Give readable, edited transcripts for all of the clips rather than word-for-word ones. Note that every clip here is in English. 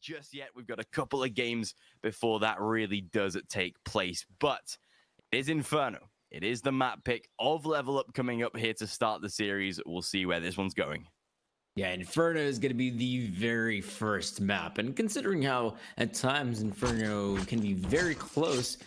just yet. We've got a couple of games before that really does take place. But it is Inferno. It is the map pick of Level Up coming up here to start the series. We'll see where this one's going. Yeah, Inferno is going to be the very first map. And considering how at times Inferno can be very close,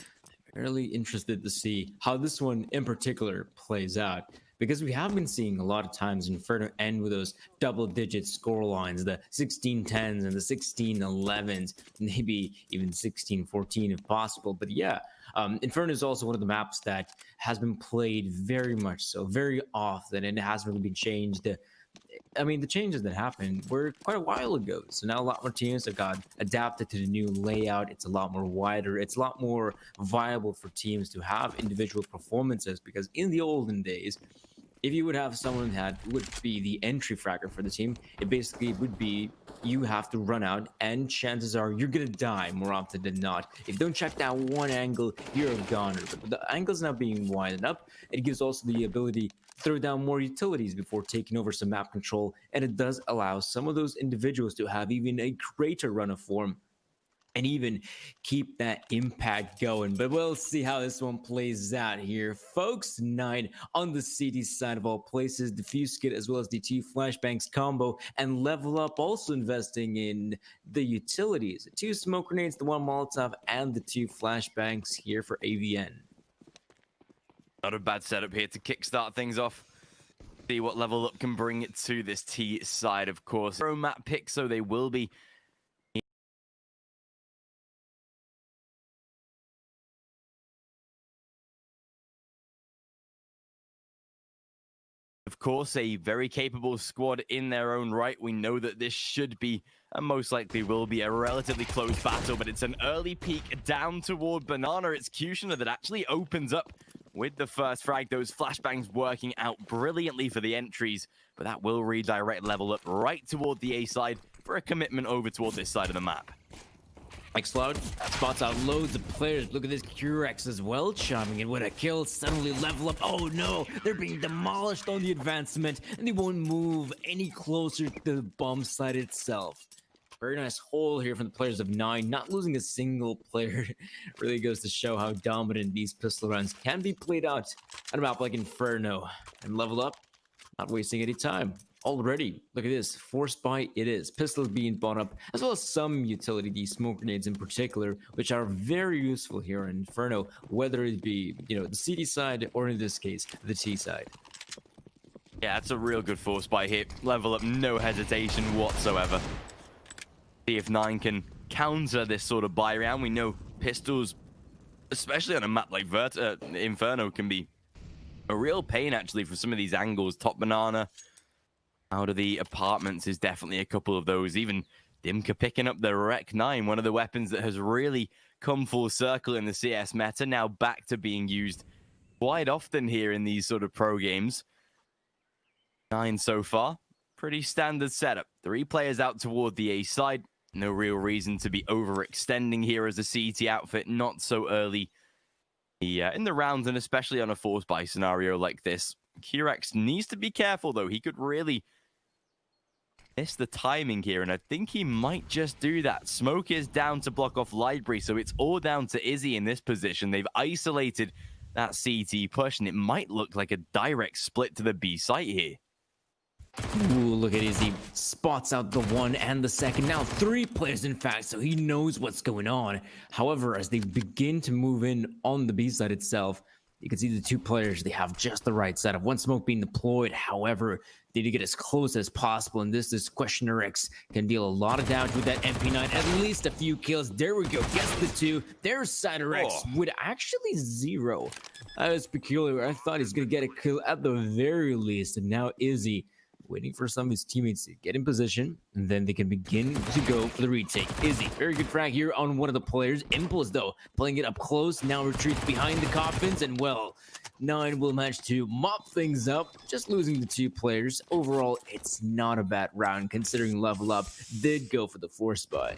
I'm really interested to see how this one in particular plays out. Because we have been seeing a lot of times Inferno end with those double-digit score lines, the 16-10s and the 16-11s, maybe even 16-14 if possible. But yeah, Inferno is also one of the maps that has been played very much so, very often, and it hasn't really been changed. I mean, the changes that happened were quite a while ago. So now a lot more teams have got adapted to the new layout. It's a lot more wider. It's a lot more viable for teams to have individual performances, because in the olden days, if you would have someone that would be the entry fragger for the team, it basically would be you have to run out, and chances are you're going to die more often than not. If you don't check that one angle, you're a goner. But the angle's now being widened up. It gives also the ability to throw down more utilities before taking over some map control, and it does allow some of those individuals to have even a greater run of form and even keep that impact going. But we'll see how this one plays out here, folks. 9 on the CT side of all places, Diffuse Kit as well as the 2 Flashbangs combo, and Level Up also investing in the utilities. 2 smoke grenades, the 1 Molotov, and the 2 Flashbangs here for AVN. Not a bad setup here to kickstart things off. See what Level Up can bring it to this T side, of course. Pro map pick, so they will be of course, a very capable squad in their own right. We know that this should be, and most likely will be, a relatively close battle, but it's an early peek down toward Banana. It's Kushner that actually opens up with the first frag. Those flashbangs working out brilliantly for the entries, but that will redirect Level Up right toward the A side for a commitment over toward this side of the map. Xloud spots out loads of players. Look at this Curex as well, chiming in with a kill. Suddenly Level Up. Oh no, they're being demolished on the advancement, and they won't move any closer to the bomb site itself. Very nice hole here from the players of 9. Not losing a single player really goes to show how dominant these pistol rounds can be played out on a map like Inferno. And Level Up, not wasting any time. Already, look at this, force buy it is. Pistols being bought up, as well as some utility, these smoke grenades in particular, which are very useful here in Inferno, whether it be, the CD side, or in this case, the T side. Yeah, that's a real good force buy hit. Level Up, no hesitation whatsoever. See if 9 can counter this sort of buy round. We know pistols, especially on a map like Inferno, can be a real pain, actually, for some of these angles. Top Banana out of the apartments is definitely a couple of those. Even Dimka picking up the Rec 9, one of the weapons that has really come full circle in the CS meta, now back to being used quite often here in these sort of pro games. 9 so far. Pretty standard setup. 3 players out toward the A side. No real reason to be overextending here as a CT outfit. Not so early in the rounds, and especially on a force buy scenario like this. Curex needs to be careful, though. He could really miss the timing here, and I think he might just do that. Smoke is down to block off Library, so it's all down to Izzy in this position. They've isolated that CT push, and it might look like a direct split to the B site here. Ooh, look at Izzy. Spots out the 1 and the 2nd. Now 3 players, in fact, so he knows what's going on. However, as they begin to move in on the B side itself, you can see the 2 players, they have just the right setup. 1 smoke being deployed. However, they need to get as close as possible. And this is Questioner X can deal a lot of damage with that MP9. At least a few kills. There we go. Gets the 2. There's Cider X with actually 0. That was peculiar. I thought he's going to get a kill at the very least. And now Izzy waiting for some of his teammates to get in position, and then they can begin to go for the retake. Izzy, very good frag here on one of the players. Impulse, though, playing it up close, now retreats behind the coffins, and well, 9 will manage to mop things up, just losing the 2 players. Overall, it's not a bad round, considering Level Up did go for the force buy.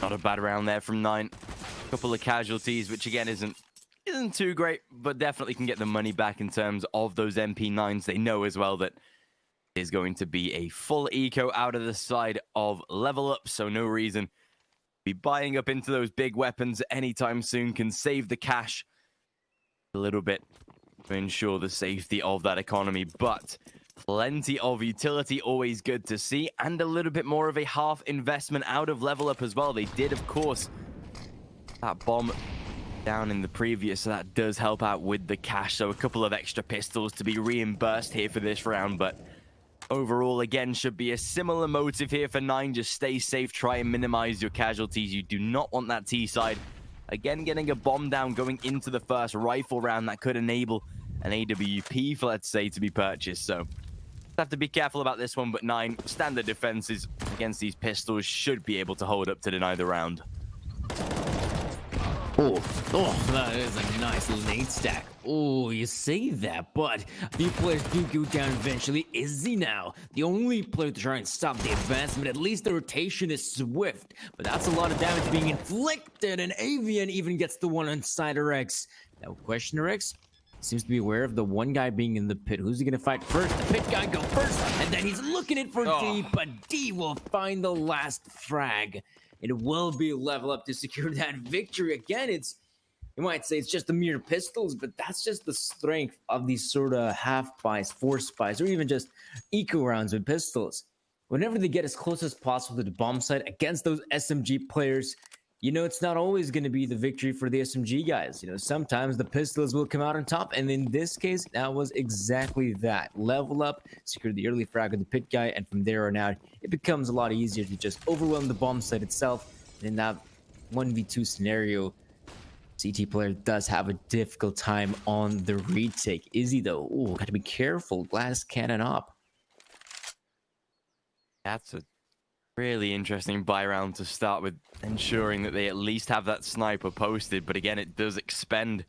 Not a bad round there from 9. A couple of casualties, which again isn't too great, but definitely can get the money back in terms of those MP9s. They know as well that is going to be a full eco out of the side of level up, so no reason to be buying up into those big weapons anytime soon. Can save the cash a little bit to ensure the safety of that economy, but plenty of utility, always good to see, and a little bit more of a half investment out of level up as well. They did, of course, that bomb down in the previous, so that does help out with the cash. So a couple of extra pistols to be reimbursed here for this round, but overall, again, should be a similar motive here for 9. Just stay safe, try and minimize your casualties. You do not want that T side. Again, getting a bomb down going into the first rifle round that could enable an AWP, let's say, to be purchased. So have to be careful about this one, but 9 standard defenses against these pistols should be able to hold up to deny the round. Oh, that is a nice nade stack. Oh, you say that, but a few players do go down eventually. Izzy now, the only player to try and stop the advancement. At least the rotation is swift, but that's a lot of damage being inflicted, and Avian even gets the one on Cider X. Now, Questioner X seems to be aware of the one guy being in the pit. Who's he gonna fight first? The pit guy go first, and then he's looking it for D, but D will find the last frag. It will be a level up to secure that victory. Again, you might say it's just the mere pistols, but that's just the strength of these sort of half buys, force buys, or even just eco rounds with pistols. Whenever they get as close as possible to the bomb site against those SMG players, you know, it's not always going to be the victory for the SMG guys. You know, sometimes the pistols will come out on top, and in this case, that was exactly that. Level up, secure the early frag of the pit guy, and from there on out, it becomes a lot easier to just overwhelm the bomb site itself. And in that 1v2 scenario, CT player does have a difficult time on the retake. Izzy, though, ooh, gotta be careful. Glass cannon up. That's a really interesting buy round to start with, ensuring that they at least have that sniper posted. But again, it does expend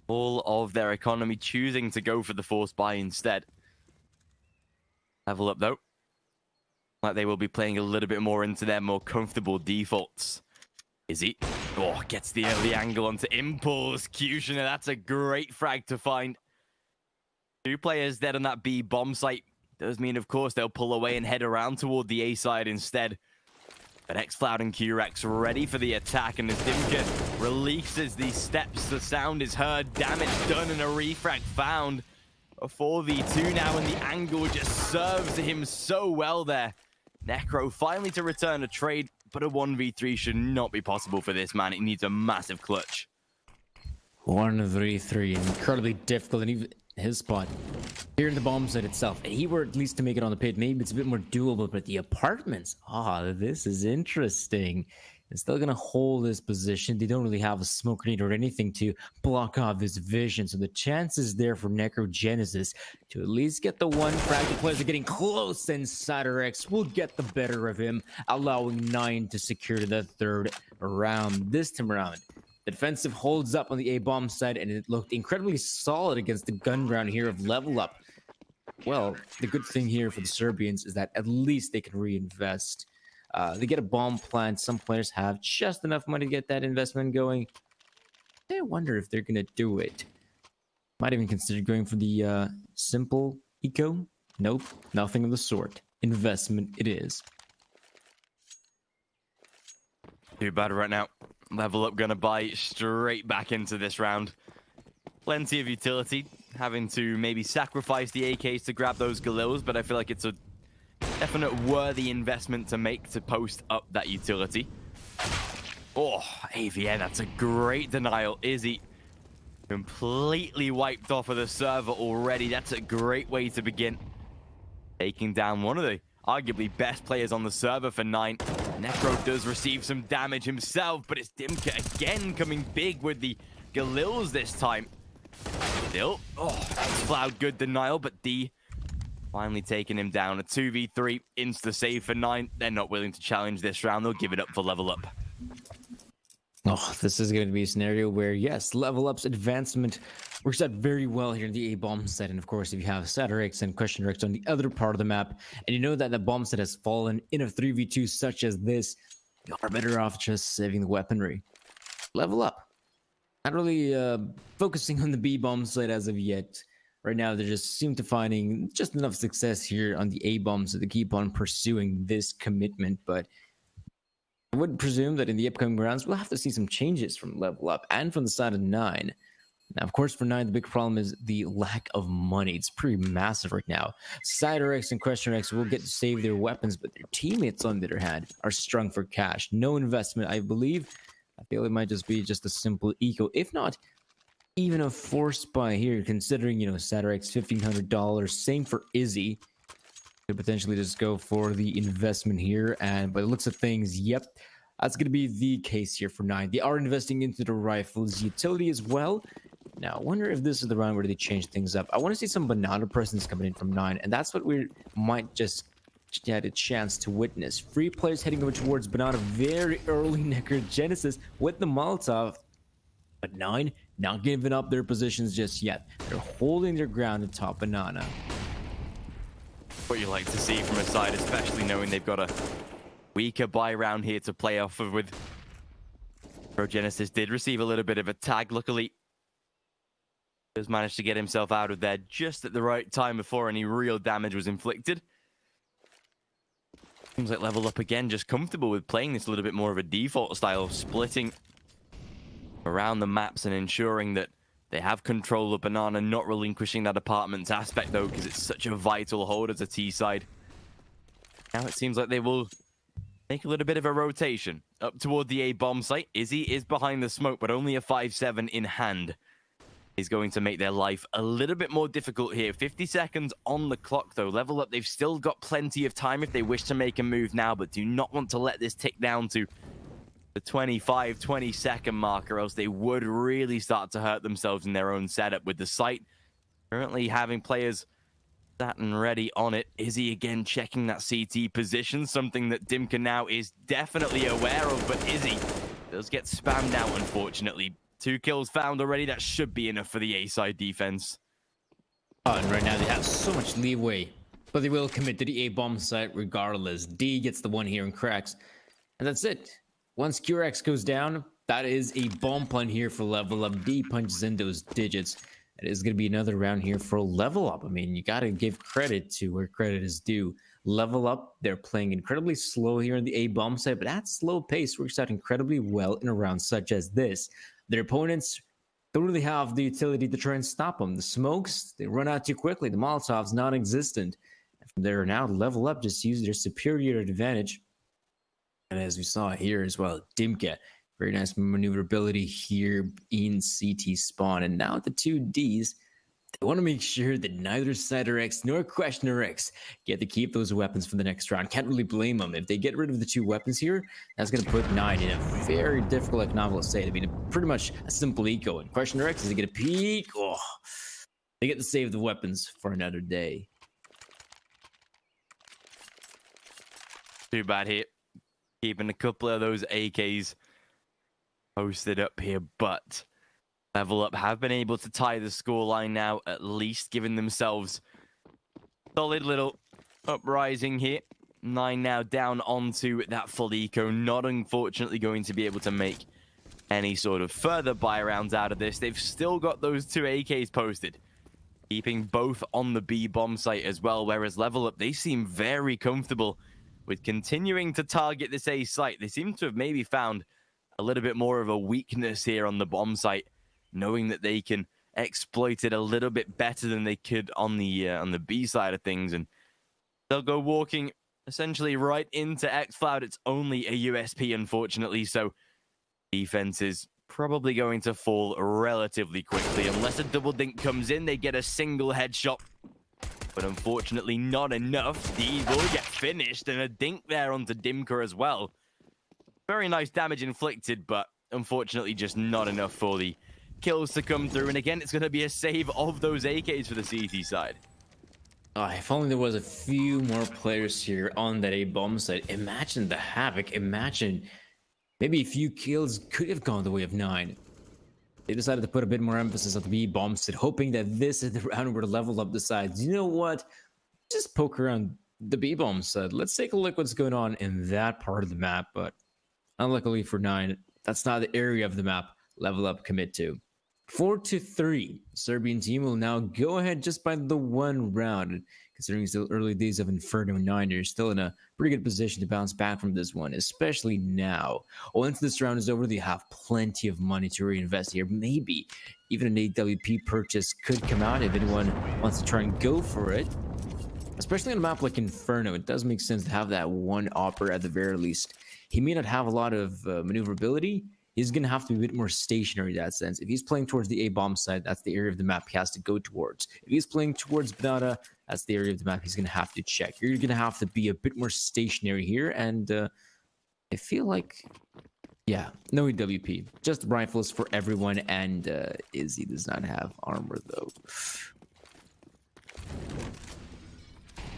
all of their economy, choosing to go for the force buy instead. Level up, though. Like they will be playing a little bit more into their more comfortable defaults. Izzy, gets the early angle onto Impulse. Kushner, that's a great frag to find. 2 players dead on that B bomb site. Does mean, of course, they'll pull away and head around toward the A side instead. But Xcloud and Q-Rex ready for the attack, and as Dimka releases these steps, the sound is heard, damage done, and a refrag found. A 4v2 now, and the angle just serves him so well there. Necro finally to return a trade, but a 1v3 should not be possible for this man. It needs a massive clutch. 1v3, incredibly difficult, and even his spot here in the bomb site itself. And he were at least to make it on the pit. Maybe it's a bit more doable, but the apartments, this is interesting. They're still gonna hold this position. They don't really have a smoke grenade or anything to block off his vision, so the chances there for Necrogenesis to at least get the one frag. The players are getting close, and Cider X will get the better of him, allowing 9 to secure the 3rd round. This time around, the defensive holds up on the A-bomb side, and it looked incredibly solid against the gun round here of level up. Well, the good thing here for the Serbians is that at least they can reinvest. They get a bomb plant. Some players have just enough money to get that investment going. I wonder if they're going to do it. Might even consider going for the simple eco. Nope, nothing of the sort. Investment it is. Too bad right now. Level up gonna buy straight back into this round. Plenty of utility, having to maybe sacrifice the AKs to grab those Galils, but I feel like it's a definite worthy investment to make to post up that utility. AVN, that's a great denial. Izzy completely wiped off of the server already. That's a great way to begin. Taking down one of the arguably best players on the server for 9. Necro does receive some damage himself, but it's Dimka again coming big with the Galils this time. Still, Xcloud, good denial, but D finally taking him down. A 2v3 insta save for 9. They're not willing to challenge this round. They'll give it up for level up. This is going to be a scenario where, yes, level up's advancement works out very well here in the A-bomb set. And of course, if you have Cider X and Questioner X on the other part of the map, and you know that the bomb set has fallen in a 3v2 such as this, you are better off just saving the weaponry. Level up. Not really focusing on the B-bomb site as of yet. Right now, they just seem to finding just enough success here on the A bombs so they keep on pursuing this commitment. But I would presume that in the upcoming rounds, we'll have to see some changes from Level Up and from the side of 9. Now, of course, for 9, the big problem is the lack of money. It's pretty massive right now. Cider X and Question X will get to save their weapons, but their teammates, on the other hand, are strung for cash. No investment, I believe. I feel it might just be just a simple eco, if not even a forced buy here, considering, you know, Cider X $1,500. Same for Izzy. Could potentially just go for the investment here, and by the looks of things, yep, that's going to be the case here for 9. They are investing into the rifles utility as well. Now, I wonder if this is the round where they change things up. I want to see some banana presence coming in from 9, and that's what we might just get a chance to witness. Free players heading over towards banana very early necrogenesis with the Molotov, but 9 not giving up their positions just yet. They're holding their ground atop banana. What you like to see from a side, especially knowing they've got a weaker buy round here to play off of with. Progenesis did receive a little bit of a tag. Luckily, has managed to get himself out of there just at the right time before any real damage was inflicted. Seems like Level Up again, just comfortable with playing this a little bit more of a default style, splitting around the maps and ensuring that they have control of banana, not relinquishing that apartments aspect though, because it's such a vital hold as a T side. Now it seems like they will make a little bit of a rotation up toward the A bomb site. Izzy is behind the smoke, but only a 5-7 in hand is going to make their life a little bit more difficult here. 50 seconds on the clock though. Level Up, they've still got plenty of time if they wish to make a move now, but do not want to let this tick down to the 20 second mark, or else they would really start to hurt themselves in their own setup with the site currently having players sat and ready on it. Izzy again checking that CT position, something that Dimka now is definitely aware of, but Izzy does get spammed out, unfortunately. 2 kills found already. That should be enough for the A side defense. And right now they have so much leeway, but they will commit to the A bomb site regardless. D gets the one here and cracks, and that's it. Once QRX goes down, that is a bomb pun here for Level Up. D punches in those digits. It is going to be another round here for Level Up. I mean, you got to give credit to where credit is due. Level Up, they're playing incredibly slow here in the A bomb site, but that slow pace works out incredibly well in a round such as this. Their opponents don't really have the utility to try and stop them. The smokes, they run out too quickly. The Molotovs, non-existent. And from there now, Level Up just use their superior advantage. And as we saw here as well, Dimka, very nice maneuverability here in CT spawn. And now the 2 Ds, they want to make sure that neither Cider X nor Questioner X get to keep those weapons for the next round. Can't really blame them. If they get rid of the 2 weapons here, that's going to put 9 in a very difficult economical state. I mean, pretty much a simple eco. And Questioner X, is he going to peek? Oh, they get to save the weapons for another day. Too bad hit. Keeping a couple of those AKs posted up here, but Level Up have been able to tie the scoreline now, at least giving themselves solid little uprising here. 9 now down onto that full eco, not unfortunately going to be able to make any sort of further buy rounds out of this. They've still got those 2 AKs posted, keeping both on the B bomb site as well, whereas Level Up, they seem very comfortable with continuing to target this A site. They seem to have maybe found a little bit more of a weakness here on the bomb site, knowing that they can exploit it a little bit better than they could on the B side of things, and they'll go walking essentially right into xCloud. It's only a USP, unfortunately, so defense is probably going to fall relatively quickly. Unless a double dink comes in, they get a single headshot, but unfortunately not enough. D will get finished, and a dink there onto Dimka as well. Very nice damage inflicted, but unfortunately just not enough for the kills to come through. And again, it's going to be a save of those AKs for the CT side. If only there was a few more players here on that A bomb site. Imagine the havoc. Imagine maybe a few kills could have gone the way of 9. They decided to put a bit more emphasis on the B bomb site, hoping that this is the round where the Level Up decides, you know what, just poke around the B bomb site. Let's take a look what's going on in that part of the map. But unluckily for 9, that's not the area of the map Level Up commit to. 4-3. Serbian team will now go ahead just by the one round. Considering it's still early days of Inferno 9, you're still in a pretty good position to bounce back from this one, especially now. Once this round is over, they have plenty of money to reinvest here. Maybe even an AWP purchase could come out if anyone wants to try and go for it. Especially on a map like Inferno, it does make sense to have that one opera at the very least. He may not have a lot of maneuverability. He's going to have to be a bit more stationary in that sense. If he's playing towards the A-bomb side, that's the area of the map he has to go towards. If he's playing towards Banana, that's the area of the map he's going to have to check. You're going to have to be a bit more stationary here, and I feel like, yeah, no EWP. Just rifles for everyone, and Izzy does not have armor, though.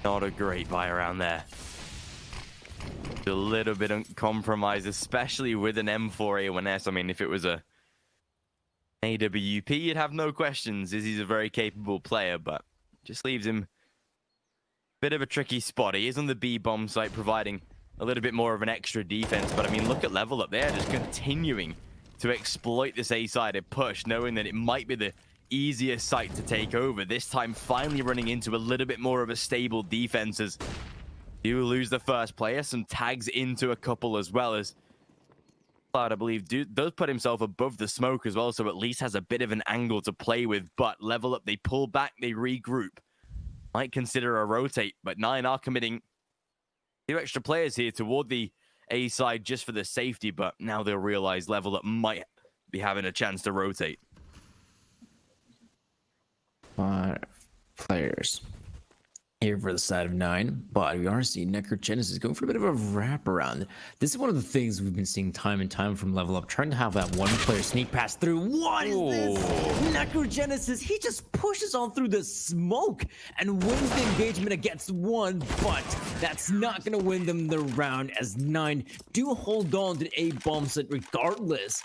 Not a great buy around there. A little bit uncompromised, especially with an M4A1S. I mean, if it was a AWP, you'd have no questions. Izzy's a very capable player, but just leaves him a bit of a tricky spot. He is on the B bomb site, providing a little bit more of an extra defense. But I mean, look at Level Up there, just continuing to exploit this A-sided push, knowing that it might be the easiest site to take over. This time, finally running into a little bit more of a stable defense as you lose the first player, some tags into a couple as well as Cloud, I believe, does put himself above the smoke as well, so at least has a bit of an angle to play with. But Level Up, they pull back, they regroup. Might consider a rotate, but 9 are committing 2 extra players here toward the A side just for the safety, but now they'll realize Level Up might be having a chance to rotate. 5 players here for the side of 9, but we are seeing Necrogenesis going for a bit of a wraparound. This is one of the things we've been seeing time and time from Level Up, trying to have that one player sneak pass through. What is this? Necrogenesis, he just pushes on through the smoke and wins the engagement against 1, but that's not going to win them the round as 9 do hold on to the A-bomb set regardless.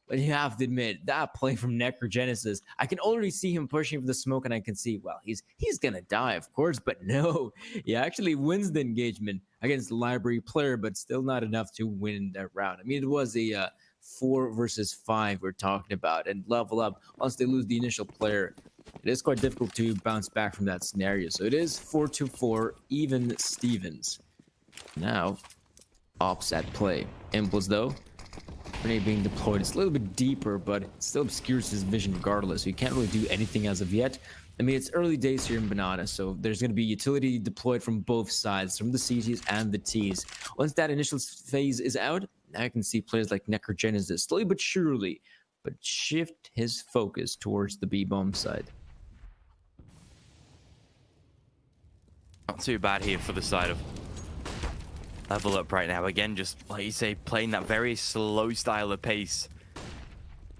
But you have to admit, that play from Necrogenesis, I can already see him pushing for the smoke, and I can see, well, he's gonna die, of course, but no, he actually wins the engagement against the library player, but still not enough to win that round. I mean, it was a 4 versus 5 we're talking about, and Level Up, once they lose the initial player, it is quite difficult to bounce back from that scenario. So it is 4-4, even Stevens. Now, Ops at play. Impulse, though, grenade being deployed. It's a little bit deeper, but it still obscures his vision regardless, so you can't really do anything as of yet. I mean, it's early days here in Banana, so there's going to be utility deployed from both sides, from the CTs and the Ts. Once that initial phase is out, now you can see players like Necrogenesis slowly but surely, but shift his focus towards the B-bomb side. Not too bad here for the side of Level Up right now. Again, just like you say, playing that very slow style of pace.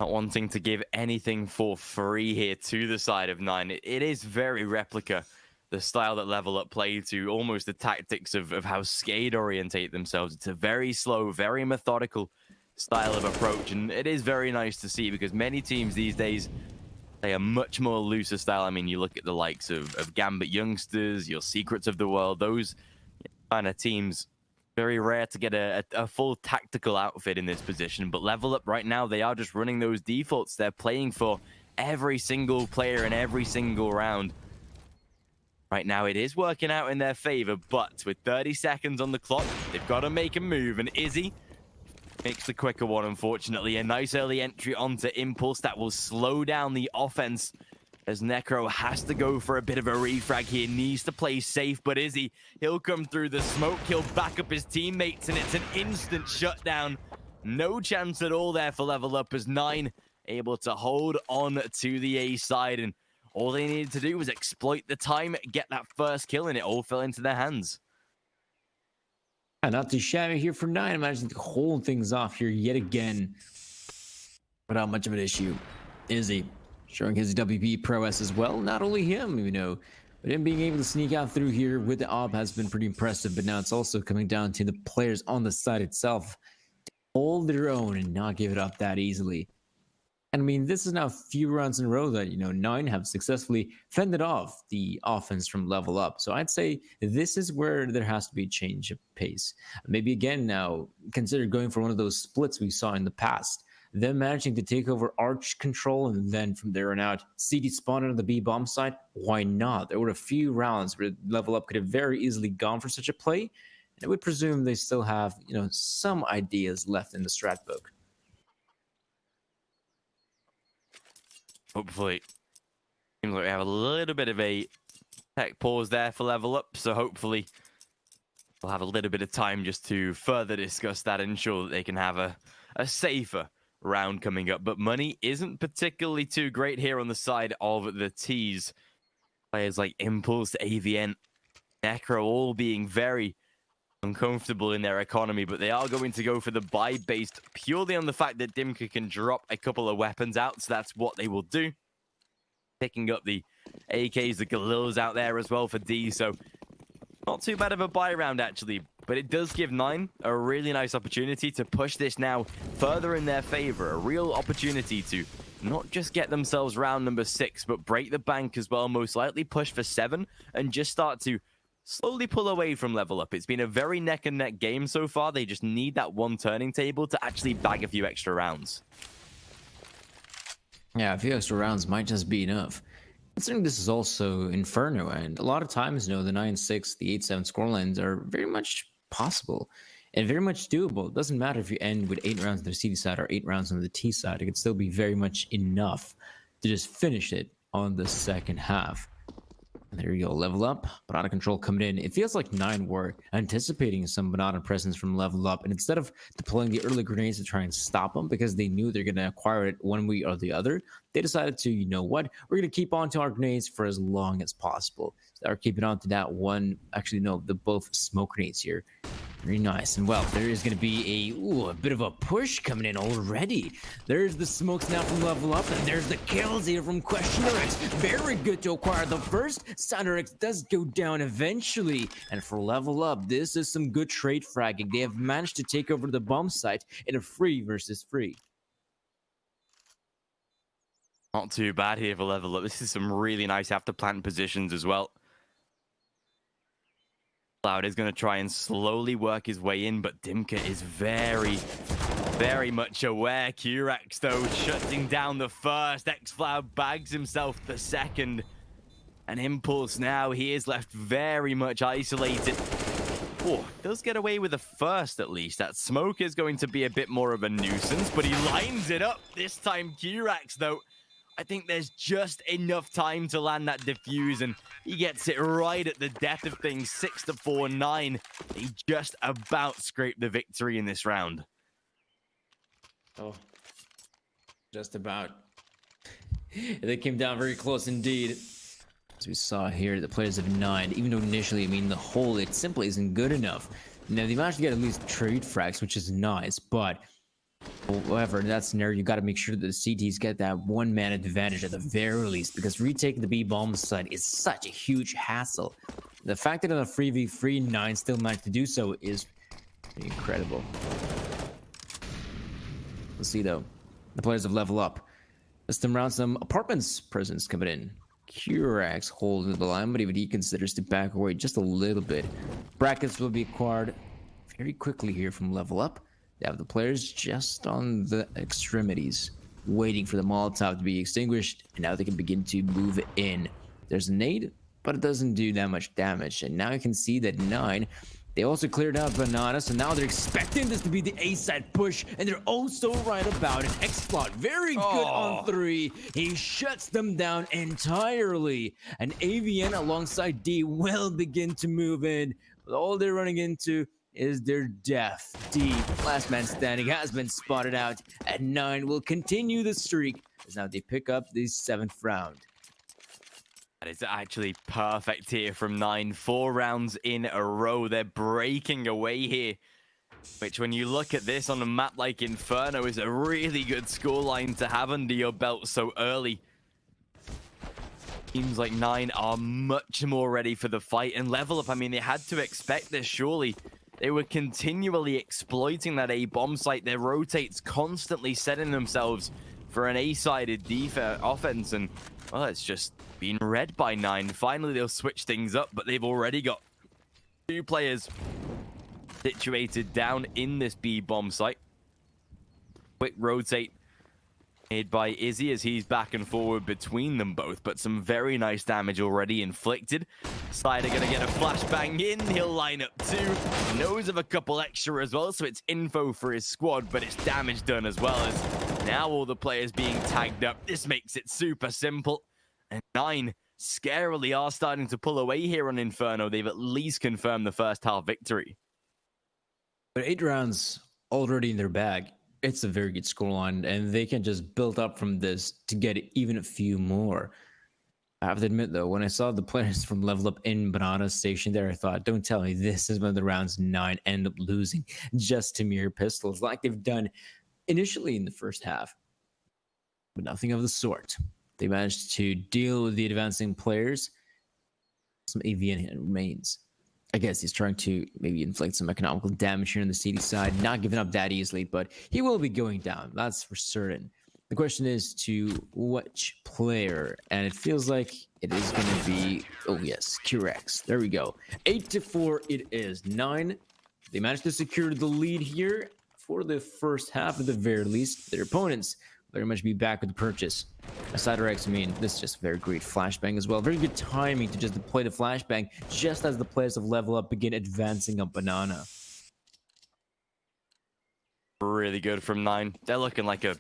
Not wanting to give anything for free here to the side of 9. It is very replica, the style that Level Up play to, almost the tactics of how Skade orientate themselves. It's a very slow, very methodical style of approach, and it is very nice to see because many teams these days play a much more looser style. I mean, you look at the likes of Gambit Youngsters, your Secrets of the World, those kind of teams. Very rare to get a full tactical outfit in this position, but Level Up right now, they are just running those defaults. They're playing for every single player in every single round. Right now, it is working out in their favor, but with 30 seconds on the clock, they've got to make a move, and Izzy makes the quicker one, unfortunately. A nice early entry onto Impulse that will slow down the offense as Necro has to go for a bit of a refrag here, needs to play safe, but Izzy, he'll come through the smoke, he'll back up his teammates, and it's an instant shutdown. No chance at all there for Level Up as 9 able to hold on to the A side, and all they needed to do was exploit the time, get that first kill, and it all fell into their hands. Not too shabby here for 9. Imagine to hold things off here yet again without much of an issue. Izzy showing his WP prowess as well. Not only him, you know, but him being able to sneak out through here with the AWP has been pretty impressive, but now it's also coming down to the players on the side itself to hold their own and not give it up that easily. And I mean, this is now a few rounds in a row that, you know, 9 have successfully fended off the offense from Level Up. So I'd say this is where there has to be a change of pace. Maybe again now, consider going for one of those splits we saw in the past. them managing to take over arch control, and then from there on out, CD spawn on the B bomb side. Why not? There were a few rounds where Level Up could have very easily gone for such a play, and I would presume they still have, some ideas left in the strat book. Hopefully. Seems like we have a little bit of a tech pause there for Level Up, so hopefully we'll have a little bit of time just to further discuss that and ensure that they can have a safer round coming up. But money isn't particularly too great here on the side of the T's. Players like Impulse, AVN, Necro all being very uncomfortable in their economy, but they are going to go for the buy based purely on the fact that Dimka can drop a couple of weapons out, so that's what they will do. Picking up the AKs, the Galils out there as well for D, so not too bad of a buy round actually, but it does give 9 a really nice opportunity to push this now further in their favor. A real opportunity to not just get themselves round number 6, but break the bank as well, most likely push for 7, and just start to slowly pull away from Level Up. It's been a very neck and neck game so far. They just need that one turning table to actually bag a few extra rounds. Yeah, a few extra rounds might just be enough. Considering this is also Inferno, and a lot of times, the 9-6, the 8-7 scorelines are very much possible and very much doable. It doesn't matter if you end with 8 rounds on the CD side or 8 rounds on the T side. It could still be very much enough to just finish it on the second half. And there you go, Level Up. Banana control coming in. It feels like 9 were anticipating some Banana presence from Level Up, and instead of deploying the early grenades to try and stop them because they knew they're going to acquire it one way or the other, they decided to, we're going to keep on to our grenades for as long as possible. So they're keeping on to that one. Actually, no, the both smoke grenades here. Very nice. And well, there is going to be a bit of a push coming in already. There's the smokes now from Level Up, and there's the kills here from Questioner X. Very good to acquire the first. Sander X does go down eventually. And for Level Up, this is some good trade fragging. They have managed to take over the bomb site in a free versus free. Not too bad here for Level Up. This is some really nice after plant positions as well. Cloud is going to try and slowly work his way in, but Dimka is very, very much aware. Kurax, though, shutting down the first. X-Cloud bags himself the second. And Impulse now, he is left very much isolated. Oh, does get away with the first at least. That smoke is going to be a bit more of a nuisance, but he lines it up. This time, Kurax, though, I think there's just enough time to land that defuse, and he gets it right at the death of things. 6-4-9. He just about scraped the victory in this round. Oh, just about. They came down very close indeed. As we saw here, the players of 9, even though initially, the whole, it simply isn't good enough. Now, they managed to get at least trade frags, which is nice, but however, in that scenario, you got to make sure that the CTs get that one-man advantage at the very least, because retaking the B-bomb side is such a huge hassle. The fact that on a 3v3, 9 still managed to do so is incredible. Let's see, though. The players have Level Up. Let's them around some apartments presence coming in. Kurax holding the line, but even he considers to back away just a little bit. Brackets will be acquired very quickly here from Level Up. They have the players just on the extremities, waiting for the Molotov to be extinguished, and now they can begin to move in. There's a nade, but it doesn't do that much damage, and now you can see that 9, they also cleared out Banana, so now they're expecting this to be the A-side push, and they're also right about it. X-Cloud, very good on 3. He shuts them down entirely, and AVN alongside D will begin to move in, but all they're running into is their death. D, last man standing, has been spotted out, and 9 will continue the streak as now they pick up the 7th round. That is actually perfect here from 9. 4 rounds in a row. They're breaking away here, which when you look at this on a map like Inferno is a really good scoreline to have under your belt so early. Seems like 9 are much more ready for the fight and Level Up. They had to expect this, surely. They were continually exploiting that A-bomb site. Their rotates constantly setting themselves for an A-sided offense. And, well, it's just been read by 9. Finally, they'll switch things up, but they've already got 2 players situated down in this B-bomb site. Quick rotate Made by Izzy as he's back and forward between them both, but some very nice damage already inflicted. Slider gonna get a flashbang in, he'll line up two, knows of a couple extra as well, so it's info for his squad, but it's damage done as well as now all the players being tagged up. This makes it super simple, and 9 scarily are starting to pull away here on Inferno. They've at least confirmed the first half victory. But 8 rounds already in their bag. It's a very good scoreline, and they can just build up from this to get even a few more. I have to admit, though, when I saw the players from Level Up in Banana Station there, I thought, don't tell me this is when the rounds 9 end up losing just to mere pistols, like they've done initially in the first half. But nothing of the sort. They managed to deal with the advancing players. Some AVN remains. I guess he's trying to maybe inflict some economical damage here on the CD side, not giving up that easily, but he will be going down. That's for certain. The question is to which player, and it feels like it is going to be, oh yes, Q-Rex. There we go. 8-4 it is. 9, they managed to secure the lead here for the first half at the very least. Their opponents very much be back with the purchase. Aside Rex, I mean, this is just very great flashbang as well. Very good timing to just deploy the flashbang just as the players of Level Up begin advancing up Banana. Really good from 9. They're looking like a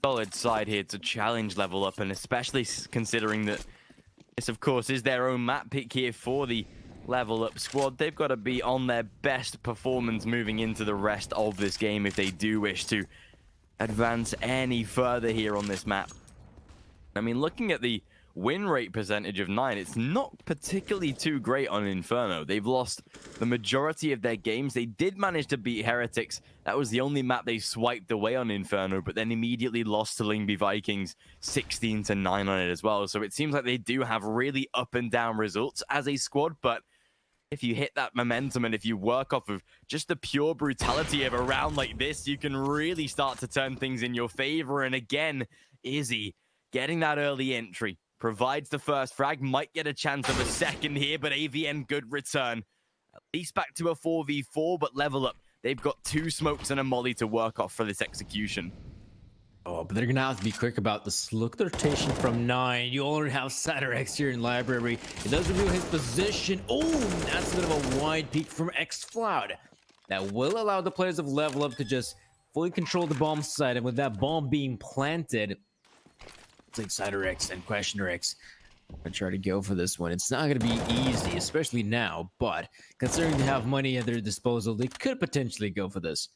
solid side here to challenge Level Up, and especially considering that this, of course, is their own map pick here for the Level Up squad. They've got to be on their best performance moving into the rest of this game if they do wish to advance any further here on this map. I mean, looking at the win rate percentage of 9, it's not particularly too great on Inferno. They've lost the majority of their games. They did manage to beat Heretics. That was the only map they swiped away on Inferno, but then immediately lost to Lingby Vikings 16-9 on it as well. So it seems like they do have really up and down results as a squad, but if you hit that momentum and if you work off of just the pure brutality of a round like this, you can really start to turn things in your favor. And again, Izzy getting that early entry provides the first frag, might get a chance of a second here, but AVN good return. At least back to a 4v4, but Level Up, they've got 2 smokes and a molly to work off for this execution. Oh, but they're going to have to be quick about this. Look at the rotation from 9. You already have Satyrex here in Library. It does reveal his position. Oh, that's a bit of a wide peek from X-Cloud. That will allow the players of Level Up to just fully control the bomb side. And with that bomb being planted, it's like Satyrex and Questioner X. I'm going to try to go for this one. It's not going to be easy, especially now. But considering they have money at their disposal, they could potentially go for this.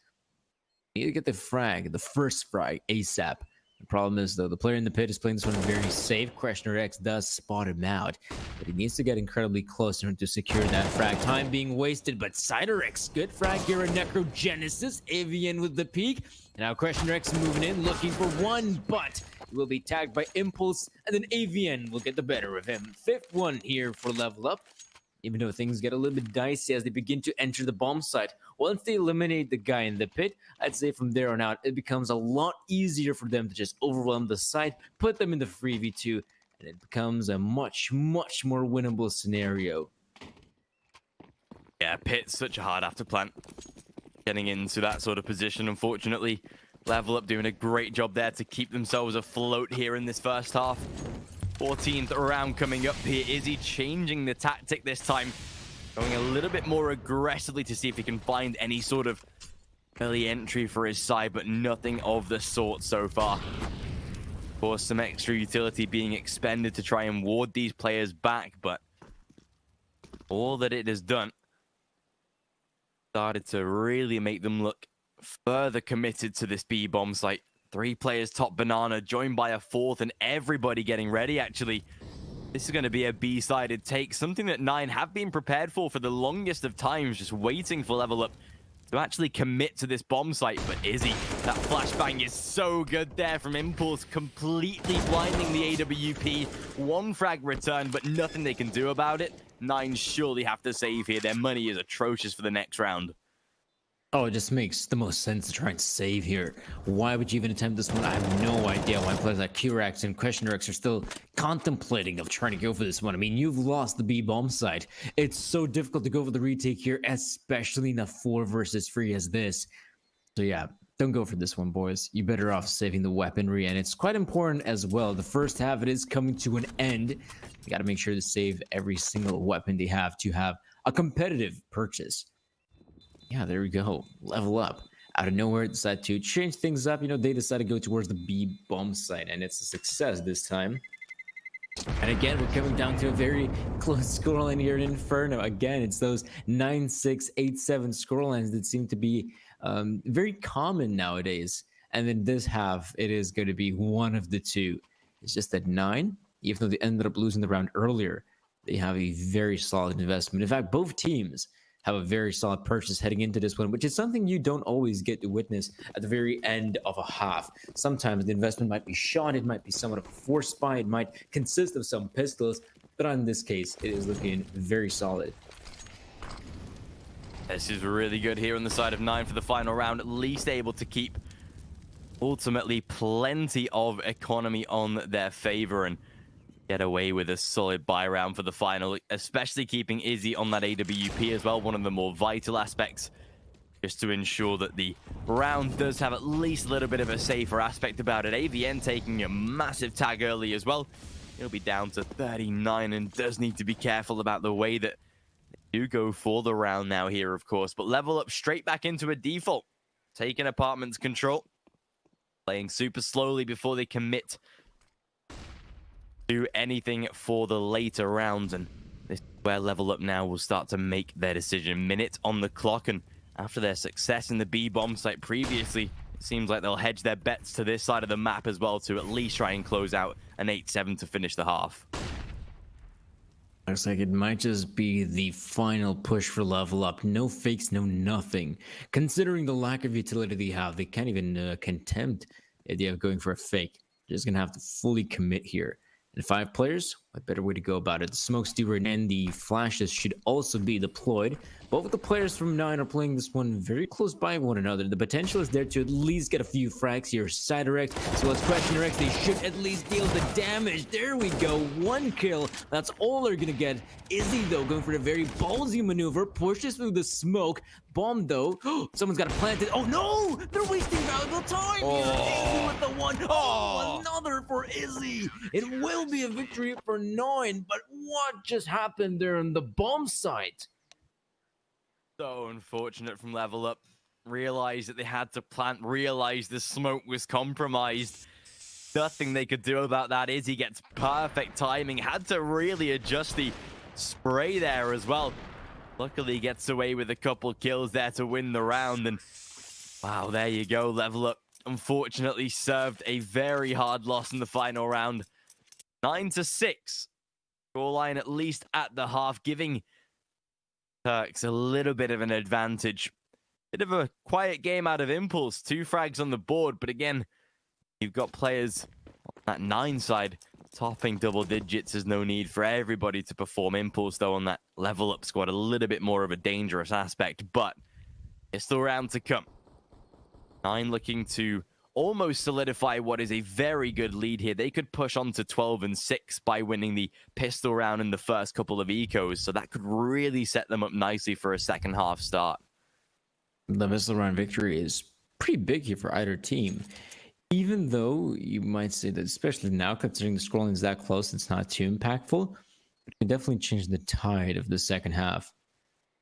Need to get the frag, the first frag, ASAP. The problem is, though, the player in the pit is playing this one very safe. Questioner X does spot him out, but he needs to get incredibly close in order to secure that frag. Time being wasted, but Satyrex, good frag here in Necrogenesis. AVN with the peak. And now Questioner X moving in, looking for one, but he will be tagged by Impulse, and then AVN will get the better of him. 5th one here for Level Up. Even though things get a little bit dicey as they begin to enter the bomb site. Once they eliminate the guy in the pit, I'd say from there on out, it becomes a lot easier for them to just overwhelm the site, put them in the free v2, and it becomes a much, much more winnable scenario. Yeah, pit's such a hard after plant. Getting into that sort of position, unfortunately. Level Up doing a great job there to keep themselves afloat here in this first half. 14th round coming up here. Izzy changing the tactic this time. Going a little bit more aggressively to see if he can find any sort of early entry for his side, but nothing of the sort so far. Of course, some extra utility being expended to try and ward these players back, but all that it has done started to really make them look further committed to this B-bomb site. 3 players top Banana, joined by a 4th, and everybody getting ready. Actually, this is going to be a B-sided take, something that 9 have been prepared for the longest of times, just waiting for Level Up to actually commit to this bomb site. But Izzy, that flashbang is so good there from Impulse, completely blinding the AWP. 1 frag return, but nothing they can do about it. 9 surely have to save here. Their money is atrocious for the next round. Oh, it just makes the most sense to try and save here. Why would you even attempt this one? I have no idea why players like Q-Rex and Questioner X are still contemplating of trying to go for this one. I mean, you've lost the B-bomb side. It's so difficult to go for the retake here, especially in a 4 versus 3 as this. So yeah, don't go for this one, boys. You're better off saving the weaponry, and it's quite important as well. The first half, it is coming to an end. You got to make sure to save every single weapon they have to have a competitive purchase. Yeah, there we go. Level up. Out of nowhere, decide to change things up. You know, they decide to go towards the B bomb site, and it's a success this time. And again, we're coming down to a very close scoreline here in Inferno. Again, it's those 9-6, 8-7 scorelines that seem to be very common nowadays. And in this half, it is going to be one of the two. It's just that 9, even though they ended up losing the round earlier, they have a very solid investment. In fact, both teams have a very solid purchase heading into this one, which is something you don't always get to witness at the very end of a half. Sometimes the investment might be shot, it might be somewhat of a force buy, it might consist of some pistols, but in this case, it is looking very solid. This is really good here on the side of 9 for the final round, at least able to keep ultimately plenty of economy on their favor and get away with a solid buy round for the final, especially keeping Izzy on that AWP as well, one of the more vital aspects, just to ensure that the round does have at least a little bit of a safer aspect about it. AVN taking a massive tag early as well. He'll be down to 39 and does need to be careful about the way that they do go for the round now here, of course, but level up straight back into a default, taking apartments control, playing super slowly before they commit do anything for the later rounds, and this is where level up now will start to make their decision. Minute on the clock, and after their success in the B bomb site previously, it seems like they'll hedge their bets to this side of the map as well to at least try and close out an 8-7 to finish the half. Looks like it might just be the final push for level up. No fakes, no nothing. Considering the lack of utility they have, they can't even contempt the idea of going for a fake. They're just gonna have to fully commit here. And 5 players, what better way to go about it? The smoke steamer and the flashes should also be deployed. Both of the players from 9 are playing this one very close by one another. The potential is there to at least get a few frags here. Ciderex, so let's question Rex. They should at least deal the damage. There we go, 1 kill. That's all they're gonna get. Izzy, though, going for a very ballsy maneuver, pushes through the smoke. Bomb, though. Someone's got to plant it. Oh, no! They're wasting valuable time. Izzy with the one. Oh, another for Izzy. It will be a victory for 9, but what just happened there on the bomb site? So unfortunate from level up. Realized that they had to plant, realized the smoke was compromised. Nothing they could do about that. Izzy gets perfect timing. Had to really adjust the spray there as well. Luckily gets away with a couple kills there to win the round. And wow, there you go. Level up unfortunately served a very hard loss in the final round. 9-6. Scoreline at least at the half, giving Turks a little bit of an advantage. Bit of a quiet game out of Impulse. 2 frags on the board, but again, you've got players on that 9 side topping double digits. There's no need for everybody to perform. Impulse, though, on that level up squad, a little bit more of a dangerous aspect, but it's still round to come. 9 looking to almost solidify what is a very good lead here. They could push on to 12-6 by winning the pistol round in the first couple of ecos, so that could really set them up nicely for a second half start. The missile round victory is pretty big here for either team. Even though you might say that, especially now, considering the scrolling is that close, it's not too impactful, it can definitely change the tide of the second half.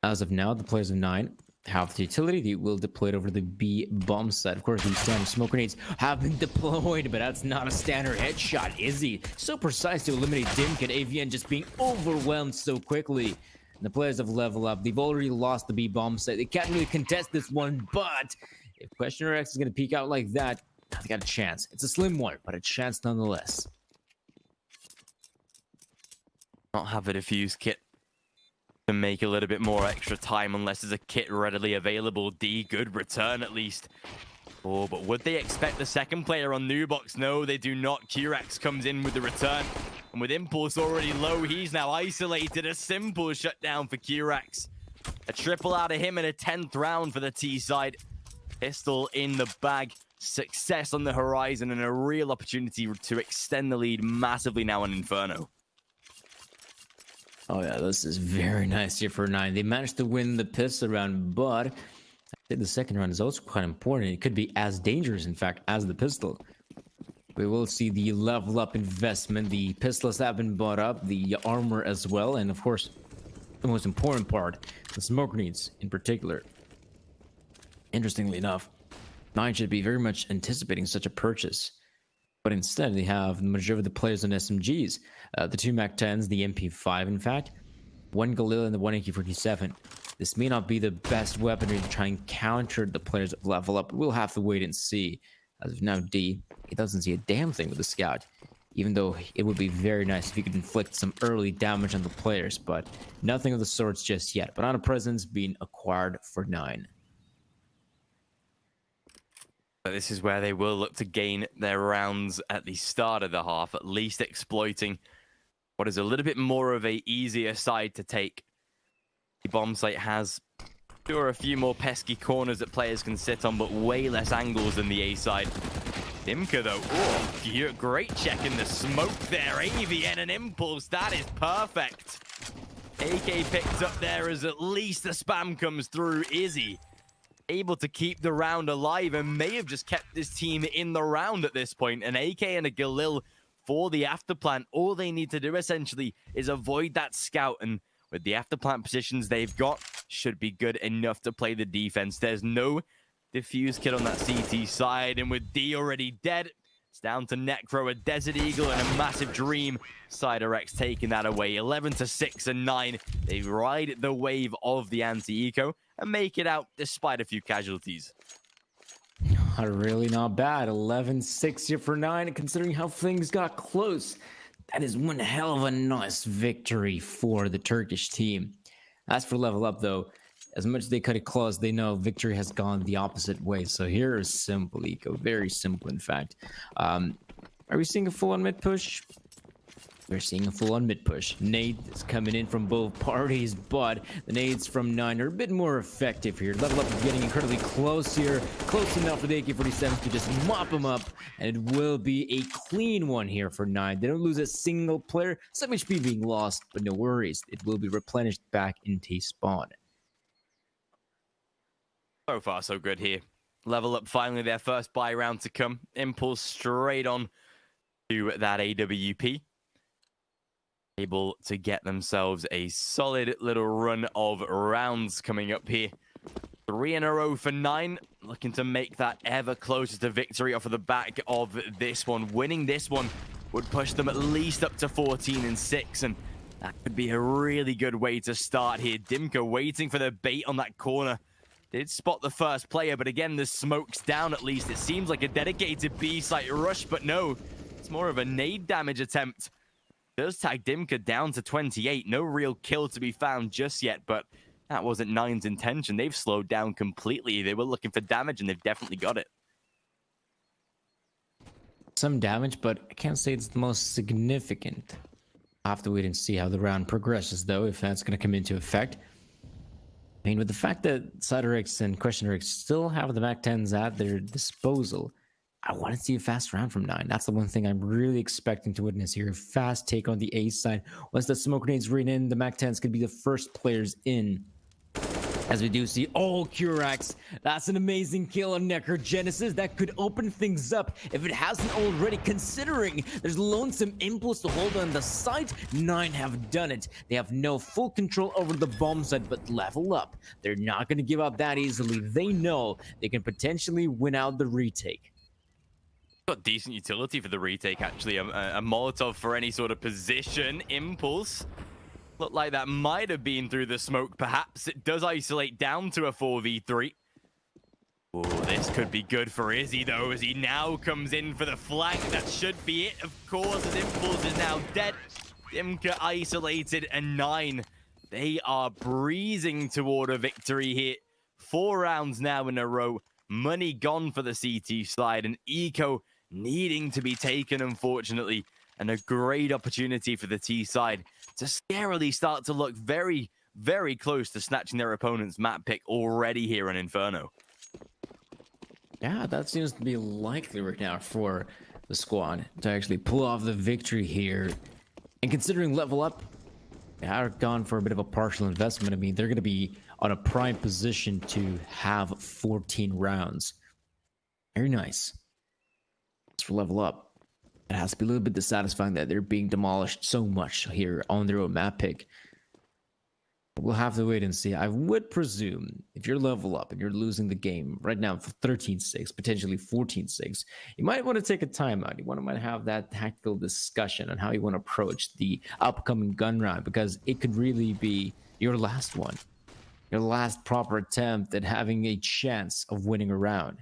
As of now, the players of 9 have the utility. They will deploy it over the B bomb site. Of course, these standard smoke grenades have been deployed, but that's not a standard headshot. Izzy, so precise to eliminate Dimkit. AVN just being overwhelmed so quickly. And the players have leveled up. They've already lost the B bomb site. They can't really contest this one, but if Questioner X is going to peek out like that, they got a chance. It's a slim one, but a chance nonetheless. Not have a defuse kit to make a little bit more extra time unless there's a kit readily available. D, good return at least. Oh, but would they expect the second player on Nubox? No, they do not. Qrax comes in with the return. And with Impulse already low, he's now isolated. A simple shutdown for Qrax. A triple out of him in a 10th round for the T side. Pistol in the bag. Success on the horizon and a real opportunity to extend the lead massively now on Inferno. Oh yeah, this is very nice here for 9. They managed to win the pistol round, but The second round is also quite important. It could be as dangerous, in fact, as the pistol. We will see the level up investment. The pistols have been bought up, the armor as well, and of course, the most important part, the smoke grenades in particular. Interestingly enough, Nine should be very much anticipating such a purchase, but instead they have the majority of the players on SMGs, the two MAC-10s, the MP5 in fact, one Galil and the one AK-47. This may not be the best weaponry to try and counter the players that level up, but we'll have to wait and see. As of now, D, he doesn't see a damn thing with the scout, even though it would be very nice if he could inflict some early damage on the players, but nothing of the sorts just yet. Banana presence being acquired for 9. But this is where they will look to gain their rounds at the start of the half, at least exploiting what is a little bit more of a easier side to take. The bomb site has a few more pesky corners that players can sit on, but way less angles than the A side. Dimka though, oh, great check in the smoke there. AVN and Impulse, that is perfect. AK picked up there as at least the spam comes through. Izzy able to keep the round alive and may have just kept this team in the round at this point. An AK and a Galil for the afterplant. All they need to do essentially is avoid that scout, and with the afterplant positions they've got, should be good enough to play the defense. There's no diffuse kit on that CT side, and with D already dead, it's down to Necro, a Desert Eagle, and a massive Dream. Ciderex taking that away. 11 to 6 and 9. They ride the wave of the anti-eco and make it out despite a few casualties. Really not bad. 11-6 here for 9, considering how things got close. That is one hell of a nice victory for the Turkish team. As for level up, though, as much as they cut it close, they know victory has gone the opposite way. So here is simple eco, very simple, in fact. Are we seeing a full-on mid push? We're seeing a full-on mid push. Nade is coming in from both parties, but the nades from 9 are a bit more effective here. Level up is getting incredibly close here. Close enough for the AK-47 to just mop them up, and it will be a clean one here for 9. They don't lose a single player. Some HP being lost, but no worries. It will be replenished back into spawn. So far, so good here. Level up finally their first buy round to come. Impulse straight on to that AWP. Able to get themselves a solid little run of rounds coming up here. 3 in a row for 9. Looking to make that ever closer to victory off of the back of this one. Winning this one would push them at least up to 14 and 6. And that could be a really good way to start here. Dimka waiting for the bait on that corner. Did spot the first player, but again, the smoke's down at least. It seems like a dedicated B-site rush, but no. It's more of a nade damage attempt. Does tag Dimka down to 28. No real kill to be found just yet, but that wasn't Nine's intention. They've slowed down completely. They were looking for damage, and they've definitely got it. Some damage, but I can't say it's the most significant. I'll have to wait and see how the round progresses, though, if that's going to come into effect. I mean, with the fact that Ciderex and Questionerix still have the MAC-10s at their disposal, I want to see a fast round from 9. That's the one thing I'm really expecting to witness here. A fast take on the A side. Once the smoke grenades rain in, the MAC-10s could be the first players in. As we do see, Curax. That's an amazing kill on Necrogenesis. That could open things up if it hasn't already, considering there's Lonesome Impulse to hold on the site. 9 have done it. They have no full control over the bomb site, but level up. They're not going to give up that easily. They know they can potentially win out the retake. Got decent utility for the retake, actually. A Molotov for any sort of position. Impulse. Looked like that might have been through the smoke, perhaps. It does isolate down to a 4v3. Oh, this could be good for Izzy, though, as he now comes in for the flank. That should be it, of course, as Impulse is now dead. Dimka isolated, and 9. They are breezing toward a victory here. 4 rounds now in a row. Money gone for the CT side, and Eco needing to be taken, unfortunately. And a great opportunity for the T side to scarily start to look very, very close to snatching their opponent's map pick already here in Inferno. Yeah, that seems to be likely right now for the squad to actually pull off the victory here. And considering level up, they are gone for a bit of a partial investment. I mean, they're going to be on a prime position to have 14 rounds. Very nice. As for level up, it has to be a little bit dissatisfying that they're being demolished so much here on their own map pick. We'll have to wait and see. I would presume if you're level up and you're losing the game right now for 13-6, potentially 14-6, you might want to take a timeout. You might have that tactical discussion on how you want to approach the upcoming gun round, because it could really be your last one, your last proper attempt at having a chance of winning a round.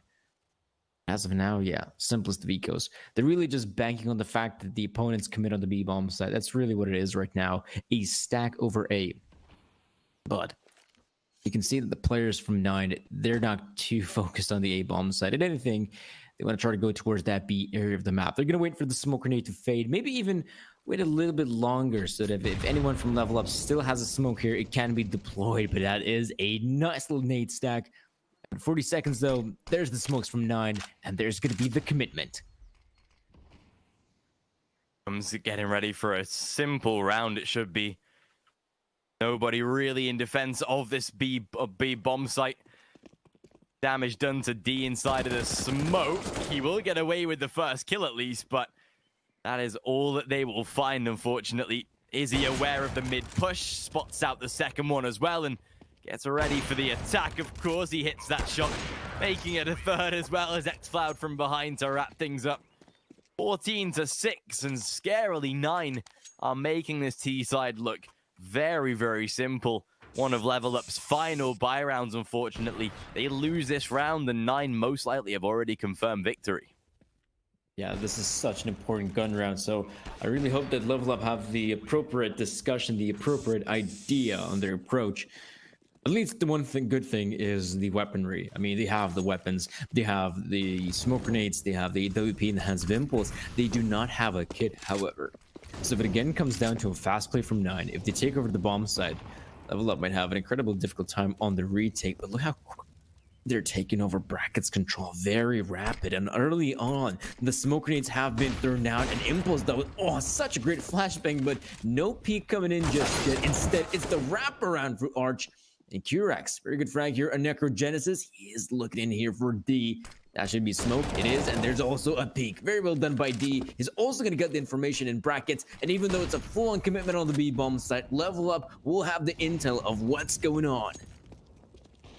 As of now, yeah, simplest of ecos. They're really just banking on the fact that the opponents commit on the B-bomb side. That's really what it is right now. A stack over A. But you can see that the players from 9, they're not too focused on the A-bomb side. If anything, they want to try to go towards that B area of the map. They're going to wait for the smoke grenade to fade. Maybe even wait a little bit longer so that if anyone from level up still has a smoke here, it can be deployed. But that is a nice little nade stack. In 40 seconds, though, there's the smokes from 9, and there's going to be the commitment. Comes getting ready for a simple round, it should be. Nobody really in defense of this B bomb site. Damage done to D inside of the smoke. He will get away with the first kill at least, but that is all that they will find, unfortunately. Is he aware of the mid push? Spots out the second one as well and gets ready for the attack. Of course, he hits that shot, making it a third as well as Xcloud from behind to wrap things up. 14-6, and scarily 9 are making this T side look very, very simple. One of Level Up's final buy rounds, unfortunately. They lose this round, and 9 most likely have already confirmed victory. Yeah, this is such an important gun round, so I really hope that Level Up have the appropriate discussion, the appropriate idea on their approach. At least the one good thing is the weaponry. I mean, they have the weapons, they have the smoke grenades, they have the AWP in the hands of Impulse. They do not have a kit, however. So if it again comes down to a fast play from 9, if they take over the bomb side, Level Up might have an incredibly difficult time on the retake. But look how quick they're taking over Bracket's control. Very rapid. And early on, the smoke grenades have been thrown out. And Impulse, though, oh, such a great flashbang, but no peek coming in just yet. Instead, it's the wraparound for Arch. And Curax, very good frag here. A Necrogenesis, he is looking in here for D. That should be smoke. It is, and there's also a peek. Very well done by D. He's also going to get the information in Brackets, and even though it's a full-on commitment on the B-bomb site, Level Up will have the intel of what's going on.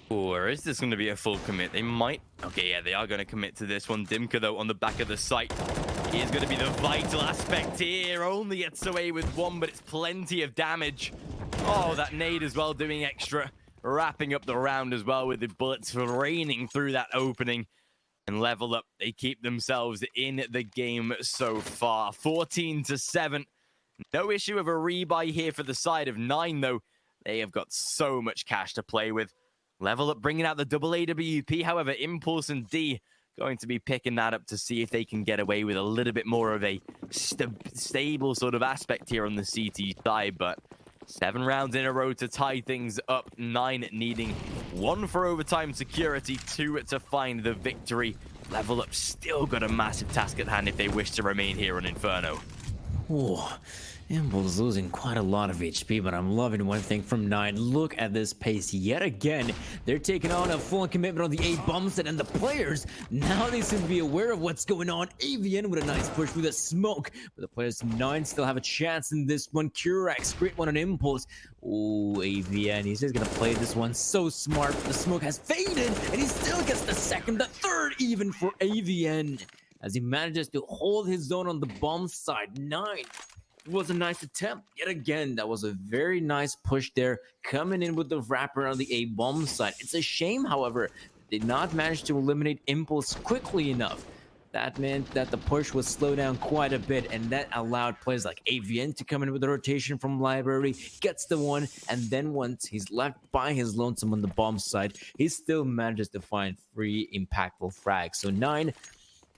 Or is this going to be a full commit? They might. Okay, yeah, they are going to commit to this one. Dimka, though, on the back of the site. He is going to be the vital aspect here. Only gets away with 1, but it's plenty of damage. Oh, that nade as well, doing extra. Wrapping up the round as well with the bullets raining through that opening. And Level Up, they keep themselves in the game so far. 14-7. No issue of a rebuy here for the side of 9, though. They have got so much cash to play with. Level Up bringing out the double AWP. However, Impulse and D going to be picking that up to see if they can get away with a little bit more of a stable sort of aspect here on the CT side. But 7 rounds in a row to tie things up. 9 needing 1 for overtime security, 2 to find the victory. Level Up still got a massive task at hand if they wish to remain here on Inferno. Oh, Impulse losing quite a lot of HP, but I'm loving one thing from 9. Look at this pace yet again. They're taking on a full commitment on the A bomb set, and the players, now they seem to be aware of what's going on. AVN with a nice push through the smoke, but the players from 9 still have a chance in this one. Curax, great one on Impulse. Oh, AVN, he's just gonna play this one so smart. The smoke has faded, and he still gets the second, the third even for AVN, as he manages to hold his zone on the bomb side. 9 was a nice attempt. Yet again, that was a very nice push there, coming in with the wrapper on the A bomb side. It's a shame, however, they did not manage to eliminate Impulse quickly enough. That meant that the push was slowed down quite a bit, and that allowed players like AVN to come in with a rotation from Library, gets the one, and then once he's left by his lonesome on the bomb side, he still manages to find 3 impactful frags. So 9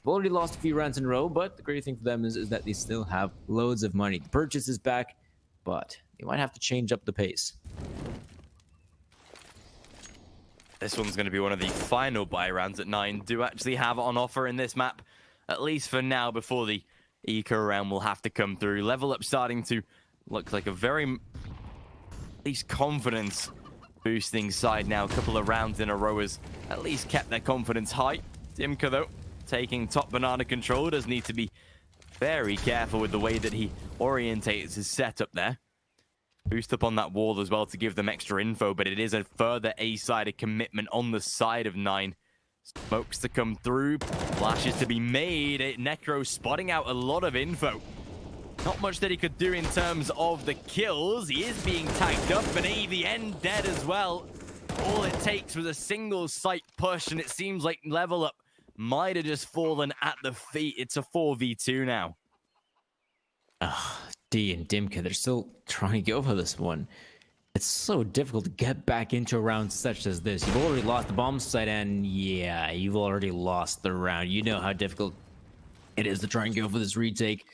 have already lost a few rounds in a row, but the great thing for them is that they still have loads of money. The purchase is back, but they might have to change up the pace. This one's going to be one of the final buy rounds that 9 do actually have on offer in this map, at least for now, before the eco round will have to come through. Level Up starting to look like a very, at least, confidence boosting side now. A couple of rounds in a row has at least kept their confidence high. Dimka, though, taking top banana control, does need to be very careful with the way that he orientates his setup there. Boost up on that wall as well to give them extra info, but it is a further A-sided commitment on the side of 9. Smokes to come through, flashes to be made. Necro spotting out a lot of info. Not much that he could do in terms of the kills. He is being tagged up, and AVN dead as well. All it takes was a single sight push, and it seems like Level Up might have just fallen at the feet. It's a 4v2 now. D and Dimka, they're still trying to go for this one. It's so difficult to get back into a round such as this. You've already lost the bomb site, and yeah, you've already lost the round. You know how difficult it is to try and go for this retake.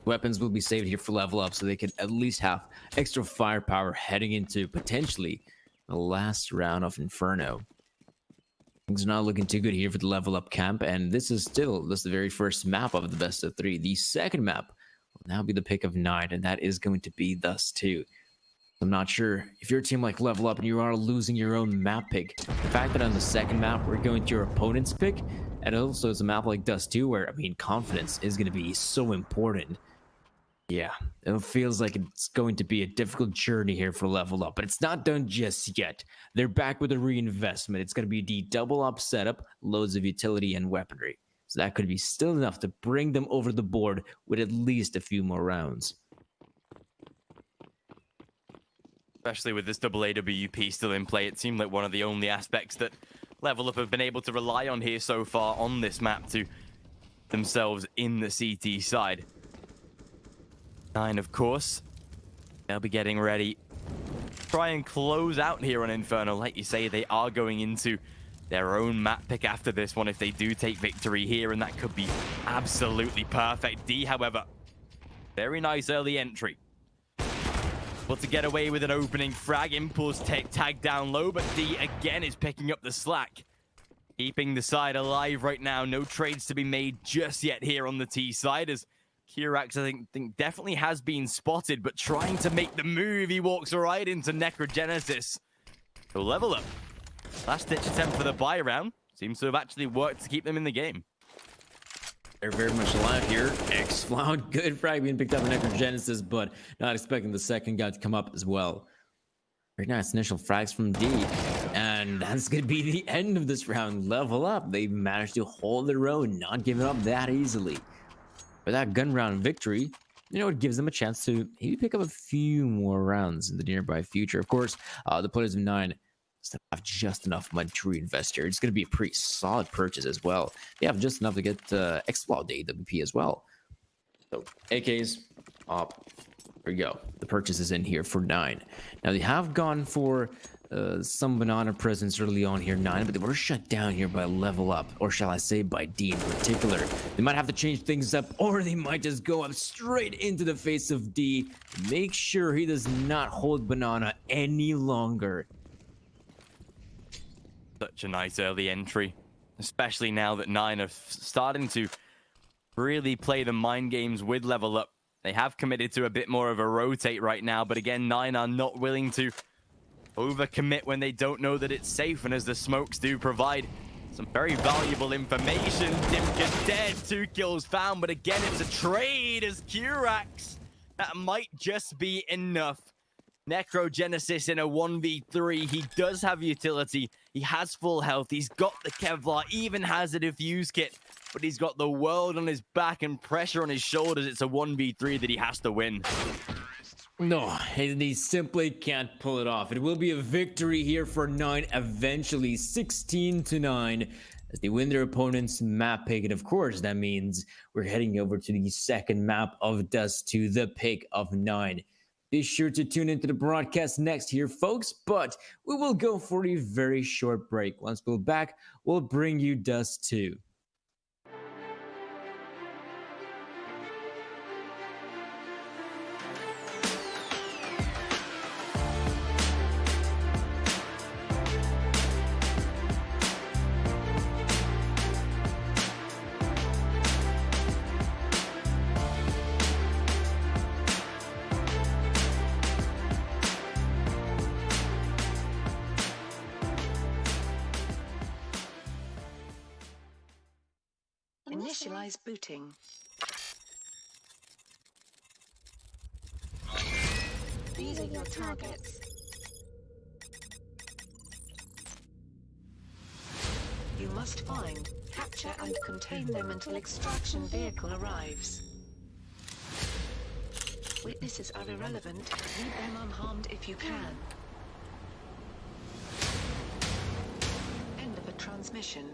Weapons will be saved here for Level Up, so they can at least have extra firepower heading into potentially the last round of Inferno. Things are not looking too good here for the Level Up camp, and this is the very first map of the best of 3. The second map will now be the pick of 9, and that is going to be Dust 2. I'm not sure if you're a team like Level Up and you are losing your own map pick. The fact that on the second map we're going to your opponent's pick, and also it's a map like Dust 2 where, I mean, confidence is going to be so important. Yeah, it feels like it's going to be a difficult journey here for Level Up, but it's not done just yet. They're back with a reinvestment. It's going to be the double up setup, loads of utility and weaponry. So that could be still enough to bring them over the board with at least a few more rounds. Especially with this double AWP still in play, it seemed like one of the only aspects that Level Up have been able to rely on here so far on this map to themselves in the CT side. 9, of course, they'll be getting ready. Try and close out here on Inferno. Like you say, they are going into their own map pick after this one if they do take victory here, and that could be absolutely perfect. D, however, very nice early entry. But to get away with an opening frag, Impulse tag down low, but D again is picking up the slack. Keeping the side alive right now. No trades to be made just yet here on the T side, as Kirax, I think definitely has been spotted, but trying to make the move. He walks right into Necrogenesis. So Level Up. Last-ditch attempt for the buy round. Seems to have actually worked to keep them in the game. They're very much alive here. X-Floud, good frag being picked up in Necrogenesis, but not expecting the second guy to come up as well. Very nice initial frags from D. And that's going to be the end of this round. Level Up. They managed to hold their own, not giving up that easily. For that gun round victory, you know, it gives them a chance to maybe pick up a few more rounds in the nearby future. Of course, the players of 9 still have just enough money to reinvest here. It's going to be a pretty solid purchase as well. They have just enough to get X-Floud AWP as well. So, AKs, up. There we go. The purchase is in here for 9. Now, they have gone for some banana presence early on here, 9, but they were shut down here by Level Up, or shall I say by D in particular. They might have to change things up, or they might just go up straight into the face of D. Make sure he does not hold banana any longer. Such a nice early entry, especially now that 9 are starting to really play the mind games with Level Up. They have committed to a bit more of a rotate right now, but again, 9 are not willing to overcommit when they don't know that it's safe, and as the smokes do provide some very valuable information. Dimka dead, 2 kills found, but again, it's a trade as Kirax. That might just be enough. Necrogenesis in a 1v3. He does have utility. He has full health. He's got the Kevlar, even has a defuse kit, but he's got the world on his back and pressure on his shoulders. It's a 1v3 that he has to win. No, he simply can't pull it off. It will be a victory here for 9 eventually, 16-9, as they win their opponent's map pick. And of course, that means we're heading over to the second map of Dust 2, the pick of 9. Be sure to tune into the broadcast next here, folks, but we will go for a very short break. Once we're back, we'll bring you Dust 2. Initialize booting. These are your targets. You must find, capture and contain them until extraction vehicle arrives. Witnesses are irrelevant. Leave them unharmed if you can. End of a transmission.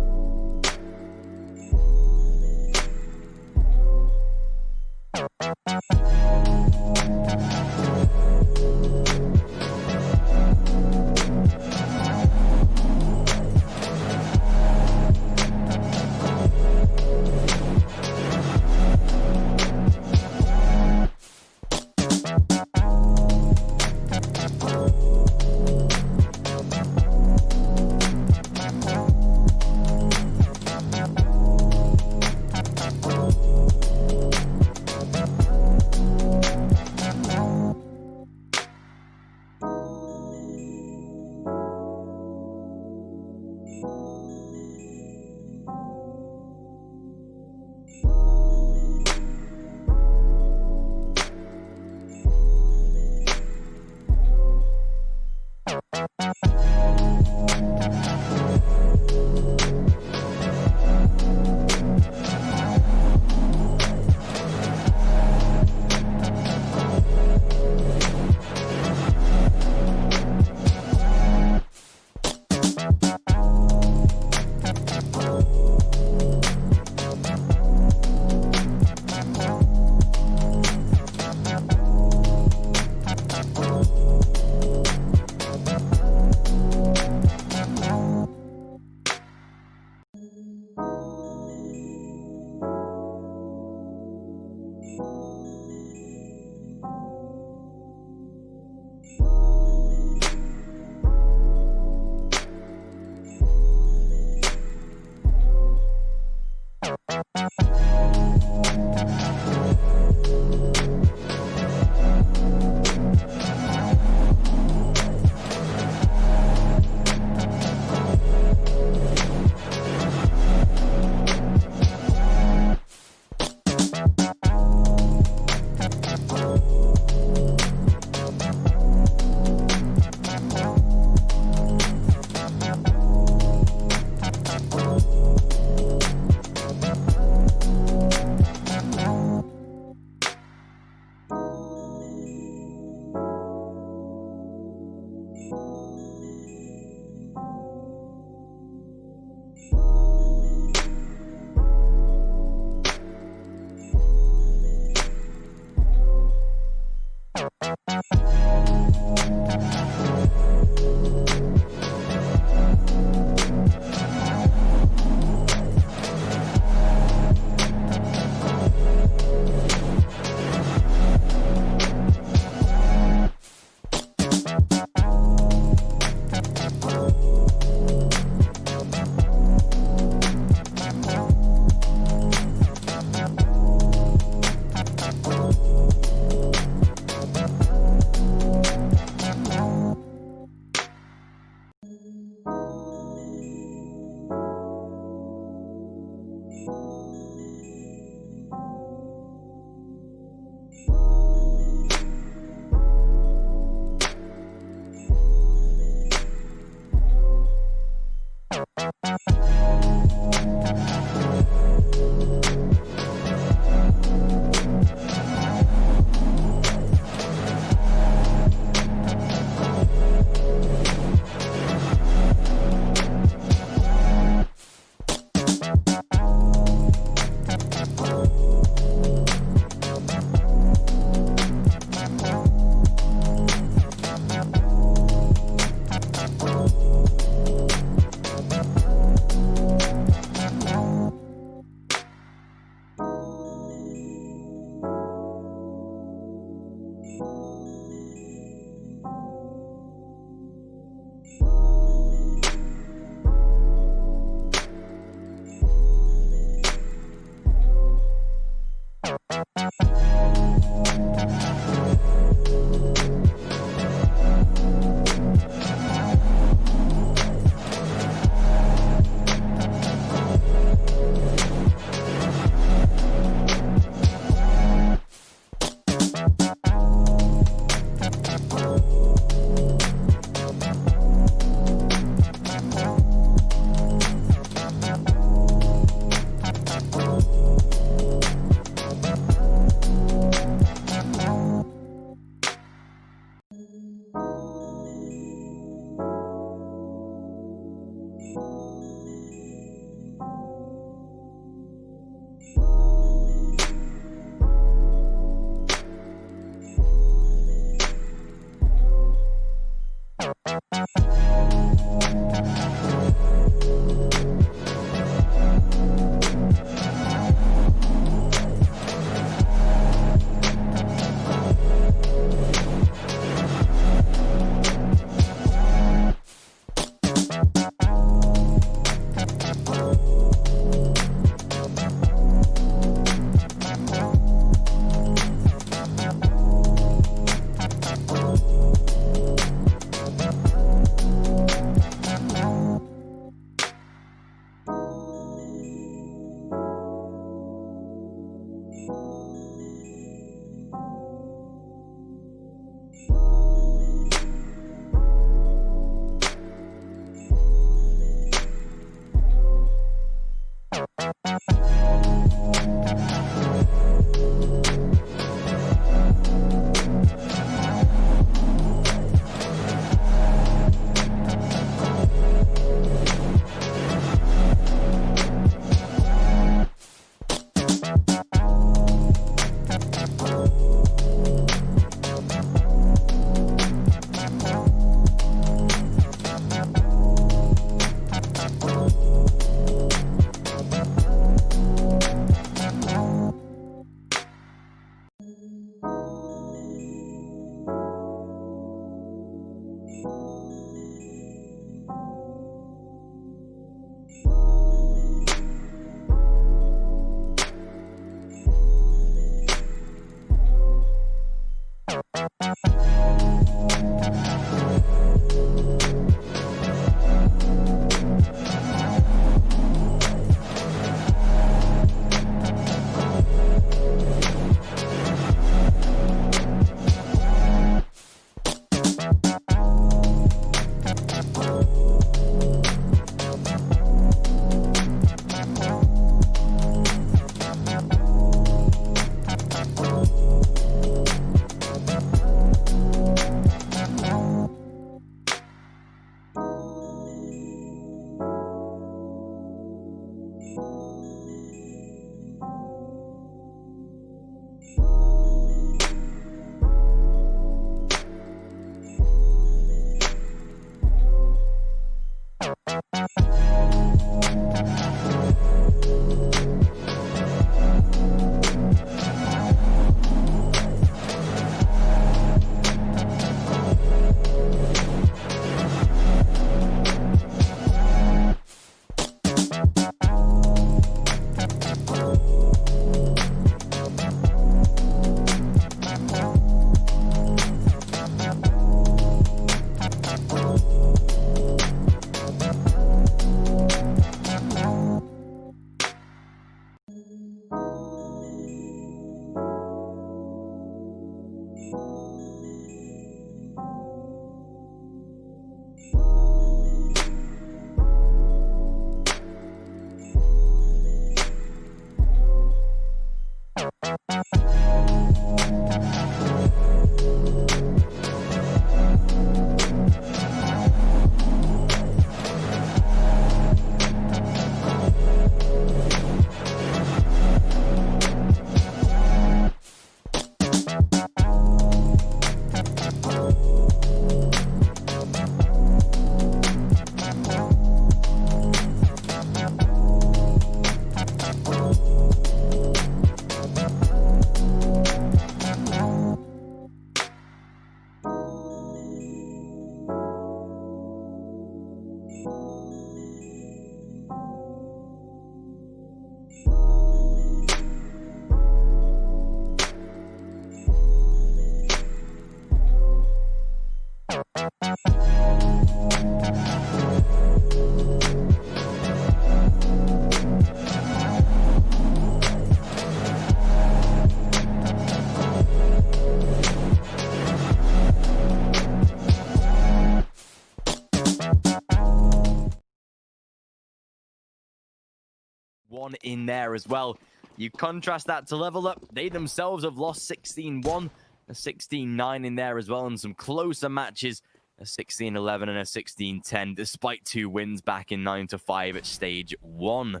One in there as well. You contrast that to Level Up. They themselves have lost 16-1, a 16-9 in there as well, and some closer matches, a 16-11 and a 16-10, despite 2 wins back in 9-5 at stage 1.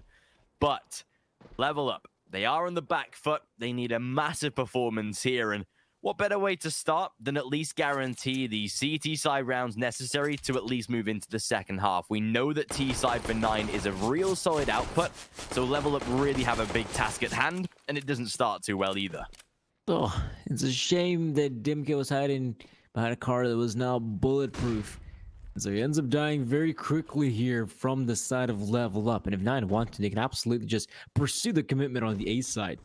But Level Up, they are on the back foot. They need a massive performance here, and what better way to start than at least guarantee the CT side rounds necessary to at least move into the second half. We know that T side for 9 is a real solid output, so Level Up really have a big task at hand, and it doesn't start too well either. Oh, it's a shame that Dimke was hiding behind a car that was now bulletproof. And so he ends up dying very quickly here from the side of Level Up. And if 9 want to, they can absolutely just pursue the commitment on the A side.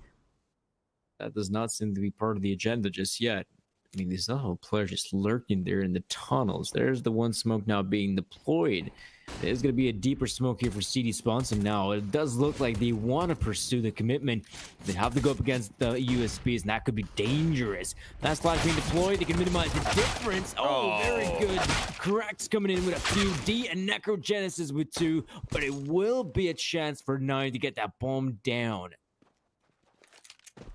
That does not seem to be part of the agenda just yet. I mean, there's no player just lurking there in the tunnels. There's the one smoke now being deployed. There's going to be a deeper smoke here for CD Sponson now. It does look like they want to pursue the commitment. They have to go up against the USPs, and that could be dangerous. That's flash being deployed. They can minimize the difference. Oh, very good. Cracks coming in with a few. D and Necrogenesis with 2, but it will be a chance for 9 to get that bomb down.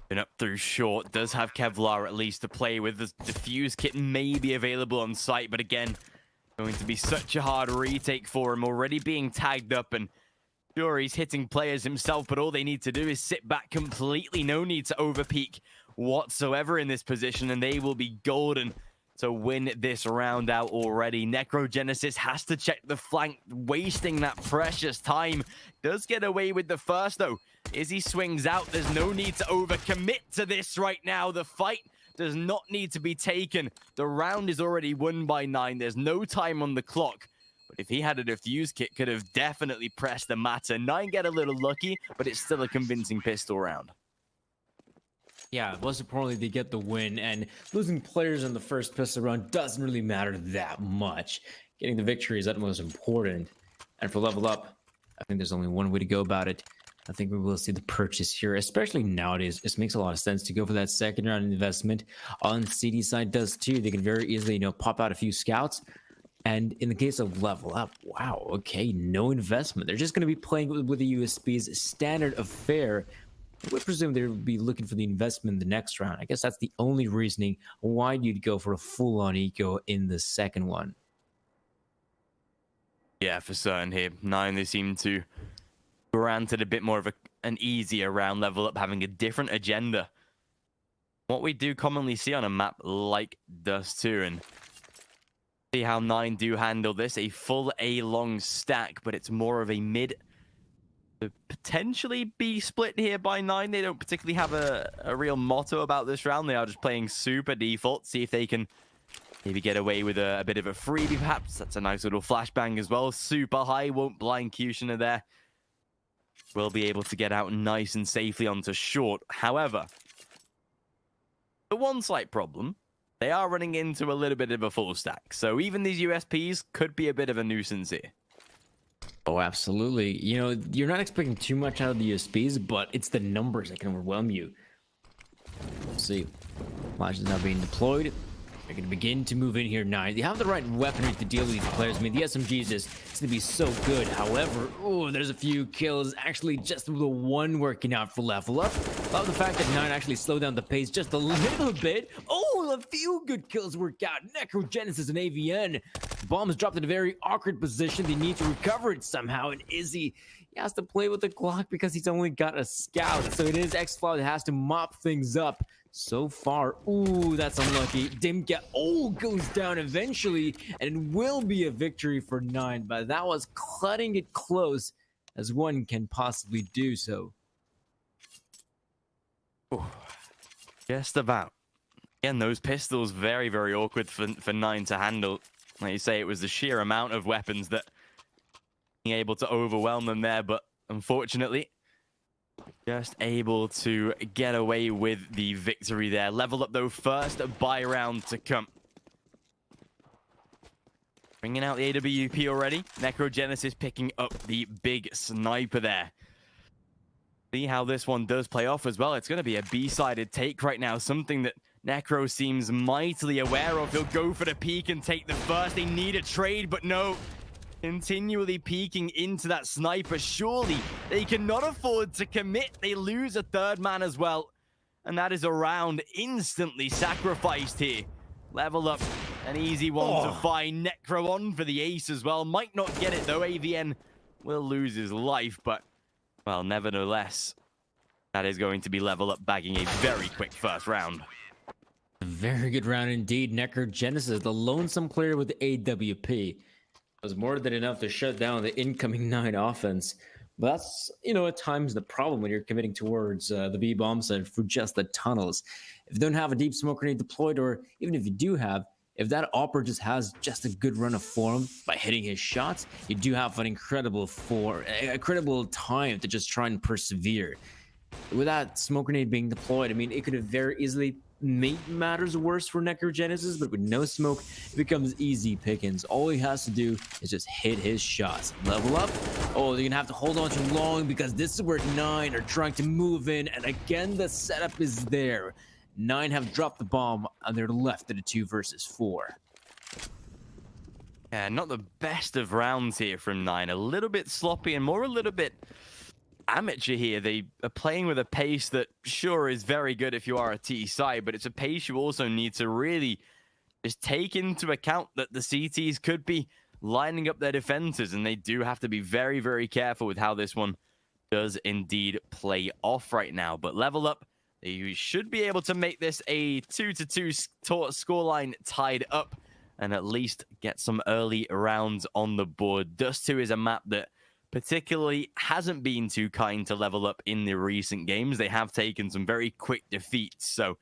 And up through short, does have Kevlar at least to play with. The defuse kit may be available on site, but again, going to be such a hard retake for him, already being tagged up, and sure, he's hitting players himself, but all they need to do is sit back completely. No need to overpeak whatsoever in this position, and they will be golden to win this round out already. Necrogenesis has to check the flank, wasting that precious time. Does get away with the first, though. Izzy swings out. There's no need to overcommit to this right now. The fight does not need to be taken. The round is already won by 9. There's no time on the clock. But if he had a defuse kit, could have definitely pressed the matter. 9 get a little lucky, but it's still a convincing pistol round. Yeah, most importantly, they get the win, and losing players in the first pistol round doesn't really matter that much. Getting the victory is utmost important. And for Level Up, I think there's only one way to go about it. I think we will see the purchase here, especially nowadays. It makes a lot of sense to go for that second round investment. On CD side does too. They can very easily, pop out a few scouts. And in the case of Level Up, wow, okay, no investment. They're just going to be playing with the USP's standard affair. I would presume they would be looking for the investment in the next round. I guess that's the only reasoning why you'd go for a full-on eco in the second one. Yeah, for certain here. 9, they seem to granted a bit more of an easier round. Level Up having a different agenda. What we do commonly see on a map like Dust 2, and see how 9 do handle this. A full A-long stack, but it's more of a mid. To potentially be split here by 9. They don't particularly have a real motto about this round. They are just playing super default. See if they can maybe get away with a bit of a freebie, perhaps. That's a nice little flashbang as well. Super high, won't blind Kushner there. Will be able to get out nice and safely onto short. However, the one slight problem, they are running into a little bit of a full stack. So even these USPs could be a bit of a nuisance here. Oh, absolutely. You're not expecting too much out of the USPs, but it's the numbers that can overwhelm you. Let's see. Flash is now being deployed. They're going to begin to move in here. 9. They have the right weaponry to deal with these players. I mean, the SMGs is going to be so good. However, there's a few kills. Actually, just the one working out for Level Up. Love the fact that 9 actually slowed down the pace just a little bit. A few good kills work out. Necrogenesis and AVN. The bomb is dropped in a very awkward position. They need to recover it somehow. And Izzy, he has to play with the Glock because he's only got a scout. So it is X-Flaw that has to mop things up. So far, that's unlucky. Dimke, goes down eventually, and it will be a victory for 9, but that was cutting it close as one can possibly do so. Just about. Again, those pistols, very, very awkward for 9 to handle. Like you say, it was the sheer amount of weapons that being able to overwhelm them there, but unfortunately, just able to get away with the victory there. Level up, though, first buy round to come. Bringing out the AWP already. Necrogenesis picking up the big sniper there. See how this one does play off as well. It's going to be a B-sided take right now. Something that Necro seems mightily aware of. He'll go for the peek and take the first. They need a trade, but no. Continually peeking into that sniper. Surely they cannot afford to commit. They lose a third man as well. And that is a round instantly sacrificed here. Level up. An easy one to find. Necro on for the ace as well. Might not get it though. AVN will lose his life, but, well, nevertheless, that is going to be level up, bagging a very quick first round. A very good round indeed. Necrogenesis, the lonesome player with the AWP, was more than enough to shut down the incoming 9 offense. But that's, at times the problem when you're committing towards the B bomb site through just the tunnels. If you don't have a deep smoke grenade deployed, or even if you do have, if that Opera just has just a good run of form by hitting his shots, you do have an incredible time to just try and persevere. With that smoke grenade being deployed, I mean, it could have very easily made matters worse for Necrogenesis, but with no smoke, it becomes easy pickings. All he has to do is just hit his shots. Level up. Oh, they're gonna have to hold on too long because this is where 9 are trying to move in, and again, the setup is there. 9 have dropped the bomb, and they're left at a 2 versus 4. Yeah, not the best of rounds here from 9. A little bit sloppy and more a little bit amateur here. They are playing with a pace that sure is very good if you are a T side, but it's a pace you also need to really just take into account that the CTs could be lining up their defenses, and they do have to be very, very careful with how this one does indeed play off right now. But level up, you should be able to make this a 2-2 scoreline tied up and at least get some early rounds on the board. Dust 2 is a map that particularly hasn't been too kind to level up in the recent games. They have taken some very quick defeats, so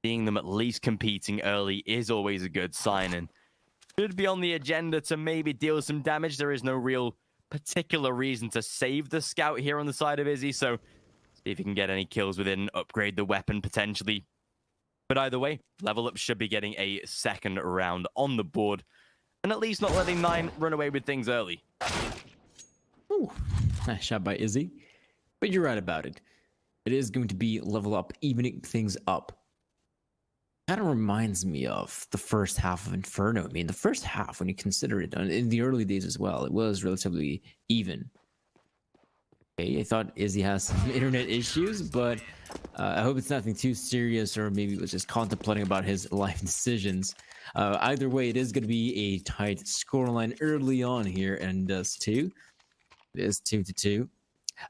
seeing them at least competing early is always a good sign, and should be on the agenda to maybe deal some damage. There is no real particular reason to save the scout here on the side of Izzy, so see if you can get any kills within, upgrade the weapon potentially. But either way, level up should be getting a second round on the board, and at least not letting 9 run away with things early. Ooh, nice shot by Izzy. But you're right about it. It is going to be level up, evening things up. Kind of reminds me of the first half of Inferno. I mean, the first half, when you consider it, in the early days as well, it was relatively even. Okay, I thought Izzy has some internet issues, but I hope it's nothing too serious, or maybe it was just contemplating about his life decisions. Either way, it is going to be a tight scoreline early on here, and Dust 2. It is 2-2.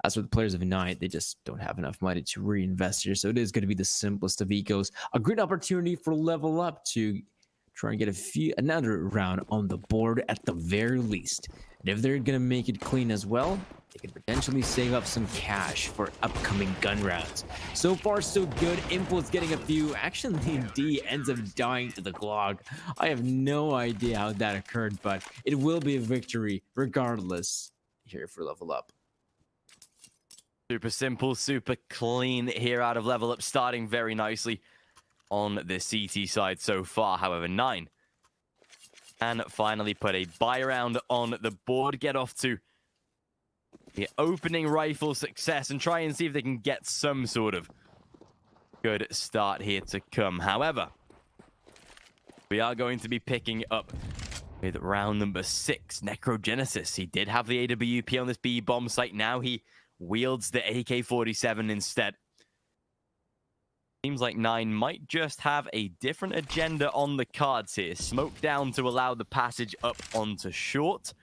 As for the players of Ignite, they just don't have enough money to reinvest here, so it is going to be the simplest of ecos. A great opportunity for level up to try and get another round on the board at the very least. And if they're going to make it clean as well, they could potentially save up some cash for upcoming gun rounds. So far, so good. Impulse getting a few. Actually, D ends up dying to the Glock. I have no idea how that occurred, but it will be a victory regardless here for level up. Super simple, super clean here out of level up, starting very nicely on the CT side so far. However, 9 and finally put a buy round on the board, get off to the opening rifle success and try and see if they can get some sort of good start here to come. However, we are going to be picking up with round number 6, Necrogenesis. He did have the AWP on this B bomb site. Now he wields the AK-47 instead. Seems like 9 might just have a different agenda on the cards here. Smoke down to allow the passage up onto short.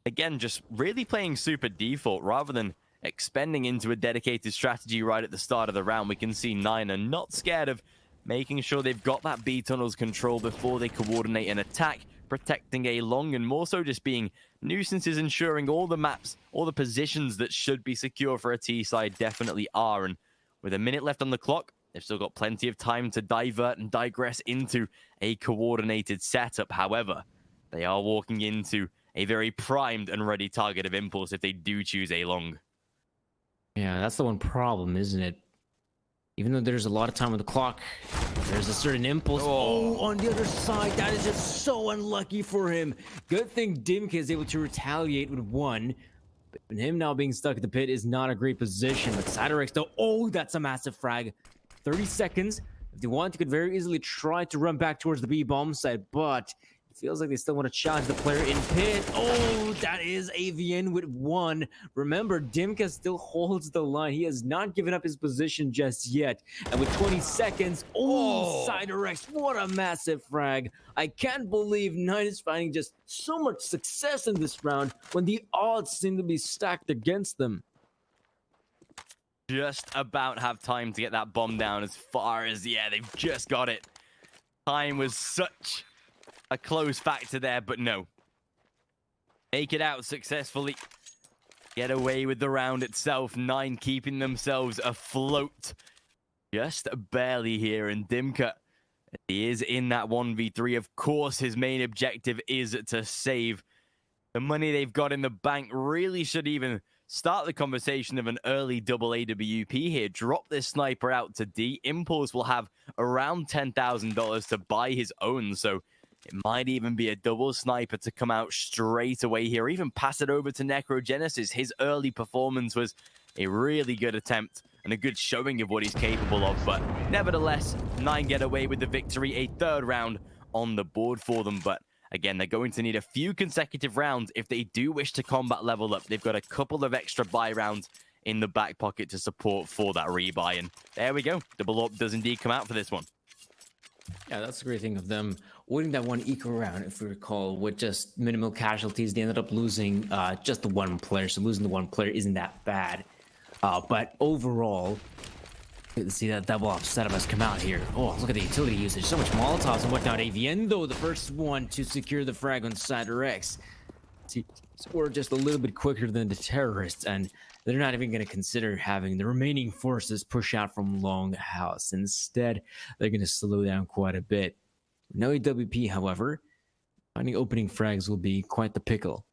Again, just really playing super default rather than expending into a dedicated strategy right at the start of the round. We can see 9 are not scared of making sure they've got that B tunnels control before they coordinate an attack, protecting A long, and more so just being nuisances, ensuring all the maps, all the positions that should be secure for a T side definitely are. And with a minute left on the clock, they've still got plenty of time to divert and digress into a coordinated setup. However, they are walking into a very primed and ready target of Impulse if they do choose a long. Yeah, that's the one problem, isn't it? Even though there's a lot of time on the clock, there's a certain impulse. Oh, on the other side, that is just so unlucky for him. Good thing Dimka is able to retaliate with one. But him now being stuck at the pit is not a great position. But Cytorex, though, oh, that's a massive frag. 30 seconds. If they want, they could very easily try to run back towards the B-bomb side, but it feels like they still want to challenge the player in pit. Oh, that is AVN with one. Remember, Dimka still holds the line. He has not given up his position just yet. And with 20 seconds, Cytorex, what a massive frag. I can't believe Nine is finding just so much success in this round when the odds seem to be stacked against them. Just about have time to get that bomb down as far as, yeah, they've just got it. Time was such a close factor there, but no. Make it out successfully. Get away with the round itself. Nine keeping themselves afloat. Just barely here, and Dimka, he is in that 1v3. Of course, his main objective is to save. The money they've got in the bank really should even start the conversation of an early double AWP here. Drop this sniper out to D. Impulse will have around $10,000 to buy his own, so it might even be a double sniper to come out straight away here, or even pass it over to Necrogenesis. His early performance was a really good attempt and a good showing of what he's capable of, but nevertheless, Nine get away with the victory. A third round on the board for them, but again, they're going to need a few consecutive rounds if they do wish to combat level up. They've got a couple of extra buy rounds in the back pocket to support for that rebuy, and there we go. Double up does indeed come out for this one. Yeah, that's the great thing of them winning that one eco round, if we recall, with just minimal casualties. They ended up losing just the one player, so losing the one player isn't that bad. But overall, good to see that double up setup has come out here. Oh, look at the utility usage. So much Molotovs and whatnot. AVN, though, the first one to secure the frag on Cytorex. We're just a little bit quicker than the terrorists, and they're not even going to consider having the remaining forces push out from Longhouse. Instead, they're going to slow down quite a bit. No AWP, however, finding opening frags will be quite the pickle.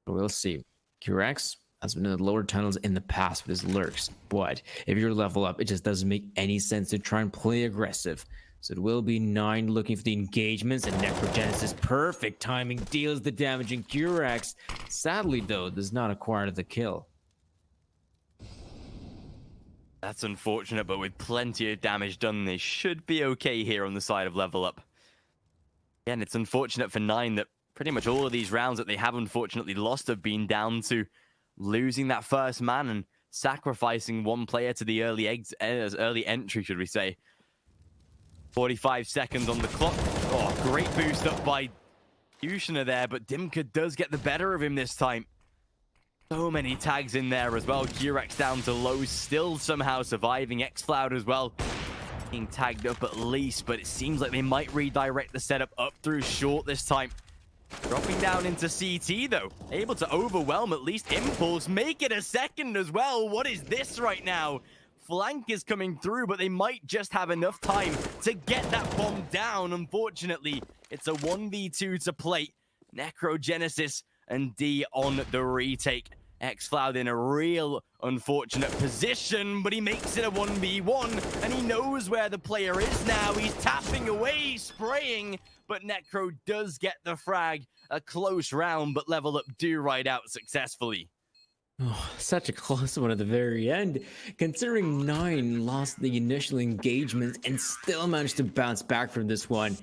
But we'll see. Qrex has been in the lower tunnels in the past with his lurks, but if you're level up, it just doesn't make any sense to try and play aggressive. So it will be Nine looking for the engagements, and Necrogenesis, perfect timing, deals the damage in Qrex. Sadly, though, does not acquire the kill. That's unfortunate, but with plenty of damage done, they should be okay here on the side of level up. Again, it's unfortunate for Nine that pretty much all of these rounds that they have unfortunately lost have been down to losing that first man and sacrificing one player to the early entry, should we say. 45 seconds on the clock. Oh, great boost up by Yushina there, but Dimka does get the better of him this time. So many tags in there as well. Qrex down to low, still somehow surviving. Xcloud as well, being tagged up at least, but it seems like they might redirect the setup up through short this time. Dropping down into CT though, able to overwhelm at least Impulse, make it a second as well. What is this right now? Flank is coming through, but they might just have enough time to get that bomb down. Unfortunately, it's a 1v2 to play. Necrogenesis and D on the retake. Xcloud in a real unfortunate position, but he makes it a 1v1, and he knows where the player is now. He's tapping away, spraying, but Necro does get the frag. A close round, but level up do ride out successfully. Oh, such a close one at the very end. Considering Nine lost the initial engagement and still managed to bounce back from this one,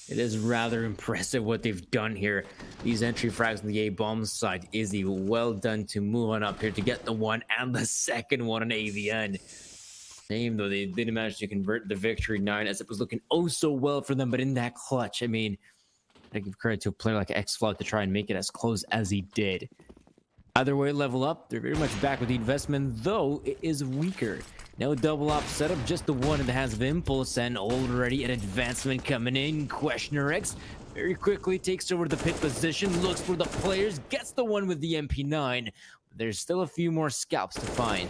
it is rather impressive what they've done here. These entry frags on the A-bomb side, Izzy, well done to move on up here to get the one and the second one on AVN. Same though, they didn't manage to convert the victory 9 as it was looking oh so well for them, but in that clutch, I mean, I give credit to a player like Xcloud to try and make it as close as he did. Either way, level up, they're very much back with the investment, though it is weaker. No double up setup, just the one in the hands of Impulse, and already an advancement coming in. Questioner X very quickly takes over the pit position, looks for the players, gets the one with the MP9. But there's still a few more scalps to find.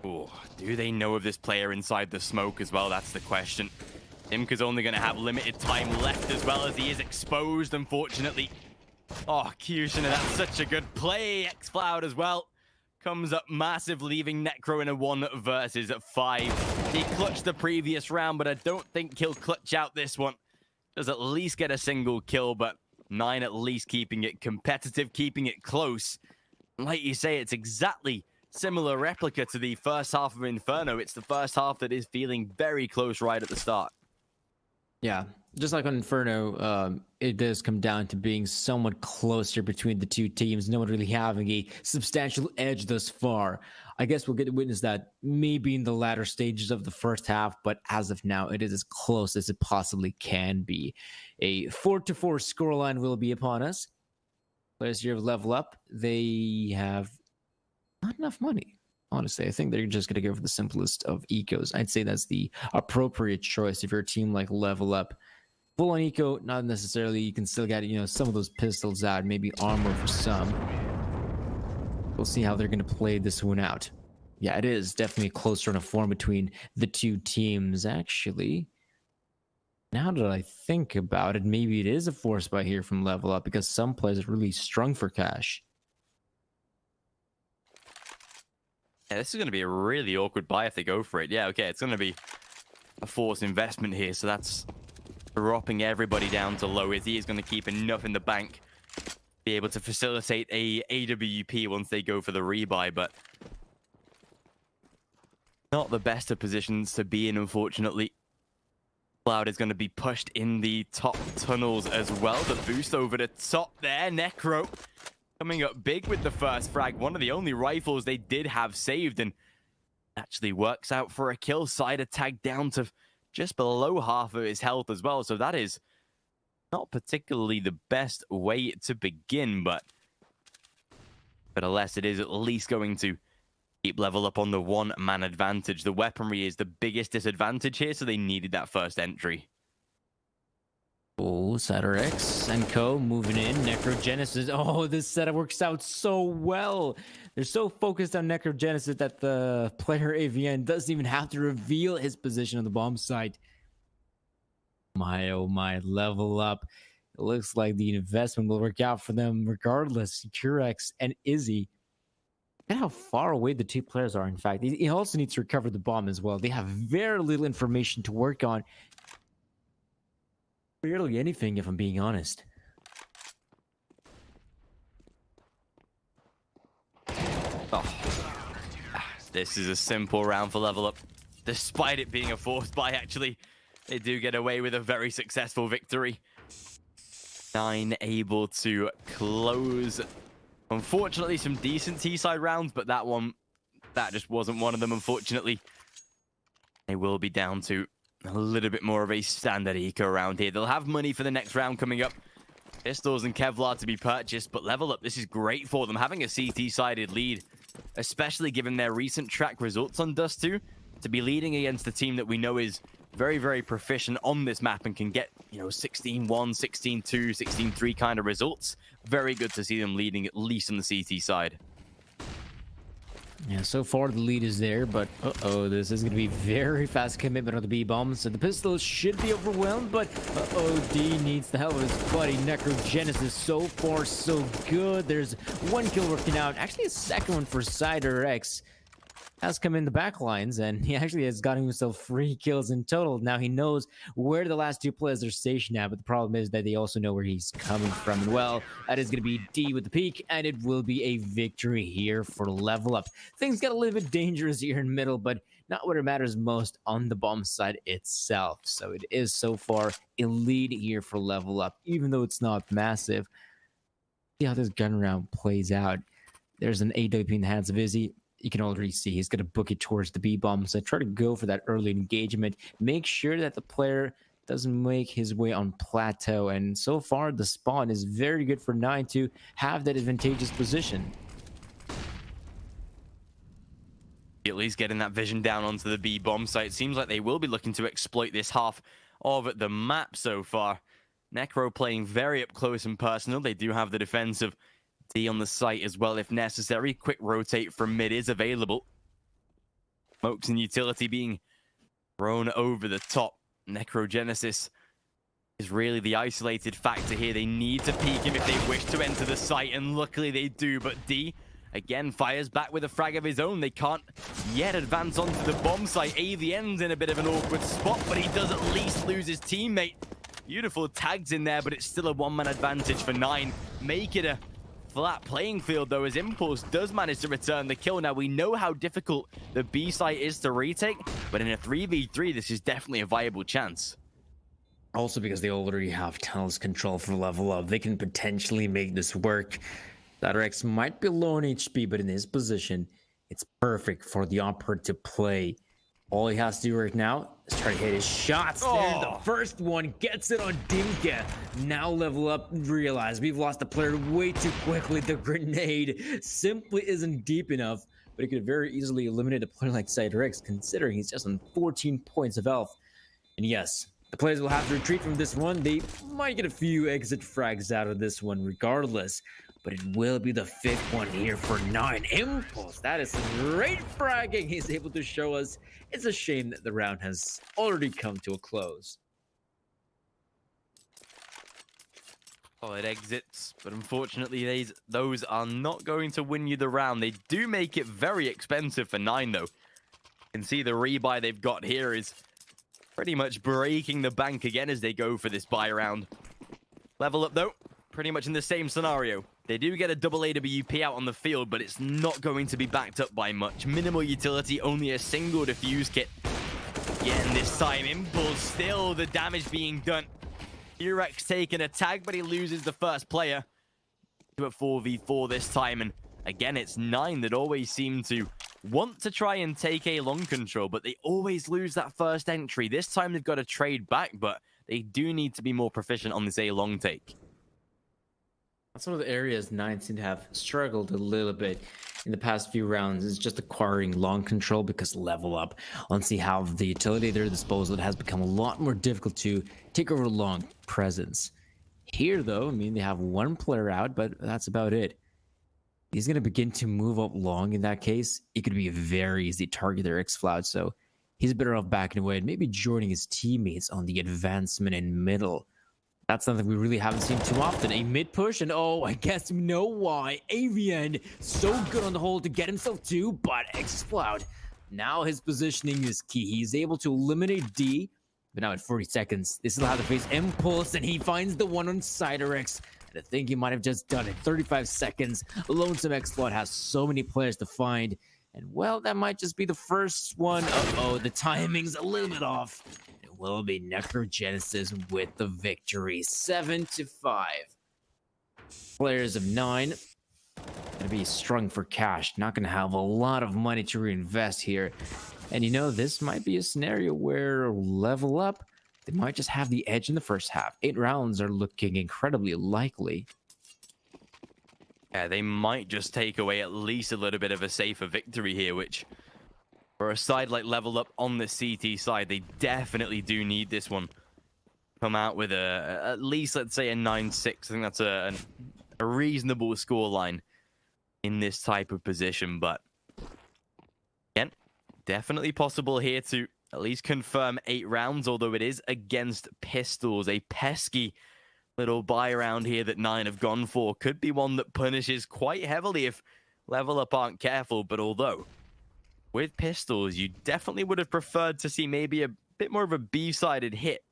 Oh, do they know of this player inside the smoke as well? That's the question. Dimka's only going to have limited time left as well as he is exposed, unfortunately. Oh, Kyushin, that's such a good play. X-Cloud as well. Comes up massive, leaving Necro in a 1 versus 5. He clutched the previous round, but I don't think he'll clutch out this one. Does at least get a single kill, but 9 at least keeping it competitive, keeping it close. Like you say, it's exactly similar replica to the first half of Inferno. It's the first half that is feeling very close right at the start. Yeah, just like on Inferno, it does come down to being somewhat closer between the two teams. No one really having a substantial edge thus far. I guess we'll get to witness that maybe in the latter stages of the first half, but as of now, it is as close as it possibly can be. A 4-4 scoreline will be upon us. Players here have level up. They have not enough money. Honestly, I think they're just going to go for the simplest of ecos. I'd say that's the appropriate choice if you're a team like Level Up. Full on eco, not necessarily. You can still get, some of those pistols out, maybe armor for some. We'll see how they're going to play this one out. Yeah, it is definitely a close run of form between the two teams, actually. Now that I think about it, maybe it is a force buy here from Level Up because some players are really strung for cash. Yeah, this is going to be a really awkward buy if they go for it. Yeah, okay, it's going to be a forced investment here, so that's dropping everybody down to low. Izzy is going to keep enough in the bank to be able to facilitate a AWP once they go for the rebuy, but not the best of positions to be in, unfortunately. Cloud is going to be pushed in the top tunnels as well. The boost over the top there. Necro coming up big with the first frag. One of the only rifles they did have saved, and actually works out for a kill. Side attack down to just below half of his health as well. So that is not particularly the best way to begin, but nevertheless, it is at least going to keep Level Up on the one-man advantage. The weaponry is the biggest disadvantage here, so they needed that first entry. Oh, X and Co. moving in. Necrogenesis. Oh, this setup works out so well. They're so focused on Necrogenesis that the player AVN doesn't even have to reveal his position on the bomb site. My, oh my, Level Up. It looks like the investment will work out for them regardless. Curex and Izzy. Look at how far away the two players are, in fact. He also needs to recover the bomb as well. They have very little information to work on. Barely anything, if I'm being honest. Oh. This is a simple round for Level Up. Despite it being a forced buy, actually, they do get away with a very successful victory. 9 able to close. Unfortunately, some decent T-side rounds, but that just wasn't one of them, unfortunately. They will be down to a little bit more of a standard eco around here. They'll have money for the next round coming up. Pistols and Kevlar to be purchased, but Level Up, this is great for them. Having a CT-sided lead, especially given their recent track results on Dust 2, to be leading against a team that we know is very, very proficient on this map and can get, 16-1, 16-2, 16-3 kind of results. Very good to see them leading at least on the CT side. Yeah, so far the lead is there, but uh-oh, this is going to be very fast commitment on the B-bomb, so the pistols should be overwhelmed, but uh-oh, D needs the help of his buddy. Necrogenesis, so far so good. There's one kill working out, actually a second one for X. Has come in the back lines, and he actually has gotten himself 3 kills in total. Now he knows where the last 2 players are stationed at, but the problem is that they also know where he's coming from. And well, that is going to be D with the peak, and it will be a victory here for Level Up. Things got a little bit dangerous here in middle, but not what it matters most on the bomb side itself. So it is so far a lead here for Level Up, even though it's not massive. See how this gun round plays out. There's an AWP in the hands of Izzy. You can already see he's going to book it towards the B-bomb. So try to go for that early engagement. Make sure that the player doesn't make his way on plateau. And so far, the spawn is very good for 9 to have that advantageous position. At least getting that vision down onto the B-bomb site. Seems like they will be looking to exploit this half of the map so far. Necro playing very up close and personal. They do have the defensive D on the site as well if necessary. Quick rotate from mid is available. Smokes and utility being thrown over the top. Necrogenesis is really the isolated factor here. They need to peek him if they wish to enter the site, and luckily they do. But D, again, fires back with a frag of his own. They can't yet advance onto the bomb site. AVN's in a bit of an awkward spot, but he does at least lose his teammate. Beautiful tags in there, but it's still a one-man advantage for 9. Make it a flat playing field, though, as Impulse does manage to return the kill. Now, we know how difficult the B site is to retake, but in a 3v3, this is definitely a viable chance. Also, because they already have tunnels control for level up, they can potentially make this work. X might be low on HP, but in his position, it's perfect for the Opera to play. All he has to do right now is try to hit his shots. There's the first one, gets it on Dimka. Now level up, realize we've lost the player way too quickly. The grenade simply isn't deep enough, but it could very easily eliminate a player like X, considering he's just on 14 points of health. And yes, the players will have to retreat from this one. They might get a few exit frags out of this one regardless, but it will be the 5th one here for 9. Impulse, that is some great fragging he's able to show us. It's a shame that the round has already come to a close. Solid exits, but unfortunately those are not going to win you the round. They do make it very expensive for 9, though. You can see the rebuy they've got here is pretty much breaking the bank again as they go for this buy round. Level up, though, pretty much in the same scenario. They do get a double AWP out on the field, but it's not going to be backed up by much. Minimal utility, only a single defuse kit. Again, this time, Impulse, still the damage being done. Urex taking a tag, but he loses the first player. To a 4v4 this time, and again, it's 9 that always seem to want to try and take a long control, but they always lose that first entry. This time they've got to trade back, but they do need to be more proficient on this A long take. That's one of the areas 9 seem to have struggled a little bit in the past few rounds, is just acquiring long control, because level up, once they have the utility at their disposal, it has become a lot more difficult to take over long presence. Here, though, I mean, they have one player out, but that's about it. He's going to begin to move up long in that case. It could be a very easy target there, X-Floud, so he's better off backing away and maybe joining his teammates on the advancement in middle. That's something we really haven't seen too often. A mid push, and oh, I guess you know why. AVN, so good on the hold to get himself too, but X-Cloud, now his positioning is key. He's able to eliminate D, but now at 40 seconds, this is how to face Impulse, and he finds the one on Cyderex. And I think he might have just done it. 35 seconds. Lonesome X-Cloud has so many players to find, and well, that might just be the first one. Uh-oh, the timing's a little bit off. Will be Necrogenesis with the victory, 7-5. Players of 9 gonna be strung for cash, not gonna have a lot of money to reinvest here. And you know, this might be a scenario where level up, they might just have the edge in the first half. 8 rounds are looking incredibly likely. Yeah, they might just take away at least a little bit of a safer victory here, which for a side like level up on the CT side, they definitely do need this one. Come out with at least, let's say, a 9-6. I think that's a reasonable scoreline in this type of position. But again, definitely possible here to at least confirm 8 rounds, although it is against Pistols. A pesky little buy round here that 9 have gone for. Could be one that punishes quite heavily if level up aren't careful. But although with Pistols, you definitely would have preferred to see maybe a bit more of a B-sided hit.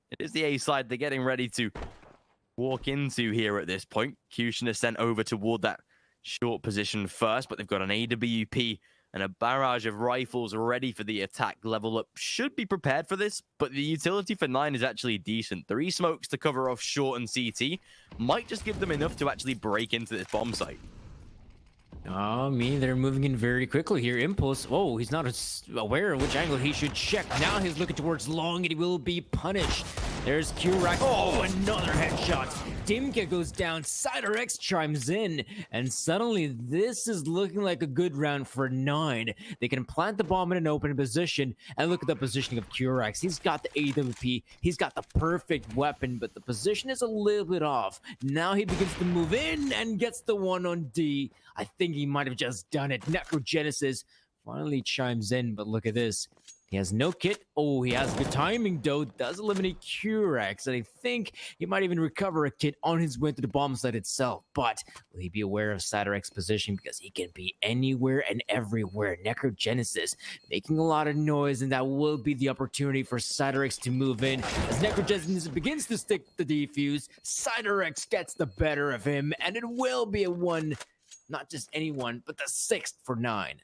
It is the A side they're getting ready to walk into here at this point. Cushion is sent over toward that short position first, but they've got an AWP and a barrage of rifles ready for the attack. Level up should be prepared for this, but the utility for 9 is actually decent. 3 smokes to cover off short and CT might just give them enough to actually break into this bomb site. Oh, they're moving in very quickly here. Impulse, oh, he's not aware of which angle he should check. Now he's looking towards long, and he will be punished. There's Kurak. Oh, another headshot. Dimka goes down. Cyderex chimes in, and suddenly this is looking like a good round for 9. They can plant the bomb in an open position, and look at the positioning of Kurak. He's got the AWP. He's got the perfect weapon, but the position is a little bit off. Now he begins to move in and gets the one on D. I think he might have just done it. Necrogenesis finally chimes in, but look at this. He has no kit. Oh, he has good timing, though. Does eliminate Curex. And I think he might even recover a kit on his way to the bomb site itself. But will he be aware of Cytorek's position? Because he can be anywhere and everywhere. Necrogenesis making a lot of noise, and that will be the opportunity for Cytorex to move in. As Necrogenesis begins to stick the defuse, Cytorex gets the better of him, and it will be a one, not just anyone, but the 6th for 9.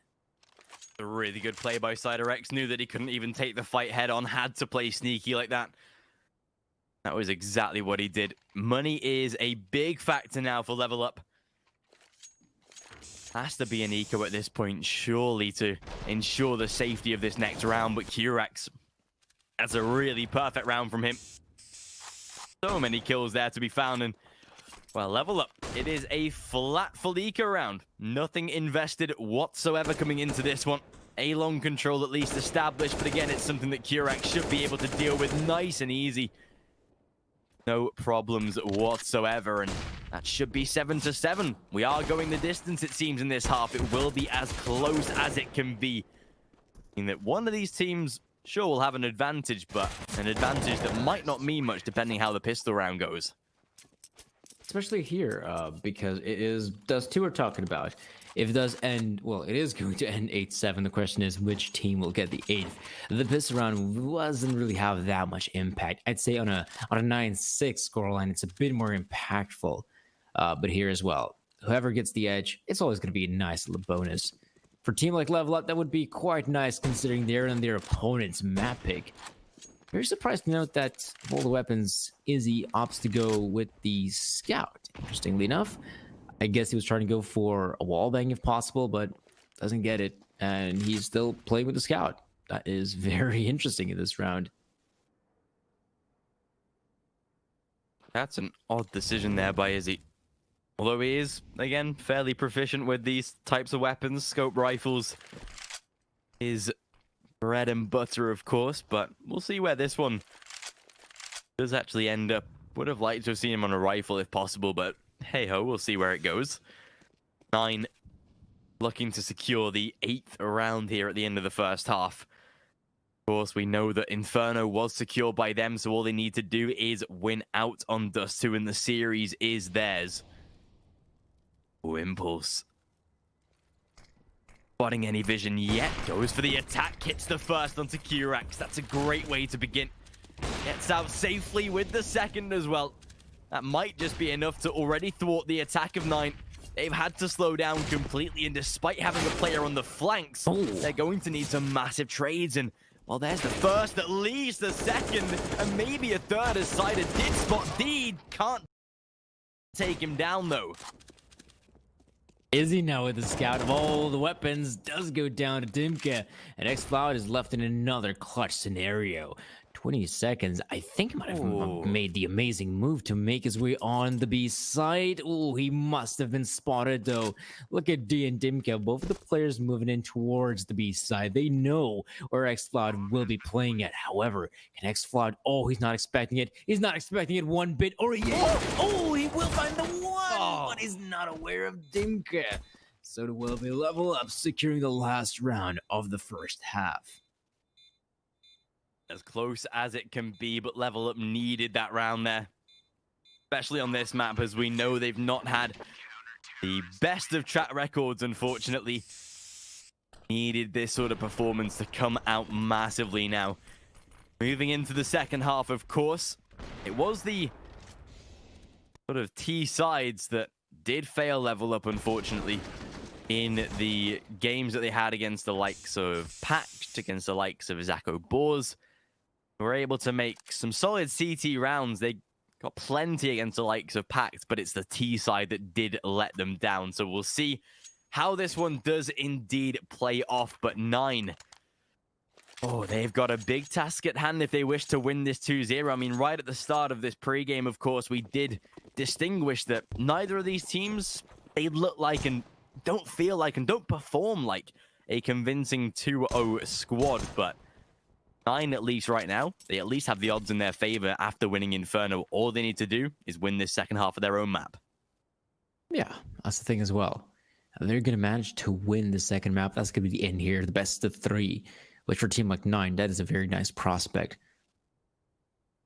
A really good play by Cytorex. Knew that he couldn't even take the fight head on. Had to play sneaky like that. That was exactly what he did. Money is a big factor now for level up. Has to be an eco at this point, surely, to ensure the safety of this next round. But Curex, that's a really perfect round from him. So many kills there to be found. And, well, level up. It is a flat full eco round. Nothing invested whatsoever coming into this one. A long control at least established. But again, it's something that Curex should be able to deal with nice and easy. No problems whatsoever, and that should be 7-7. We are going the distance, it seems, in this half. It will be as close as it can be. In that one of these teams, sure, will have an advantage, but an advantage that might not mean much depending how the pistol round goes. Especially here, because it is Dust 2 we're talking about. If it does end, well, it is going to end 8-7. The question is which team will get the 8th. The pistol round doesn't really have that much impact. I'd say on a 9-6 scoreline, it's a bit more impactful. But here as well, whoever gets the edge, it's always going to be a nice little bonus. For a team like Level Up, that would be quite nice considering they're in their opponent's map pick. Very surprised to note that of all the weapons, Izzy opts to go with the Scout. Interestingly enough, I guess he was trying to go for a wallbang if possible, but doesn't get it. And he's still playing with the Scout. That is very interesting in this round. That's an odd decision there by Izzy. Although he is, again, fairly proficient with these types of weapons. Scope rifles is bread and butter, of course, but we'll see where this one does actually end up. Would have liked to have seen him on a rifle if possible, but hey-ho, we'll see where it goes. 9 looking to secure the 8th round here at the end of the first half. Of course, we know that Inferno was secured by them, so all they need to do is win out on Dust 2, and the series is theirs. Oh, Impulse. Spotting any vision yet. Goes for the attack. Hits the first onto Curex. That's a great way to begin. Gets out safely with the second as well. That might just be enough to already thwart the attack of 9. They've had to slow down completely, and despite having a player on the flanks, they're going to need some massive trades. And, well, there's the first, at least the second, and maybe a third as Cider did spot D. Can't take him down, though. Izzy now with the Scout of all the weapons does go down to Dimka, and X-Cloud is left in another clutch scenario. 20 seconds. I think he might have made the amazing move to make his way on the B side. Oh, he must have been spotted though. Look at D and Dimka, both of the players moving in towards the B side. They know where X-Cloud will be playing at. However, can X-Cloud, oh, he's not expecting it. He's not expecting it one bit. Or he is. Oh, he will find the one, but he's not aware of Dimka. So it will be Level Up, securing the last round of the first half. As close as it can be, but Level Up needed that round there. Especially on this map, as we know they've not had the best of track records, unfortunately. Needed this sort of performance to come out massively now. Moving into the second half, of course. It was the sort of T sides that did fail Level Up, unfortunately, in the games that they had against the likes of Pact, against the likes of Zako Boars. Were able to make some solid CT rounds. They got plenty against the likes of Pact, but it's the T side that did let them down. So we'll see how this one does indeed play off. But 9, oh, they've got a big task at hand if they wish to win this 2-0. I mean, right at the start of this pregame, of course, we did distinguish that neither of these teams, they look like and don't feel like and don't perform like a convincing 2-0 squad. But 9, at least right now, they at least have the odds in their favor after winning Inferno. All they need to do is win this second half of their own map. Yeah, that's the thing as well. They're going to manage to win the second map. That's going to be the end here, the best of 3. which for a team like 9, that is a very nice prospect.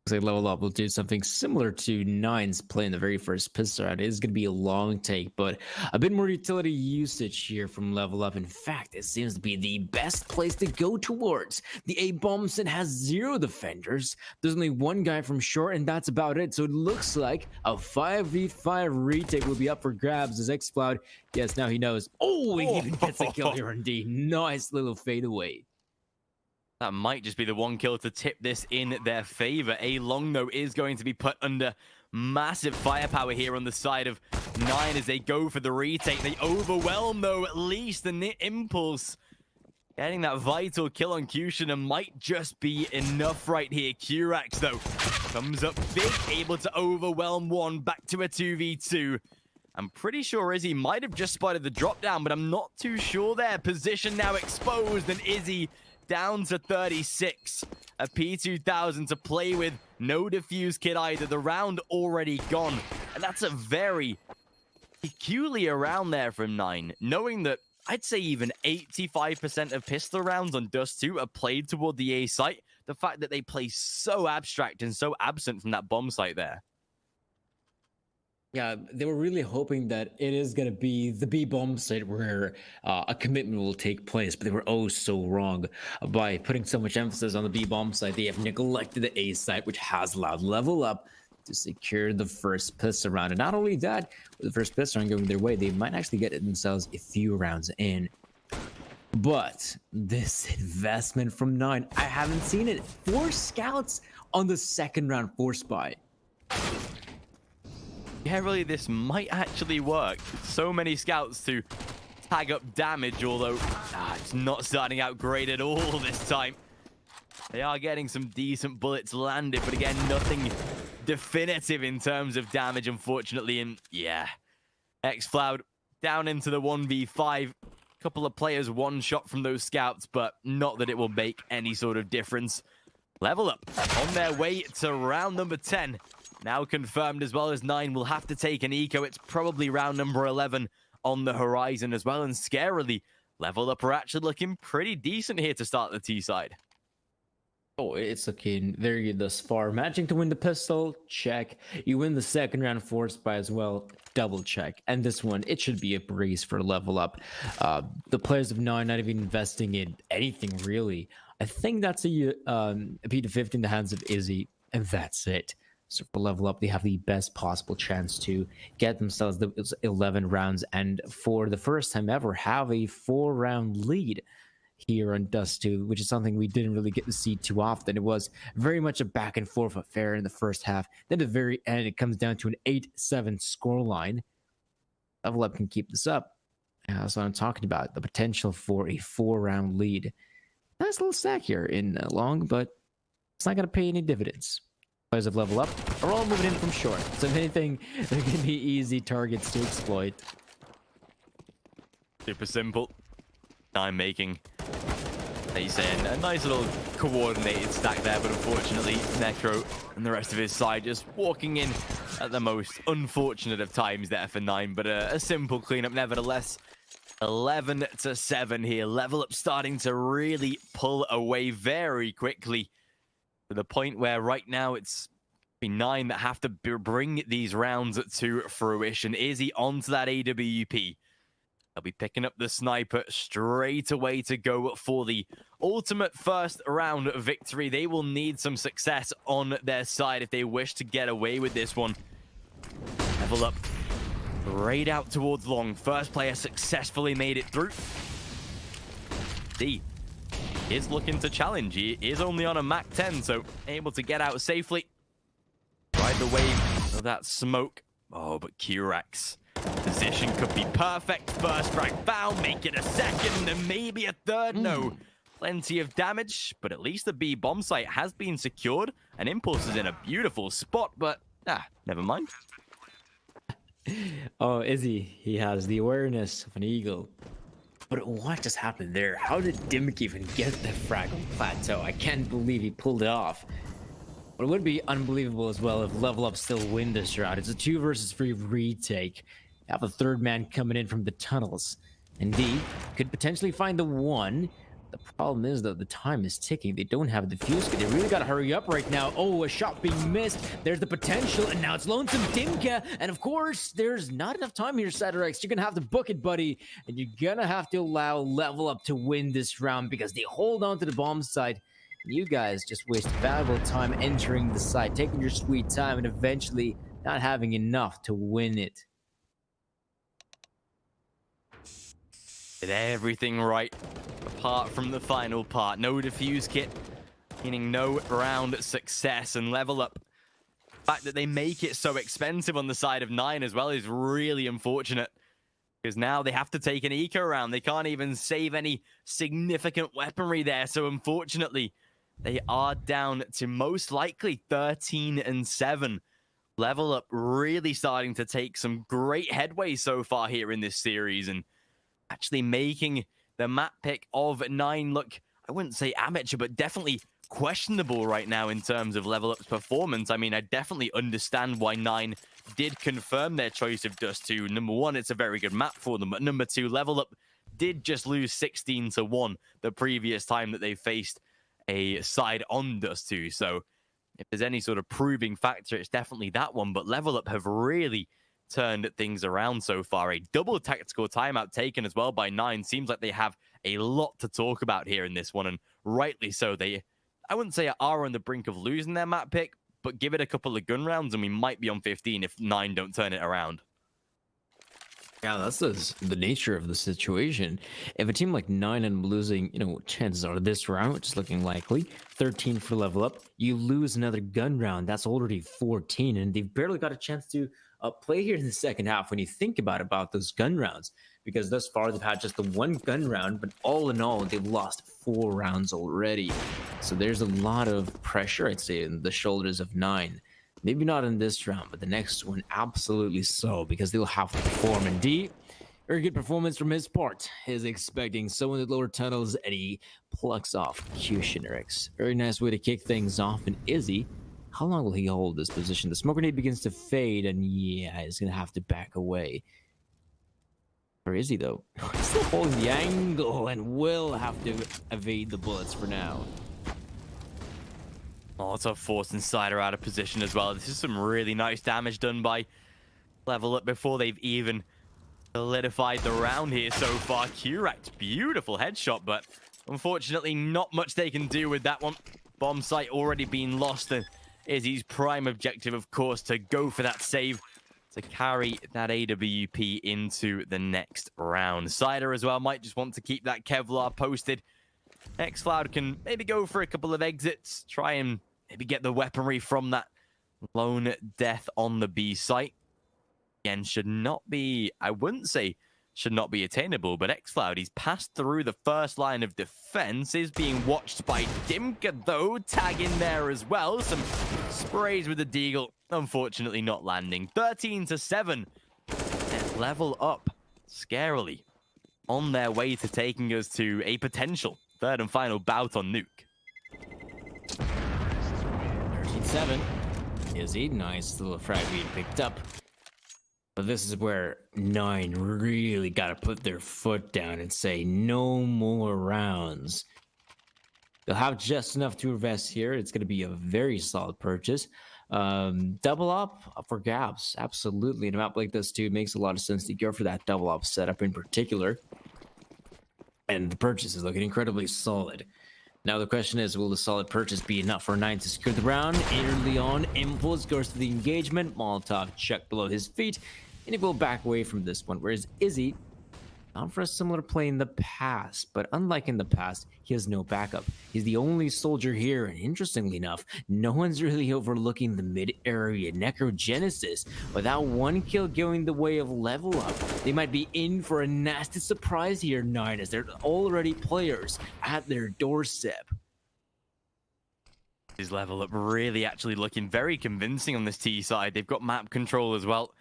They level up will do something similar to 9's play in the very first pistol round. It is going to be a long take, but a bit more utility usage here from level up. In fact, it seems to be the best place to go towards. The A bomb set has 0 defenders. There's only 1 guy from short, and that's about it. So it looks like a 5v5 retake will be up for grabs as Xcloud. Yes, now he knows. Oh, he even gets a kill here indeed. Nice little fadeaway. That might just be the one kill to tip this in their favor. A long, though, is going to be put under massive firepower here on the side of 9 as they go for the retake. They overwhelm, though, at least the impulse. Getting that vital kill on Kushina might just be enough right here. Kurax, though, comes up big, able to overwhelm 1, back to a 2v2. I'm pretty sure Izzy might have just spotted the drop down, but I'm not too sure there. Position now exposed, and Izzy down to 36. A P2000 to play with. No defuse kit either. The round already gone. And that's a very peculiar round there from 9. Knowing that I'd say even 85% of pistol rounds on Dust 2 are played toward the A site. The fact that they play so abstract and so absent from that bomb site there. Yeah, they were really hoping that it is going to be the B bomb site where a commitment will take place, but they were oh so wrong. By putting so much emphasis on the B bomb site, they have neglected the A site, which has allowed level up to secure the first pistol round. And not only that, with the first pistol round going their way, they might actually get themselves a few rounds in. But this investment from 9, I haven't seen it. 4 scouts on the second round, 4 spy. Yeah, really, this might actually work. So many scouts to tag up damage, although it's not starting out great at all this time. They are getting some decent bullets landed, but again, nothing definitive in terms of damage, unfortunately. And yeah, Xcloud down into the 1v5. Couple of players one shot from those scouts, but not that it will make any sort of difference. Level up on their way to round number 10. Now confirmed, as well as 9 will have to take an eco. It's probably round number 11 on the horizon as well. And scarily, level up are actually looking pretty decent here to start the T side. Oh, it's looking very good thus far. Managing to win the pistol, check. You win the second round 4 spy as well, double check. And this one, it should be a breeze for level up. The players of 9 not even investing in anything really. I think that's a P250 in the hands of Izzy, and that's it. So for level up, they have the best possible chance to get themselves those 11 rounds, and for the first time ever, have a 4-round lead here on Dust 2, which is something we didn't really get to see too often. It was very much a back and forth affair in the first half. Then at the very end, it comes down to an 8-7 scoreline. Level up can keep this up. And that's what I'm talking about, the potential for a 4-round lead. Nice little stack here in long, but it's not going to pay any dividends. Players of level up are all moving in from short, so if anything, they're going to be easy targets to exploit. Super simple. I'm making, how you saying, a nice little coordinated stack there, but unfortunately, Necro and the rest of his side just walking in at the most unfortunate of times there for 9, but a simple cleanup nevertheless. 11-7 here. Level up starting to really pull away very quickly, to the point where right now it's 9 that have to bring these rounds to fruition. Izzy onto that AWP. They'll be picking up the sniper straight away to go for the ultimate first round victory. They will need some success on their side if they wish to get away with this one. Level up right out towards long. First player successfully made it through. D is looking to challenge. He is only on a Mach 10, so able to get out safely. Ride the wave of that smoke. Oh, but Kurax. Position could be perfect. First frag found, make it a second, and maybe a third. No. Plenty of damage, but at least the B bomb site has been secured. And Impulse is in a beautiful spot, but never mind. Oh, Izzy, he has the awareness of an eagle. But what just happened there? How did Dimmick even get the frag on plateau? I can't believe he pulled it off. But it would be unbelievable as well if level up still win this round. It's a 2 versus 3 retake. Have a third man coming in from the tunnels. And D could potentially find the 1, The problem is, though, the time is ticking. They don't have the fuse kit. They really got to hurry up right now. Oh, a shot being missed. There's the potential, and now it's Lonesome Dimka. And, of course, there's not enough time here, Satirax. You're going to have to book it, buddy. And you're going to have to allow Level Up to win this round because they hold on to the bomb site. You guys just waste valuable time entering the site, taking your sweet time, and eventually not having enough to win it. Did everything right, apart from the final part. No defuse kit, meaning no round success, and Level Up. The fact that they make it so expensive on the side of 9 as well is really unfortunate. Because now they have to take an eco round. They can't even save any significant weaponry there. So unfortunately, they are down to most likely 13-7. Level Up really starting to take some great headway so far here in this series, and actually making the map pick of 9 look, I wouldn't say amateur, but definitely questionable right now in terms of Level Up's performance. I mean, I definitely understand why 9 did confirm their choice of Dust 2. Number one, it's a very good map for them, but number two, Level Up did just lose 16-1 the previous time that they faced a side on Dust 2. So if there's any sort of proving factor, it's definitely that one. But Level Up have really turned things around so far. A double tactical timeout taken as well by 9. Seems like they have a lot to talk about here in this one, and rightly so. They, I wouldn't say are on the brink of losing their map pick, but give it a couple of gun rounds and we might be on 15 if 9 don't turn it around. Yeah, that's the nature of the situation. If a team like 9 and losing, chances are this round, which is looking likely, 13 for Level Up, you lose another gun round. That's already 14, and they've barely got a chance to play here in the second half when you think about those gun rounds, because thus far they've had just the one gun round, but all in all they've lost 4 rounds already. So there's a lot of pressure, I'd say, in the shoulders of 9. Maybe not in this round, but the next one absolutely so, because they'll have to perform. And D, very good performance from his part. Is expecting someone in the lower tunnels, and he plucks off Cutionerix. Very nice way to kick things off. And Izzy, how long will he hold this position? The smoke grenade begins to fade, and yeah, he's going to have to back away. Or is he, though? He's still holding the angle and will have to evade the bullets for now. Molotov forced Insider out of position as well. This is some really nice damage done by Level Up before they've even solidified the round here so far. Curat, beautiful headshot, but unfortunately not much they can do with that one. Bomb site already been lost, and Izzy's prime objective, of course, to go for that save to carry that AWP into the next round. Cider as well might just want to keep that Kevlar posted. xCloud can maybe go for a couple of exits, try and maybe get the weaponry from that lone death on the B site. Again, should not be, I wouldn't say should not be attainable, but xCloud, he's passed through the first line of defense, is being watched by Dimka though, tag in there as well. Some sprays with the Deagle, unfortunately not landing. 13-7, and Level Up, scarily, on their way to taking us to a potential third and final bout on Nuke. 13-7. Izzy, nice little frag being picked up. But this is where 9 really got to put their foot down and say no more rounds. They'll have just enough to invest here. It's going to be a very solid purchase. Double up for gaps, absolutely. In a map like this too, it makes a lot of sense to go for that double up setup in particular. And the purchase is looking incredibly solid. Now the question is, will the solid purchase be enough for 9 to secure the round? Early on, Impulse goes to the engagement. Molotov check below his feet, and he will back away from this one. Whereas Izzy, not for a similar play in the past, but unlike in the past, he has no backup. He's the only soldier here, and interestingly enough, no one's really overlooking the mid-area Necrogenesis. Without one kill going the way of Level Up, they might be in for a nasty surprise here, 9, as they're already players at their doorstep. His Level Up really actually looking very convincing on this T side. They've got map control as well.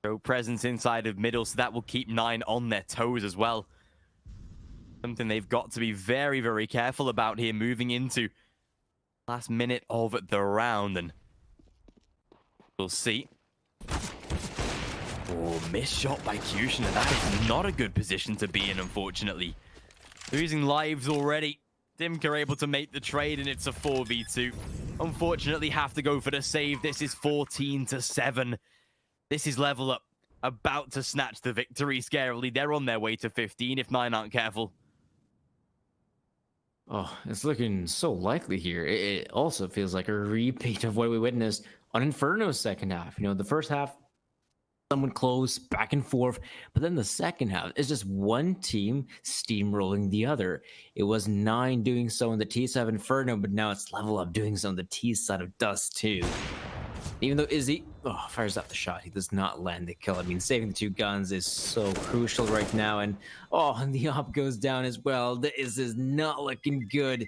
So presence inside of middle, so that will keep 9 on their toes as well. Something they've got to be very, very careful about here moving into last minute of the round, and we'll see. Oh, missed shot by Cushioner. That is not a good position to be in, unfortunately. Losing lives already. Dimka able to make the trade, and it's a 4v2. Unfortunately, have to go for the save. This is 14-7. This is level up. About to snatch the victory scarily. They're on their way to 15 if 9 aren't careful. Oh, it's looking so likely here. It also feels like a repeat of what we witnessed on Inferno's second half. You know, the first half, somewhat close, back and forth, but then the second half is just one team steamrolling the other. It was 9 doing so on the T side of Inferno, but now it's level up doing so on the T side of Dust too. Even though Izzy fires up the shot, he does not land the kill. I mean, saving the 2 guns is so crucial right now. And and the op goes down as well. This is not looking good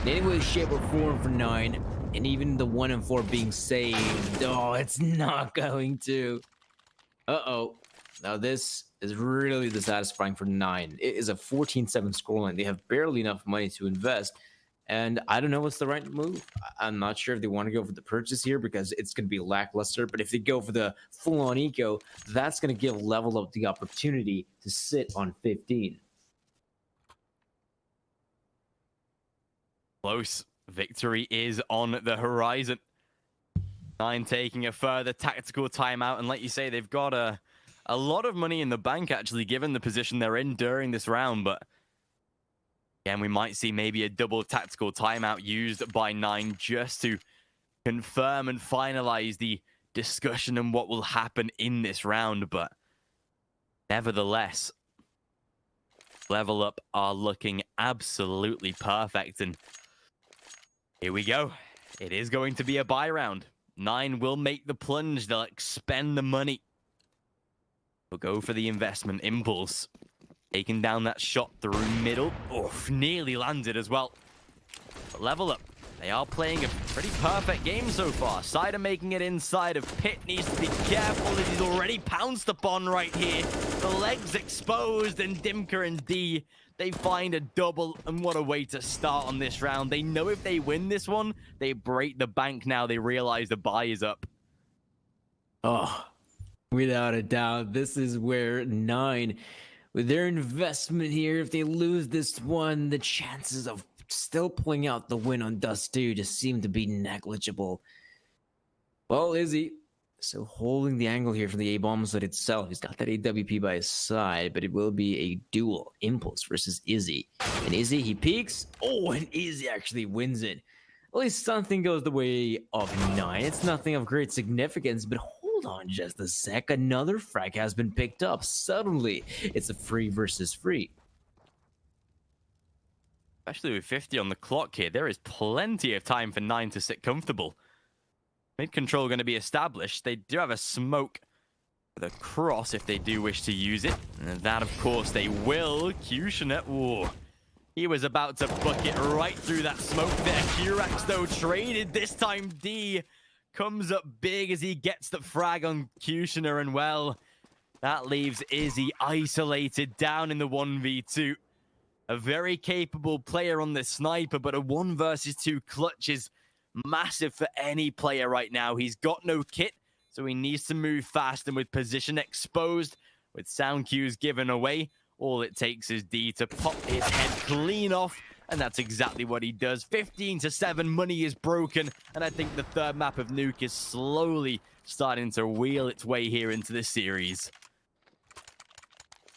in any way, shape, or form for 9. And even the 1 and 4 being saved, it's not going to. Now this is really dissatisfying for 9. It is a 14-7 scoreline. They have barely enough money to invest. And I don't know what's the right move. I'm not sure if they want to go for the purchase here because it's going to be lackluster. But if they go for the full-on eco, that's going to give level up the opportunity to sit on 15. Close. Victory is on the horizon. 9 taking a further tactical timeout. And like you say, they've got a lot of money in the bank, actually, given the position they're in during this round. But again, we might see maybe a double tactical timeout used by 9 just to confirm and finalize the discussion on what will happen in this round. But nevertheless, level up are looking absolutely perfect. And here we go. It is going to be a buy round. 9 will make the plunge. They'll expend the money. They'll go for the investment impulse. Taking down that shot through middle. Nearly landed as well. But level up. They are playing a pretty perfect game so far. Cider making it inside of Pit. Needs to be careful as he's already pounced upon right here. The legs exposed, and Dimka and D, they find a double. And what a way to start on this round. They know if they win this one, they break the bank now. They realize the buy is up. Without a doubt, this is where 9... with their investment here, if they lose this one, the chances of still pulling out the win on Dust 2 just seem to be negligible. Well, Izzy still holding the angle here from the A-bomb side itself. He's got that AWP by his side, but it will be a duel. Impulse versus Izzy. And Izzy, he peeks. And Izzy actually wins it. At least something goes the way of 9. It's nothing of great significance, but hold on just a sec. Another frag has been picked up. Suddenly, it's a free versus free. Especially with 50 on the clock here, there is plenty of time for 9 to sit comfortable. Mid control going to be established. They do have a smoke with a cross if they do wish to use it. And that, of course, they will. Kushner, he was about to book it right through that smoke there. Kurax, though, traded. This time, D comes up big as he gets the frag on Kushner, and well, that leaves Izzy isolated down in the 1v2. A very capable player on the sniper, but a 1 versus 2 clutch is massive for any player right now. He's got no kit, so he needs to move fast, and with position exposed, with sound cues given away, all it takes is D to pop his head clean off, and that's exactly what he does. 15-7, money is broken, and I think the third map of Nuke is slowly starting to wheel its way here into this series.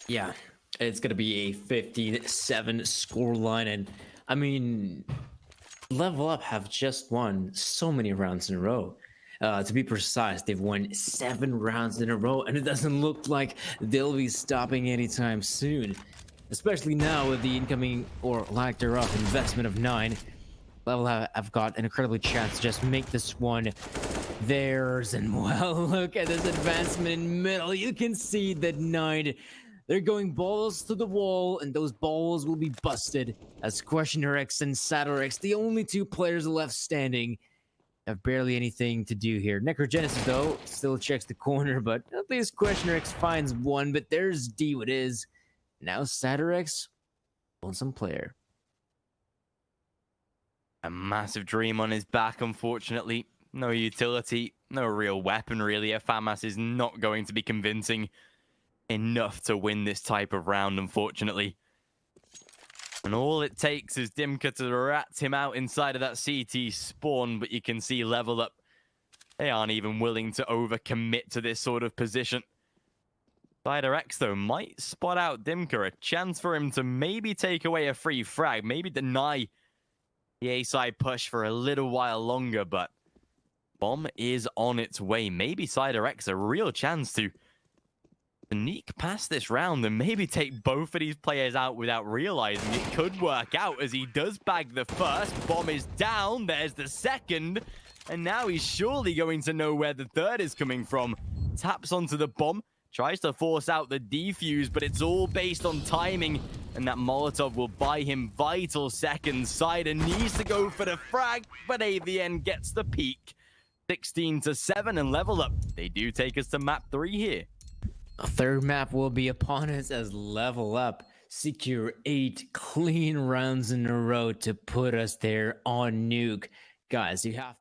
Yeah, it's going to be a 15-7 scoreline, and I mean, Level Up have just won so many rounds in a row. To be precise, they've won 7 rounds in a row, and it doesn't look like they'll be stopping anytime soon. Especially now with the incoming, or lack thereof, investment of 9. Level have got an incredible chance to just make this one theirs. And well, look at this advancement in middle. You can see that 9, they're going balls to the wall, and those balls will be busted as Questioner X and Satyr, the only 2 players left standing, have barely anything to do here. Necrogenesis, though, still checks the corner, but at least Questioner X finds one. But there's D what is. Now Satyr on some player. A massive dream on his back, unfortunately. No utility, no real weapon, really. A FAMAS is not going to be convincing enough to win this type of round, unfortunately. And all it takes is Dimka to rat him out inside of that CT spawn, but you can see Level Up, they aren't even willing to overcommit to this sort of position. Spider X, though, might spot out Dimka, a chance for him to maybe take away a free frag, maybe deny the A-side push for a little while longer, but bomb is on its way. Maybe Spider X a real chance to sneak past this round and maybe take both of these players out without realizing it could work out, as he does bag the first. Bomb is down, there's the second, and now he's surely going to know where the third is coming from. Taps onto the bomb, tries to force out the defuse, but it's all based on timing, and that Molotov will buy him vital seconds. Cider needs to go for the frag, but AVN gets the peak. 16-7 and Level Up. They do take us to map 3 here. A third map will be upon us as Level Up secure 8 clean rounds in a row to put us there on Nuke. Guys, you have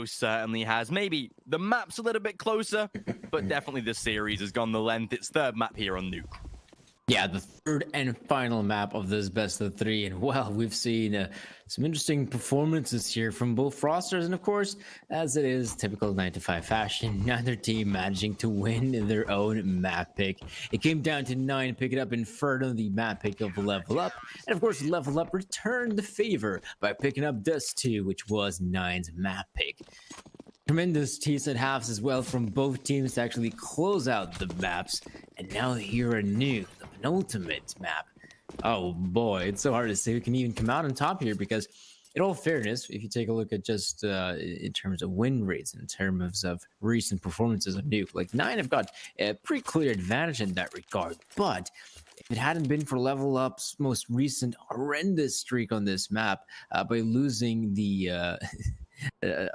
most certainly has. Maybe the map's a little bit closer, but definitely the series has gone the length. It's third map here on Nuke. Yeah, the third and final map of this best of three. And well, we've seen some interesting performances here from both rosters. And of course, as it is typical 9 to 5 fashion, neither team managing to win their own map pick. It came down to 9 picking up Inferno, the map pick of Level Up. And of course, Level Up returned the favor by picking up Dust 2, which was 9's map pick. Tremendous decent halves as well from both teams to actually close out the maps. And now here a Nuke, the penultimate map. Oh boy, it's so hard to say who can even come out on top here, because in all fairness, if you take a look at just in terms of win rates, in terms of recent performances of Nuke, like Nine have got a pretty clear advantage in that regard. But if it hadn't been for Level Up's most recent horrendous streak on this map, by losing the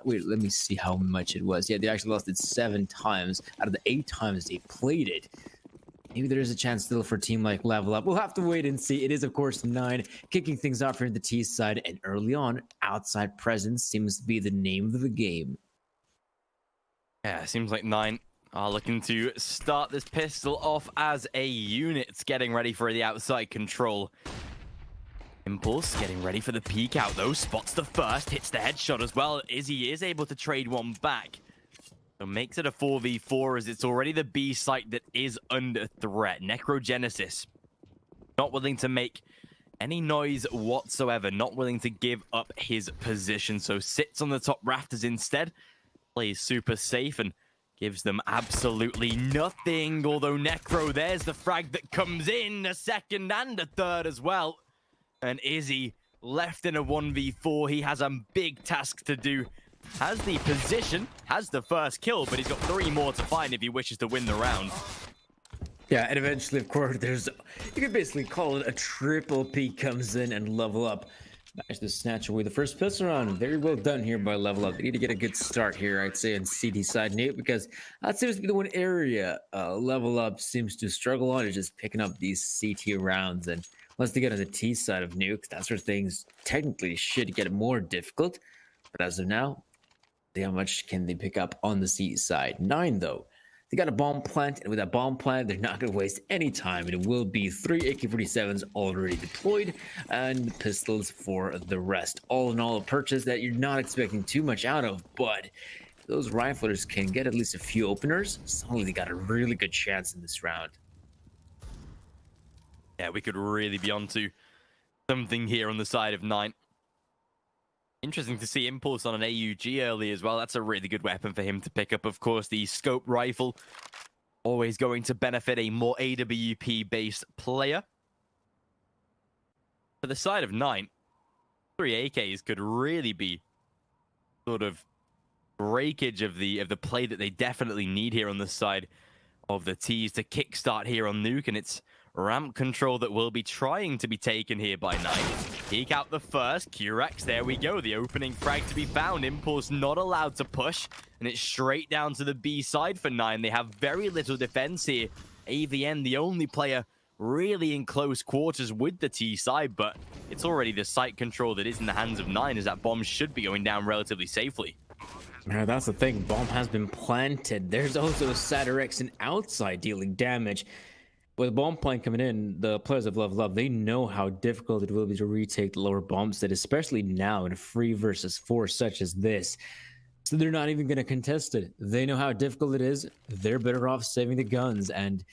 wait, let me see how much it was. Yeah, they actually lost it 7 times out of the 8 times they played it. Maybe there is a chance still for a team like Level Up. We'll have to wait and see. It is, of course, Nine kicking things off here in the T side, and early on, outside presence seems to be the name of the game. Yeah, seems like Nine are looking to start this pistol off as a unit. It's getting ready for the outside control. Impulse getting ready for the peek out, though. Spots the first, hits the headshot as well. Izzy is able to trade one back. So makes it a 4v4 as it's already the B site that is under threat. Necrogenesis not willing to make any noise whatsoever, not willing to give up his position. So sits on the top rafters instead, plays super safe and gives them absolutely nothing. Although Necro, there's the frag that comes in, a second and a third as well. And Izzy left in a 1v4. He has a big task to do. Has the position, has the first kill, but he's got 3 more to find if he wishes to win the round. Yeah, and eventually, of course, there's, you could basically call it a triple P comes in and Level Up. Managed to snatch away the first pistol round. Very well done here by Level Up. They need to get a good start here, I'd say, on CT side, Nate, because that seems to be the one area Level Up seems to struggle on, is just picking up these CT rounds. And once they get on the T side of Nuke, that's where things technically should get more difficult. But as of now, how much can they pick up on the C side? 9, though. They got a bomb plant, and with that bomb plant, they're not going to waste any time. It will be 3 AK-47s already deployed, and pistols for the rest. All in all, a purchase that you're not expecting too much out of, but those riflers can get at least a few openers. Suddenly, they got a really good chance in this round. Yeah, we could really be onto something here on the side of 9. Interesting to see Impulse on an AUG early as well. That's a really good weapon for him to pick up. Of course, the scope rifle, always going to benefit a more AWP-based player. For the side of 9, 3 AKs could really be sort of breakage of the play that they definitely need here on the side of the T's to kickstart here on Nuke, and it's ramp control that will be trying to be taken here by 9. Peek out the first. Curex, there we go. The opening frag to be found. Impulse not allowed to push, and it's straight down to the B side for 9. They have very little defense here. AVN, the only player really in close quarters with the T side, but it's already the site control that is in the hands of 9, as that bomb should be going down relatively safely. Now, that's the thing. Bomb has been planted. There's also a Saturexin outside dealing damage. With the bomb plant coming in, the players of Level Up, they know how difficult it will be to retake the lower bomb set, especially now in a 3 versus 4 such as this. So they're not even going to contest it. They know how difficult it is. They're better off saving the guns, and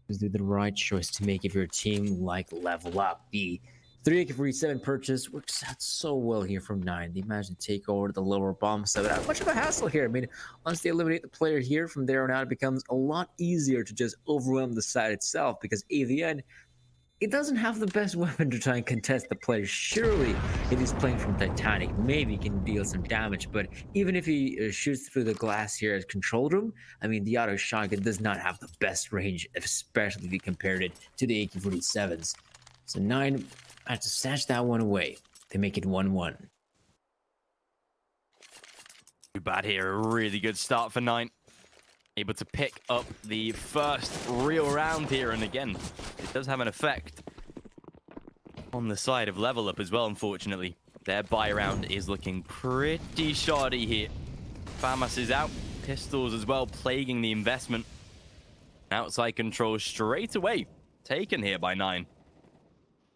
is the right choice to make if you're a team like Level Up. The 3 AK-47 purchase works out so well here from 9. They managed to take over the lower bomb set without much of a hassle here. I mean, once they eliminate the player here, from there on out, it becomes a lot easier to just overwhelm the side itself, because AVN, it doesn't have the best weapon to try and contest the player. Surely, if he's playing from Titanic, maybe he can deal some damage, but even if he shoots through the glass here at control room, I mean, the auto shotgun does not have the best range, especially if you compared it to the AK-47s. So 9... I have to snatch that one away to make it 1-1. Too bad here. A really good start for 9. Able to pick up the first real round here. And again, it does have an effect on the side of Level Up as well, unfortunately. Their buy round is looking pretty shoddy here. FAMAS is out. Pistols as well, plaguing the investment. Outside control straight away. Taken here by 9.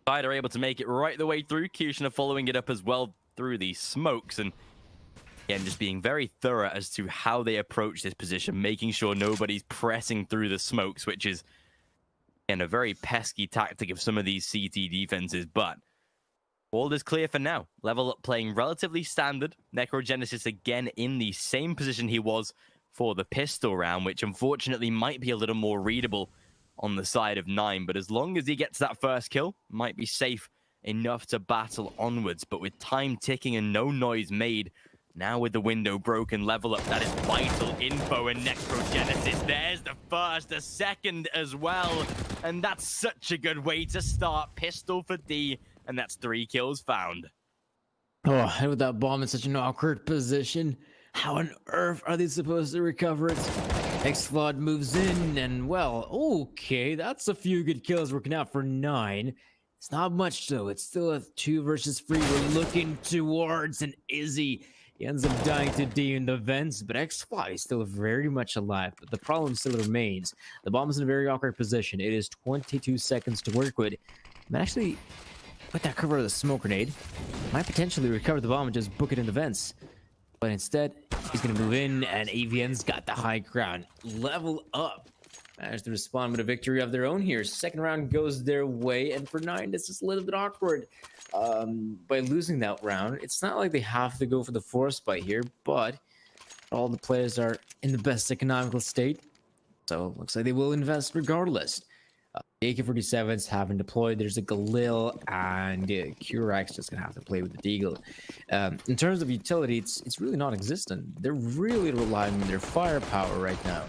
Side are able to make it right the way through. Kushner following it up as well through the smokes, and again just being very thorough as to how they approach this position, making sure nobody's pressing through the smokes, which is again a very pesky tactic of some of these CT defenses. But all is clear for now. Level Up playing relatively standard. Necrogenesis again in the same position he was for the pistol round, which unfortunately might be a little more readable on the side of 9, but as long as he gets that first kill, might be safe enough to battle onwards. But with time ticking and no noise made, now with the window broken, level up, that is vital info, and Necrogenesis, there's the first, the second as well. And that's such a good way to start. Pistol for D, and that's 3 kills found. Oh, and with that bomb in such an awkward position, how on earth are they supposed to recover it? Xflod moves in, and well, okay, that's a few good kills working out for 9. It's not much though, it's still a 2 versus 3 we're looking towards, and Izzy, he ends up dying to D in the vents, but Xflod is still very much alive, but the problem still remains. The bomb is in a very awkward position. It is 22 seconds to work with. And actually, with that cover of the smoke grenade, might potentially recover the bomb and just book it in the vents. But instead, he's going to move in, and AVN's got the high ground. Level up. Managed to respond with a victory of their own here. Second round goes their way, and for 9, this is a little bit awkward. By losing that round, it's not like they have to go for the force buy here, but all the players are in the best economical state, so it looks like they will invest regardless. The AK-47s haven't deployed. There's a Galil, and Curex just gonna have to play with the Deagle. In terms of utility, it's really non-existent. They're really relying on their firepower right now.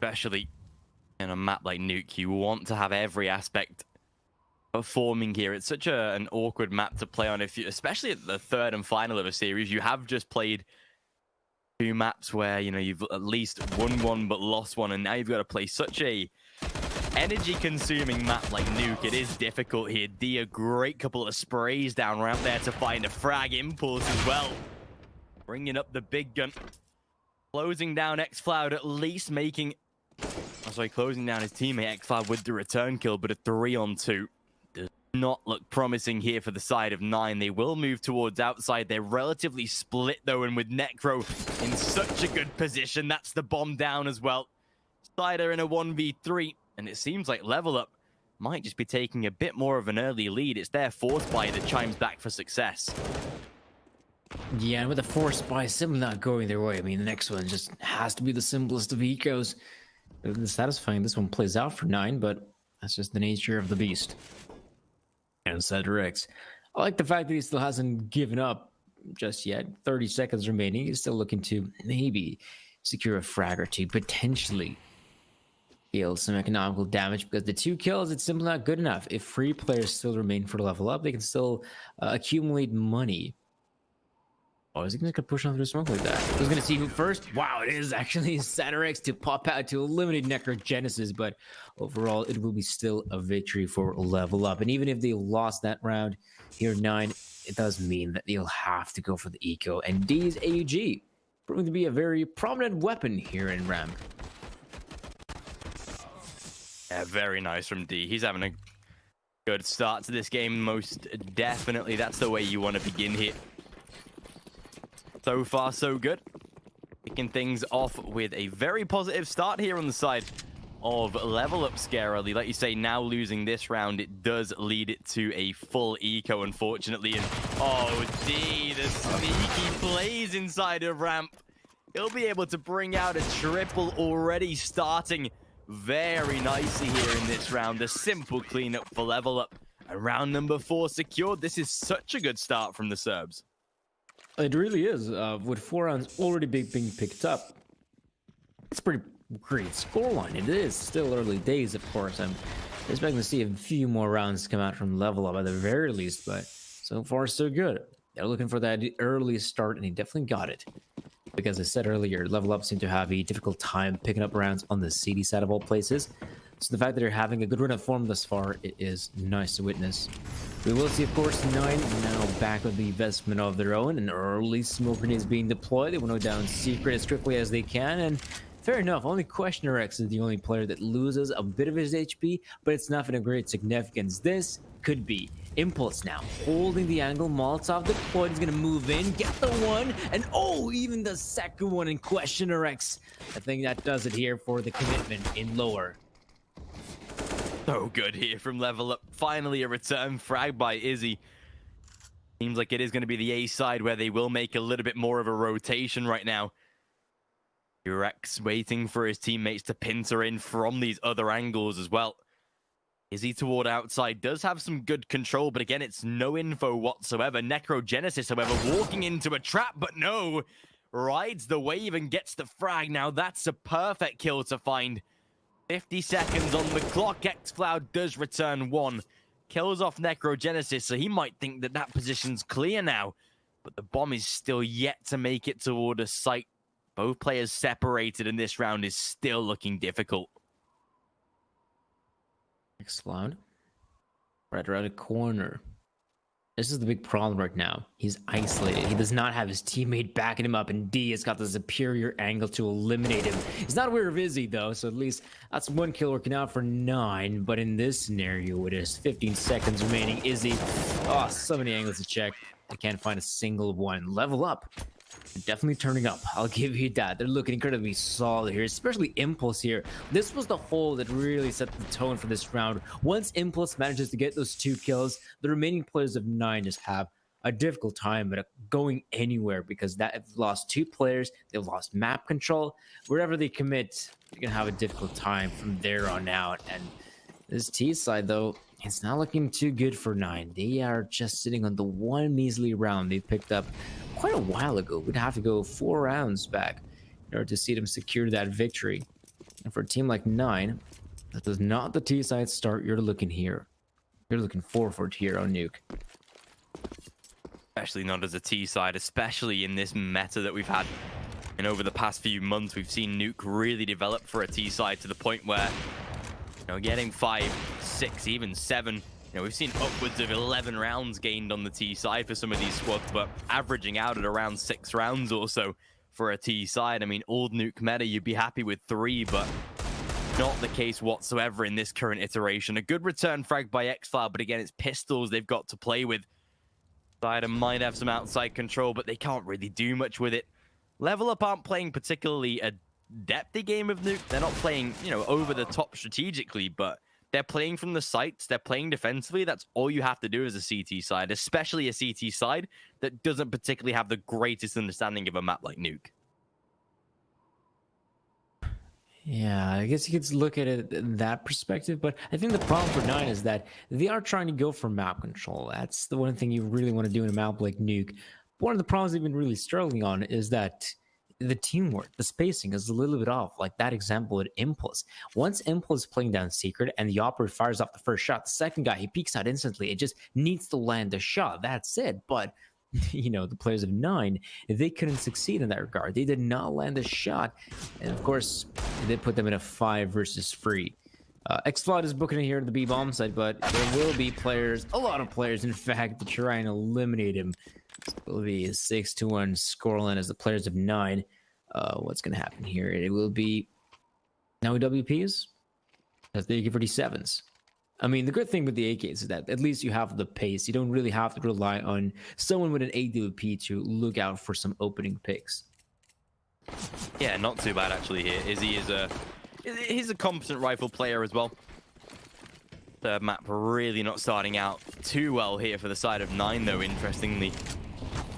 Especially in a map like Nuke, you want to have every aspect performing here. It's such an awkward map to play on, if you, especially at the third and final of a series. You have just played 2 maps where, you know, you've at least won 1 but lost 1, and now you've got to play such a energy consuming map like Nuke. It is difficult here. D, a great couple of sprays down ramp there to find a frag impulse as well, bringing up the big gun, closing down Xfloud, at least making, closing down his teammate Xfloud with the return kill, but a 3-on-2 does not look promising here for the side of 9. They will move towards outside. They're relatively split though, and with Necro in such a good position, that's the bomb down as well. Cider in a 1v3, and it seems like level up might just be taking a bit more of an early lead. It's their force buy that chimes back for success. Yeah, and with the force buy simply not going their way, I mean, the next one just has to be the simplest of ecos. It's satisfying this one plays out for 9, but that's just the nature of the beast. And Cedrix, I like the fact that he still hasn't given up just yet. 30 seconds remaining. He's still looking to maybe secure a frag or 2, potentially deal some economical damage, because the 2 kills, it's simply not good enough. If 3 players still remain for level up, they can still accumulate money. Oh, is he going to push on through smoke like that? Who's going to see who first? Wow, it is actually Saturx to pop out to eliminate Necrogenesis, but overall, it will be still a victory for level up. And even if they lost that round here 9, it does mean that they'll have to go for the eco. And D's AUG proving to be a very prominent weapon here in ramp. Yeah, very nice from D. He's having a good start to this game, most definitely. That's the way you want to begin here. So far, so good. Kicking things off with a very positive start here on the side of level up scarily. Like you say, now losing this round, it does lead it to a full eco, unfortunately. And oh, D, the sneaky plays inside of ramp. He'll be able to bring out a triple already, starting very nicely here in this round. A simple cleanup for level up. And round number 4 secured. This is such a good start from the Serbs. It really is. With 4 rounds already being picked up, it's a pretty great scoreline. It is still early days, of course. I'm expecting to see a few more rounds come out from level up at the very least, but so far so good. They're looking for that early start, and he definitely got it. Because I said earlier, level up seem to have a difficult time picking up rounds on the CD side of all places. So the fact that they're having a good run of form thus far, it is nice to witness. We will see, of course, 9 now back with the investment of their own. An early smoke grenade is being deployed. They will go down secret as quickly as they can. And fair enough, only Questioner X is the only player that loses a bit of his HP, but it's nothing of great significance. This could be Impulse now, holding the angle. Molotov deployed. He's going to move in, get the 1, and oh, even the second one in Questioner X. I think that does it here for the commitment in lower. So good here from level up. Finally a return frag by Izzy. Seems like it is going to be the A side where they will make a little bit more of a rotation right now. Rex waiting for his teammates to pincer in from these other angles as well. Izzy toward outside does have some good control, but again, it's no info whatsoever. Necrogenesis, however, walking into a trap, but no. Rides the wave and gets the frag. Now that's a perfect kill to find. 50 seconds on the clock. xCloud does return one. Kills off Necrogenesis, so he might think that that position's clear now. But the bomb is still yet to make it toward a site. Both players separated, and this round is still looking difficult. xCloud. Right around the corner. This is the big problem right now. He's isolated. He does not have his teammate backing him up, and D has got the superior angle to eliminate him. He's not aware of Izzy, though, so at least that's one kill working out for 9. But in this scenario, with just 15 seconds remaining, Izzy, oh, so many angles to check. I can't find a single one. Level up. Definitely turning up. I'll give you that. They're looking incredibly solid here, especially Impulse here. This was the hole that really set the tone for this round. Once Impulse manages to get those 2 kills, the remaining players of 9 just have a difficult time at going anywhere because they've lost 2 players. They've lost map control. Wherever they commit, they're going to have a difficult time from there on out. And this T side, though, it's not looking too good for 9. They are just sitting on the one measly round they picked up quite a while ago. We'd have to go 4 rounds back in order to see them secure that victory. And for a team like 9, that is not the T side start you're looking here. You're looking forward here on Nuke. Especially not as a T side, especially in this meta that we've had. And over the past few months, we've seen Nuke really develop for a T side to the point where, you know, getting 5, 6, even 7. You know, we've seen upwards of 11 rounds gained on the T side for some of these squads, but averaging out at around 6 rounds or so for a T side. I mean, old Nuke meta, you'd be happy with 3, but not the case whatsoever in this current iteration. A good return frag by xCloud, but again, it's pistols they've got to play with. Side might have some outside control, but they can't really do much with it. Level Up aren't playing particularly a depthy game of Nuke. They're not playing, you know, over the top strategically, but they're playing from the sites. They're playing defensively. That's all you have to do as a CT side, especially a CT side that doesn't particularly have the greatest understanding of a map like Nuke. Yeah, I guess you could look at it in that perspective, but I think the problem for 9 is that they are trying to go for map control. That's the one thing you really want to do in a map like Nuke. One of the problems they've been really struggling on is that the teamwork, the spacing is a little bit off. Like that example at Impulse. Once Impulse is playing down secret and the operator fires off the first shot, the second guy, he peeks out instantly. It just needs to land a shot. That's it. But, you know, the players of 9, they couldn't succeed in that regard. They did not land a shot. And of course, they put them in a 5 versus 3. xCloud is booking it here at the B-bomb side, but there will be players, a lot of players, in fact, to try and eliminate him. So it will be a 6-1 scoreline as the players of 9. What's going to happen here? It will be now WPs as the AK-47s. I mean, the good thing with the AKs is that at least you have the pace. You don't really have to rely on someone with an AWP to look out for some opening picks. Yeah, not too bad actually here. Izzy he's a competent rifle player as well. The map really not starting out too well here for the side of 9, though, interestingly.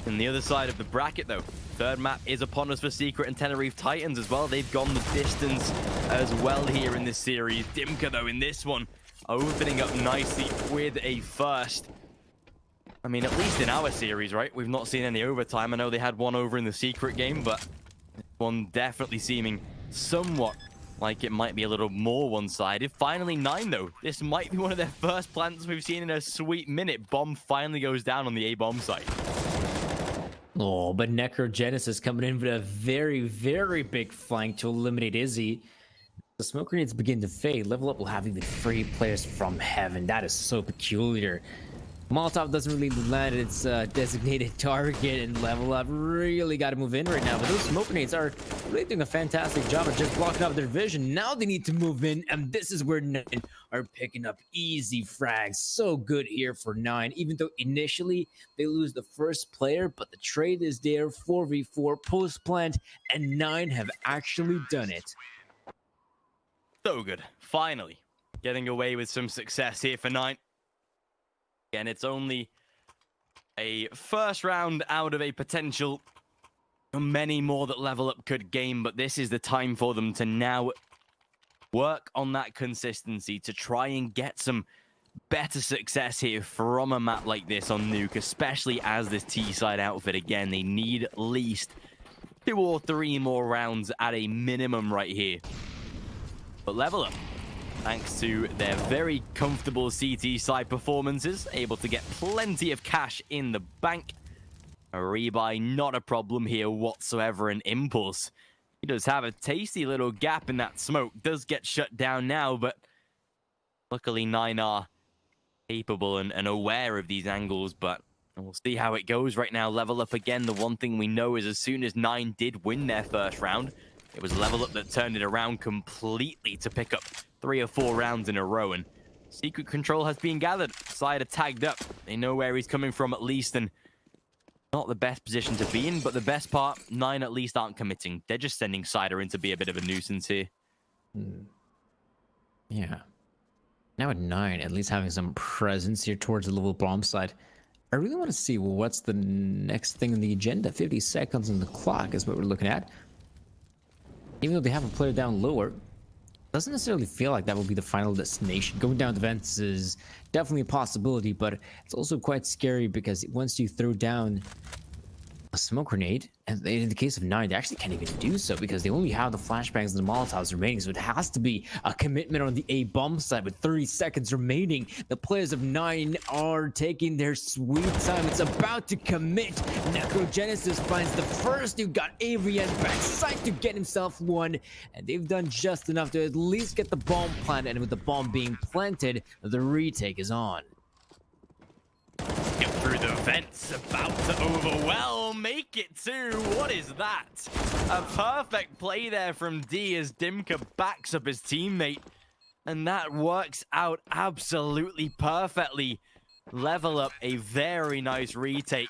And the other side of the bracket, though, third map is upon us for Secret and Tenerife Titans as well. They've gone the distance as well here in this series. Dimka, though, in this one, opening up nicely with a first. I mean, at least in our series, right? We've not seen any overtime. I know they had one over in the Secret game, but one definitely seeming somewhat like it might be a little more one-sided. Finally, 9, though. This might be one of their first plants we've seen in a sweet minute. Bomb finally goes down on the A-bomb site. Oh, but Necrogenesis coming in with a very, very big flank to eliminate Izzy. The smoke grenades begin to fade. Level Up will have even 3 players from heaven. That is so peculiar. Molotov doesn't really land its designated target, and Level Up really got to move in right now. But those smoke grenades are really doing a fantastic job of just blocking out their vision. Now they need to move in, and this is where 9 are picking up easy frags. So good here for 9, even though initially they lose the first player, but the trade is there, 4v4 post-plant, and 9 have actually done it. So good. Finally getting away with some success here for 9. And it's only a first round out of a potential many more that Level Up could gain, but this is the time for them to now work on that consistency to try and get some better success here from a map like this on Nuke, especially as this T-side outfit. Again, they need at least 2 or 3 more rounds at a minimum right here. But Level Up, thanks to their very comfortable CT side performances, able to get plenty of cash in the bank. A rebuy, not a problem here whatsoever. An Impulse, he does have a tasty little gap in that smoke, does get shut down now, but luckily 9 are capable and aware of these angles, but we'll see how it goes right now. Level Up again. The one thing we know is as soon as 9 did win their first round, it was Level Up that turned it around completely to pick up 3 or 4 rounds in a row. And secret control has been gathered. Cider tagged up. They know where he's coming from at least, and not the best position to be in, but the best part, 9 at least aren't committing. They're just sending Cider in to be a bit of a nuisance here. Yeah. Now at 9, at least having some presence here towards the level bomb side. I really want to see, well, what's the next thing on the agenda. 50 seconds on the clock is what we're looking at. Even though they have a player down lower, doesn't necessarily feel like that will be the final destination. Going down the vents is definitely a possibility, but it's also quite scary because once you throw down a smoke grenade, and in the case of 9, they actually can't even do so because they only have the flashbangs and the Molotovs remaining, so it has to be a commitment on the A bomb side with 30 seconds remaining. The players of 9 are taking their sweet time. It's about to commit. Necrogenesis finds the first. You got Avian backside to get himself one, and they've done just enough to at least get the bomb planted, and with the bomb being planted, the retake is on. Get through the vents, about to overwhelm, make it 2. What is that? A perfect play there from D as Dimka backs up his teammate. And that works out absolutely perfectly. Level Up, a very nice retake.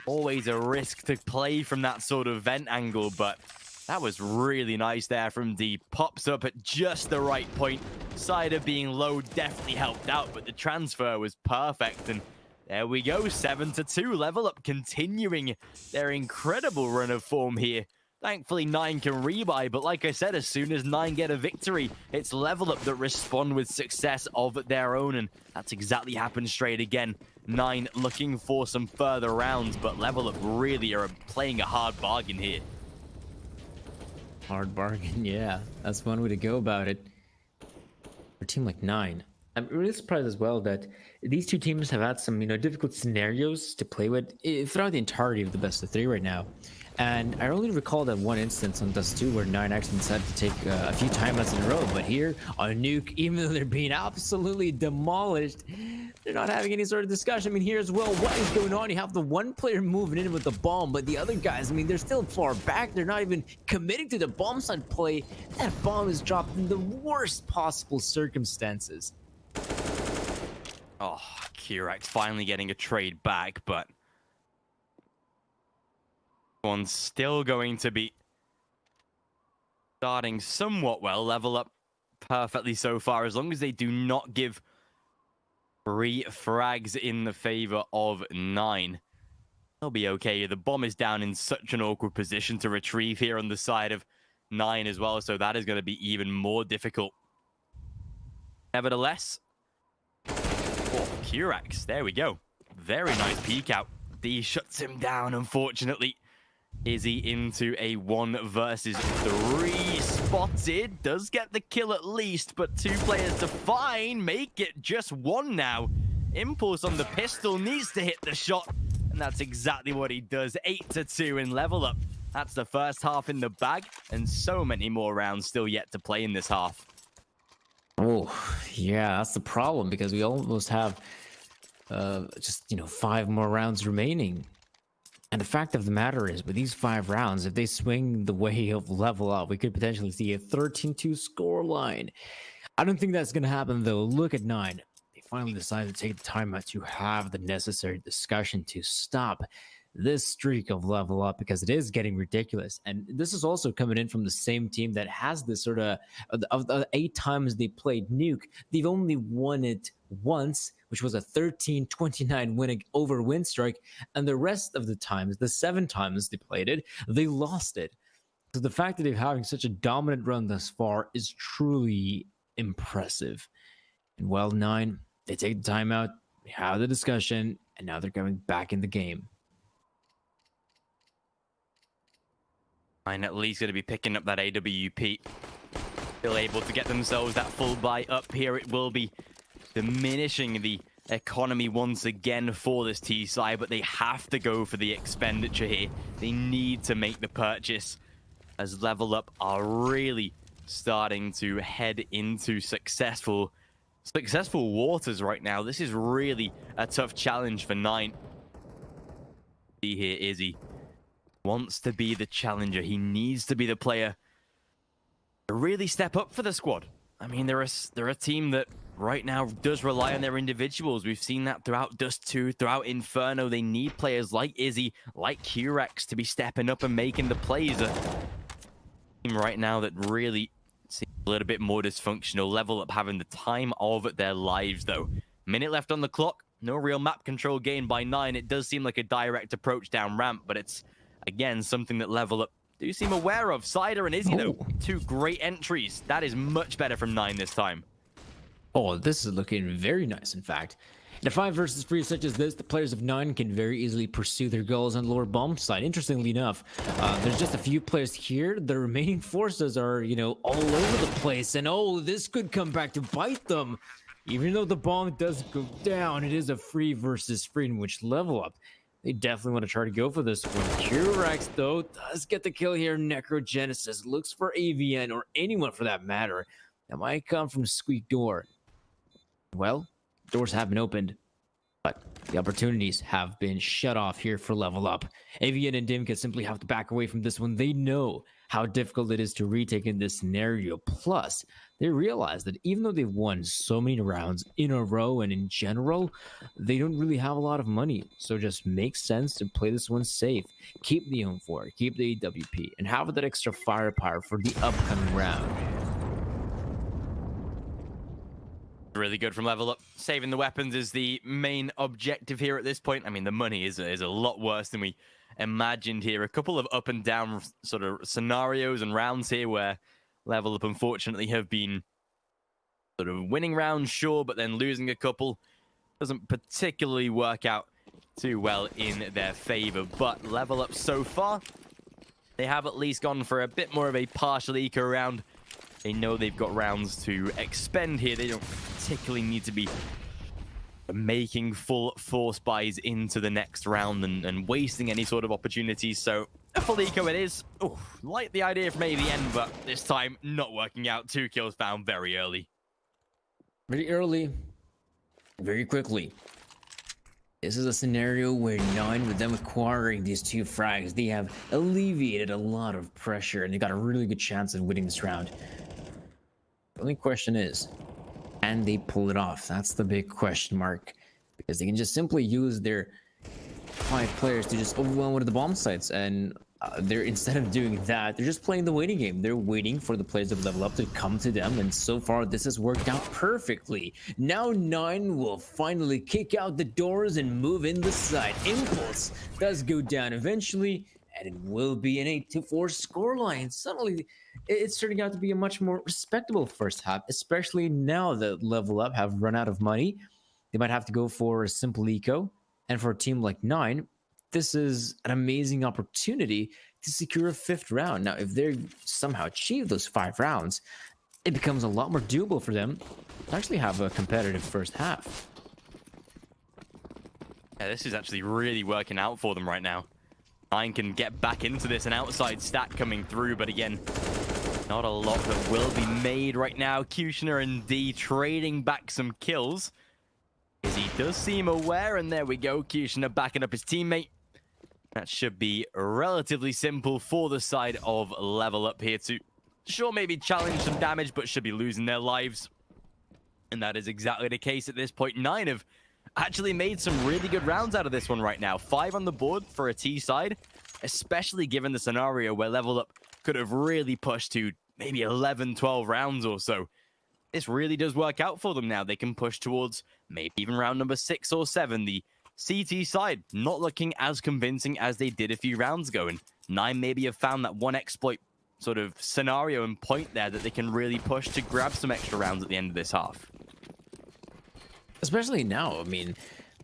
Always a risk to play from that sort of vent angle, but that was really nice there from D. Pops up at just the right point. Cider being low definitely helped out, but the transfer was perfect, and there we go, 7-2. Level Up continuing their incredible run of form here. Thankfully, 9 can rebuy, but like I said, as soon as 9 get a victory, it's Level Up that respond with success of their own, and that's exactly happened straight again. 9 looking for some further rounds, but Level Up really are playing a hard bargain here. Hard bargain, yeah. That's one way to go about it. For a team like 9. I'm really surprised as well that these two teams have had some, difficult scenarios to play with throughout the entirety of the best of 3 right now. And I only recall that one instance on Dust 2 where 9 actually decided to take a few timeouts in a row. But here on Nuke, even though they're being absolutely demolished, they're not having any sort of discussion. I mean, here as well, what is going on? You have the one player moving in with the bomb, but the other guys, they're still far back. They're not even committing to the bomb side play. That bomb is dropped in the worst possible circumstances. Oh, Kirax finally getting a trade back, but one's still going to be starting somewhat well. Level Up perfectly so far, as long as they do not give 3 frags in the favor of 9. They'll be okay. The bomb is down in such an awkward position to retrieve here on the side of 9 as well, so that is going to be even more difficult. Nevertheless, oh, Kirax, there we go. Very nice peek out. D shuts him down, unfortunately. Izzy into a 1 versus 3. Spotted. Does get the kill at least, but 2 players to find. Make it just 1 now. Impulse on the pistol. Needs to hit the shot. And that's exactly what he does. 8-2 in Level Up. That's the first half in the bag. And so many more rounds still yet to play in this half. Oh, yeah, that's the problem, because we almost have just 5 more rounds remaining. And the fact of the matter is, with these 5 rounds, if they swing the way of Level Up, we could potentially see a 13-2 scoreline. I don't think that's going to happen, though. Look at 9. They finally decided to take the time out to have the necessary discussion to stop this streak of Level Up, because it is getting ridiculous. And this is also coming in from the same team that has this sort of the 8 times they played Nuke, they've only won it once, which was a 13-29 win over Windstrike, and the rest of the times, the 7 times they played it, they lost it. So the fact that they're having such a dominant run thus far is truly impressive. And well, 9, they take the timeout, they have the discussion, and now they're going back in the game. And at least going to be picking up that AWP. Still able to get themselves that full buy up here. It will be diminishing the economy once again for this T side, but they have to go for the expenditure here. They need to make the purchase, as Level Up are really starting to head into successful waters right now. This is really a tough challenge for 9. See here, Izzy wants to be the challenger. He needs to be the player to really step up for the squad. I mean, they're a team that right now does rely on their individuals. We've seen that throughout Dust 2, throughout Inferno. They need players like Izzy, like Q-Rex to be stepping up and making the plays. A team right now that really seems a little bit more dysfunctional. Level Up having the time of their lives, though. Minute left on the clock. No real map control gained by 9. It does seem like a direct approach down ramp, but it's, again, something that Level Up do seem aware of. Cider and Izzy, though, 2 great entries. That is much better from 9 this time. Oh, this is looking very nice, in fact. In a 5 versus 3 such as this, the players of 9 can very easily pursue their goals on the lower bomb side. Interestingly enough, there's just a few players here. The remaining forces are, all over the place. And oh, this could come back to bite them. Even though the bomb does go down, it is a 3 versus 3 in which Level Up, they definitely want to try to go for this one. Q-Rex, though, does get the kill here. Necrogenesis looks for AVN, or anyone for that matter. That might come from Squeak Door. Well, doors have been opened, but the opportunities have been shut off here for Level Up. AVN and Dimka simply have to back away from this one. They know how difficult it is to retake in this scenario. Plus, they realize that even though they've won so many rounds in a row and in general, they don't really have a lot of money. So it just makes sense to play this one safe. Keep the M4, keep the AWP, and have that extra firepower for the upcoming round. Really good from Level Up. Saving the weapons is the main objective here at this point. I mean, the money is a lot worse than we imagined here. A couple of up and down sort of scenarios and rounds here where Level Up unfortunately have been sort of winning rounds, sure, but then losing a couple doesn't particularly work out too well in their favor. But Level Up so far, they have at least gone for a bit more of a partial eco round. They know they've got rounds to expend here. They don't particularly need to be making full force buys into the next round and wasting any sort of opportunities. So a full eco it is. Ooh, like the idea from AVN, but this time not working out. 2 kills found very early. Very early, very quickly. This is a scenario where 9, with them acquiring these 2 frags, they have alleviated a lot of pressure and they got a really good chance of winning this round. The only question is, can they pull it off? That's the big question mark, because they can just simply use their 5 players to just overwhelm one of the bomb sites, and they're, instead of doing that, they're just playing the waiting game. They're waiting for the players of Level Up to come to them, and so far this has worked out perfectly. Now 9 will finally kick out the doors and move in the side. Impulse does go down eventually, and it will be an 8-4 scoreline. Suddenly, it's turning out to be a much more respectable first half, especially now that Level Up have run out of money. They might have to go for a simple eco, and for a team like 9, this is an amazing opportunity to secure a 5th round. Now, if they somehow achieve those 5 rounds, it becomes a lot more doable for them to actually have a competitive first half. Yeah, this is actually really working out for them right now. 9 can get back into this, an outside stack coming through, but again, not a lot that will be made right now. Kushner and D trading back some kills, as he does seem aware, and there we go, Kushner backing up his teammate. That should be relatively simple for the side of Level Up here to, sure, maybe challenge some damage, but should be losing their lives. And that is exactly the case at this point. 9 have actually made some really good rounds out of this one right now. 5 on the board for a T side, especially given the scenario where Level Up could have really pushed to maybe 11, 12 rounds or so. This really does work out for them now. They can push towards maybe even round number 6 or 7. The CT side not looking as convincing as they did a few rounds ago, and 9 maybe have found that one exploit sort of scenario and point there that they can really push to grab some extra rounds at the end of this half. Especially now, I mean,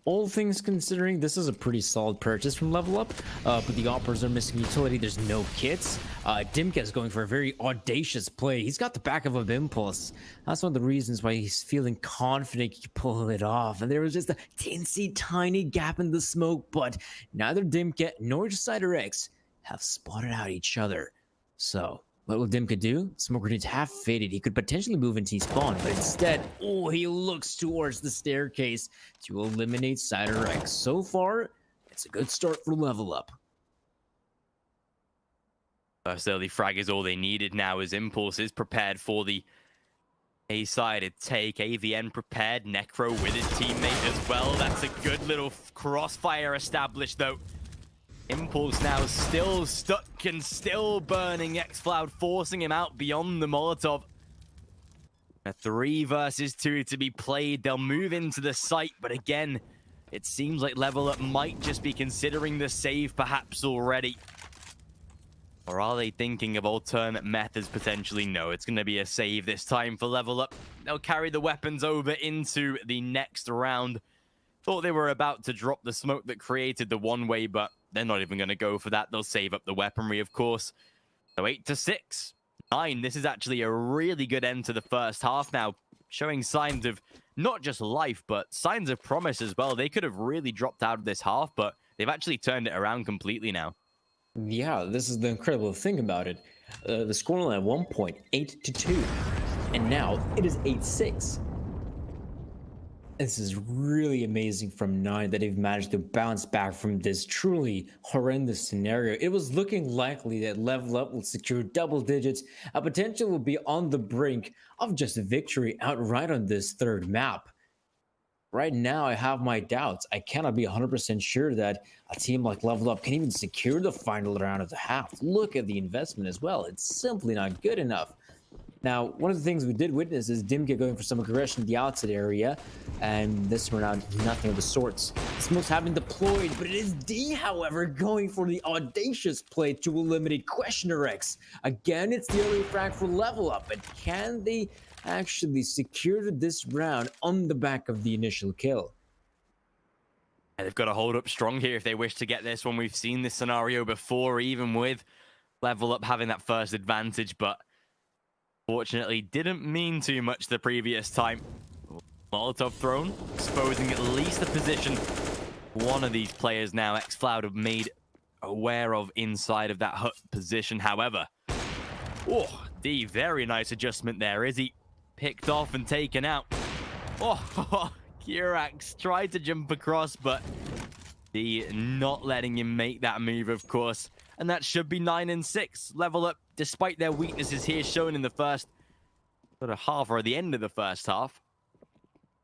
all things considering, this is a pretty solid purchase from Level Up, but the Operas are missing utility. There's no kits. Dimka is going for a very audacious play. He's got the back of a Impulse. That's one of the reasons why he's feeling confident he can pull it off. And there was just a teensy tiny gap in the smoke, but neither Dimka nor Decider X have spotted out each other. So what will Dimka do? Smoke grenades half faded. He could potentially move into spawn, but instead, oh, he looks towards the staircase to eliminate Cider X. So far, it's a good start for Level Up. First early frag is all they needed now as Impulse is prepared for the A-sided take. AVN prepared. Necro with his teammate as well. That's a good little crossfire established, though. Impulse now still stuck and still burning xCloud, forcing him out beyond the Molotov. A 3 versus 2 to be played. They'll move into the site, but again, it seems like Level Up might just be considering the save perhaps already. Or are they thinking of alternate methods potentially? No, it's going to be a save this time for Level Up. They'll carry the weapons over into the next round. Thought they were about to drop the smoke that created the one-way, but they're not even going to go for that. They'll save up the weaponry, of course. So 8-6. 9. This is actually a really good end to the first half now, showing signs of not just life, but signs of promise as well. They could have really dropped out of this half, but they've actually turned it around completely now. Yeah, this is the incredible thing about it. The scoreline at one point, 8-2, and now it is 8-6. This is really amazing from 9 that they've managed to bounce back from this truly horrendous scenario. It was looking likely that Level Up will secure double digits. A potential will be on the brink of just a victory outright on this third map. Right now, I have my doubts. I cannot be 100% sure that a team like Level Up can even secure the final round of the half. Look at the investment as well. It's simply not good enough. Now, one of the things we did witness is Dimka going for some aggression in the outside area, and this turned out nothing of the sorts. Smokes have been deployed, but it is D, however, going for the audacious play to eliminate Questioner X. Again, it's the early frag for Level Up, but can they actually secure this round on the back of the initial kill? And they've got to hold up strong here if they wish to get this one. We've seen this scenario before, even with Level Up having that first advantage, but fortunately didn't mean too much the previous time. Molotov thrown, exposing at least the position one of these players now xCloud have made aware of inside of that hut position. However, oh, D, very nice adjustment there. Is he picked off and taken out? Oh, Kirax tried to jump across, but D not letting him make that move, of course. And that should be 9-6. Level Up, despite their weaknesses here shown in the first sort of half or the end of the first half,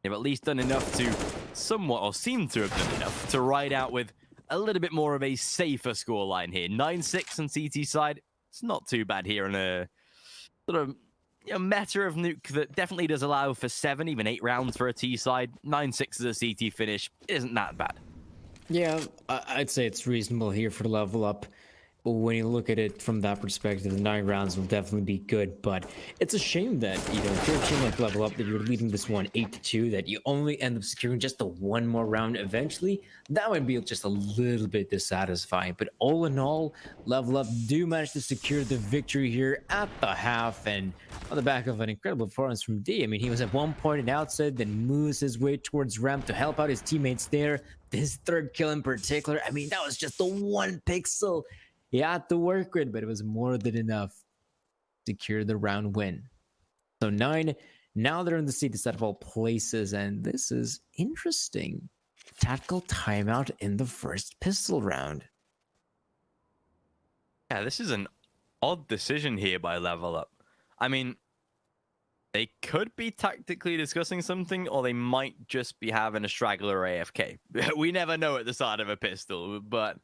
they've at least done enough to somewhat, or seem to have done enough, to ride out with a little bit more of a safer scoreline here. 9-6 on CT side. It's not too bad here in a sort of meta of Nuke that definitely does allow for 7, even 8 rounds for a T side. 9-6 as a CT finish isn't that bad. Yeah, I'd say it's reasonable here for Level Up. When you look at it from that perspective, the 9 rounds will definitely be good, but it's a shame that, if you're a team like Level Up, that you're leading this one 8-2, that you only end up securing just the one more round eventually. That would be just a little bit dissatisfying, but all in all, Level Up do manage to secure the victory here at the half, and on the back of an incredible performance from D. I mean, he was at one point an outside, then moves his way towards ramp to help out his teammates there. This third kill in particular, I mean, that was just the one pixel he had to work with, but it was more than enough to secure the round win. So 9, now they're in the seat set of all places, and this is interesting. Tactical timeout in the first pistol round. Yeah, this is an odd decision here by Level Up. I mean, they could be tactically discussing something, or they might just be having a straggler AFK. We never know at the start of a pistol, but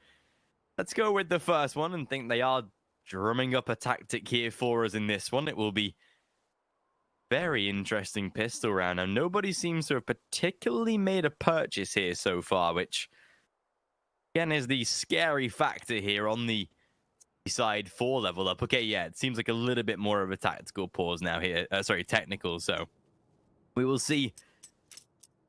let's go with the first one and think they are drumming up a tactic here for us in this one. It will be very interesting pistol round. Now, nobody seems to have particularly made a purchase here so far, which, again, is the scary factor here on the side for level up. Okay, yeah, it seems like a little bit more of a tactical pause now here. Sorry, technical. So we will see.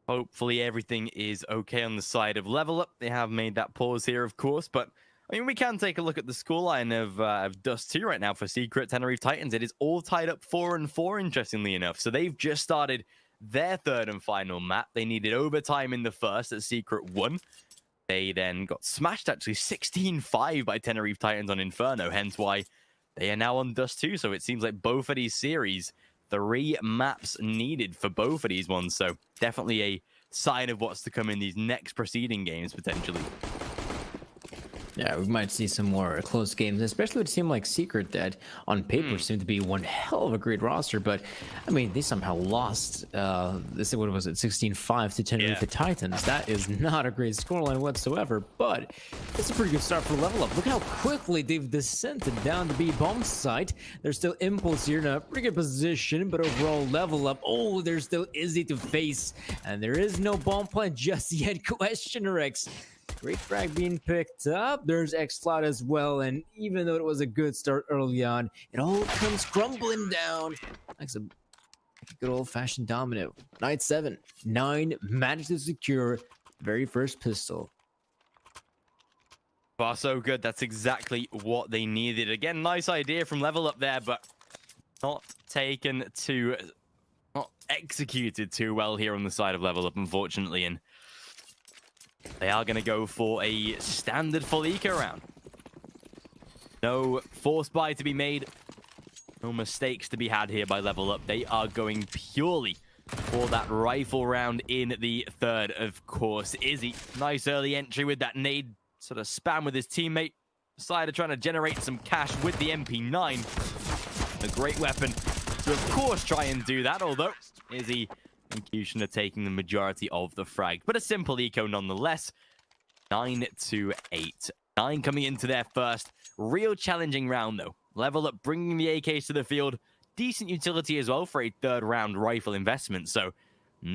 Hopefully everything is okay on the side of level up. They have made that pause here, of course, but I mean, we can take a look at the scoreline of Dust 2 right now for Secret Tenerife Titans. It is all tied up 4-4, interestingly enough. So they've just started their third and final map. They needed overtime in the first that Secret won. They then got smashed, actually, 16-5 by Tenerife Titans on Inferno, hence why they are now on Dust 2. So it seems like both of these series, 3 maps needed for both of these ones. So definitely a sign of what's to come in these next preceding games, potentially. Yeah, we might see some more close games, especially with a team like Secret that on paper seemed to be one hell of a great roster. But, I mean, they somehow lost, what was it, 16-5 to Tenerife Titans. That is not a great scoreline whatsoever, but it's a pretty good start for level up. Look how quickly they've descended down the B-bomb site. There's still Impulse here in a pretty good position, but overall level up. Oh, there's still Izzy to face, and there is no bomb plant just yet. Questioner X. Great frag being picked up. There's X-Cloud as well, and even though it was a good start early on, it all comes crumbling down like a good old-fashioned domino. Night 7, 9 managed to secure very first pistol. Far so good. That's exactly what they needed. Again, nice idea from level up there, but not executed too well here on the side of level up, unfortunately, and they are going to go for a standard full eco round. No force buy to be made. No mistakes to be had here by level up. They are going purely for that rifle round in the third, of course. Izzy, nice early entry with that nade. Sort of spam with his teammate. Cider trying to generate some cash with the MP9. A great weapon to, of course, try and do that. Although, Izzy and Kushner taking the majority of the frag. But a simple eco nonetheless. 9-8. 9 coming into their first real challenging round, though. Level up, bringing the AKs to the field. Decent utility as well for a third round rifle investment. So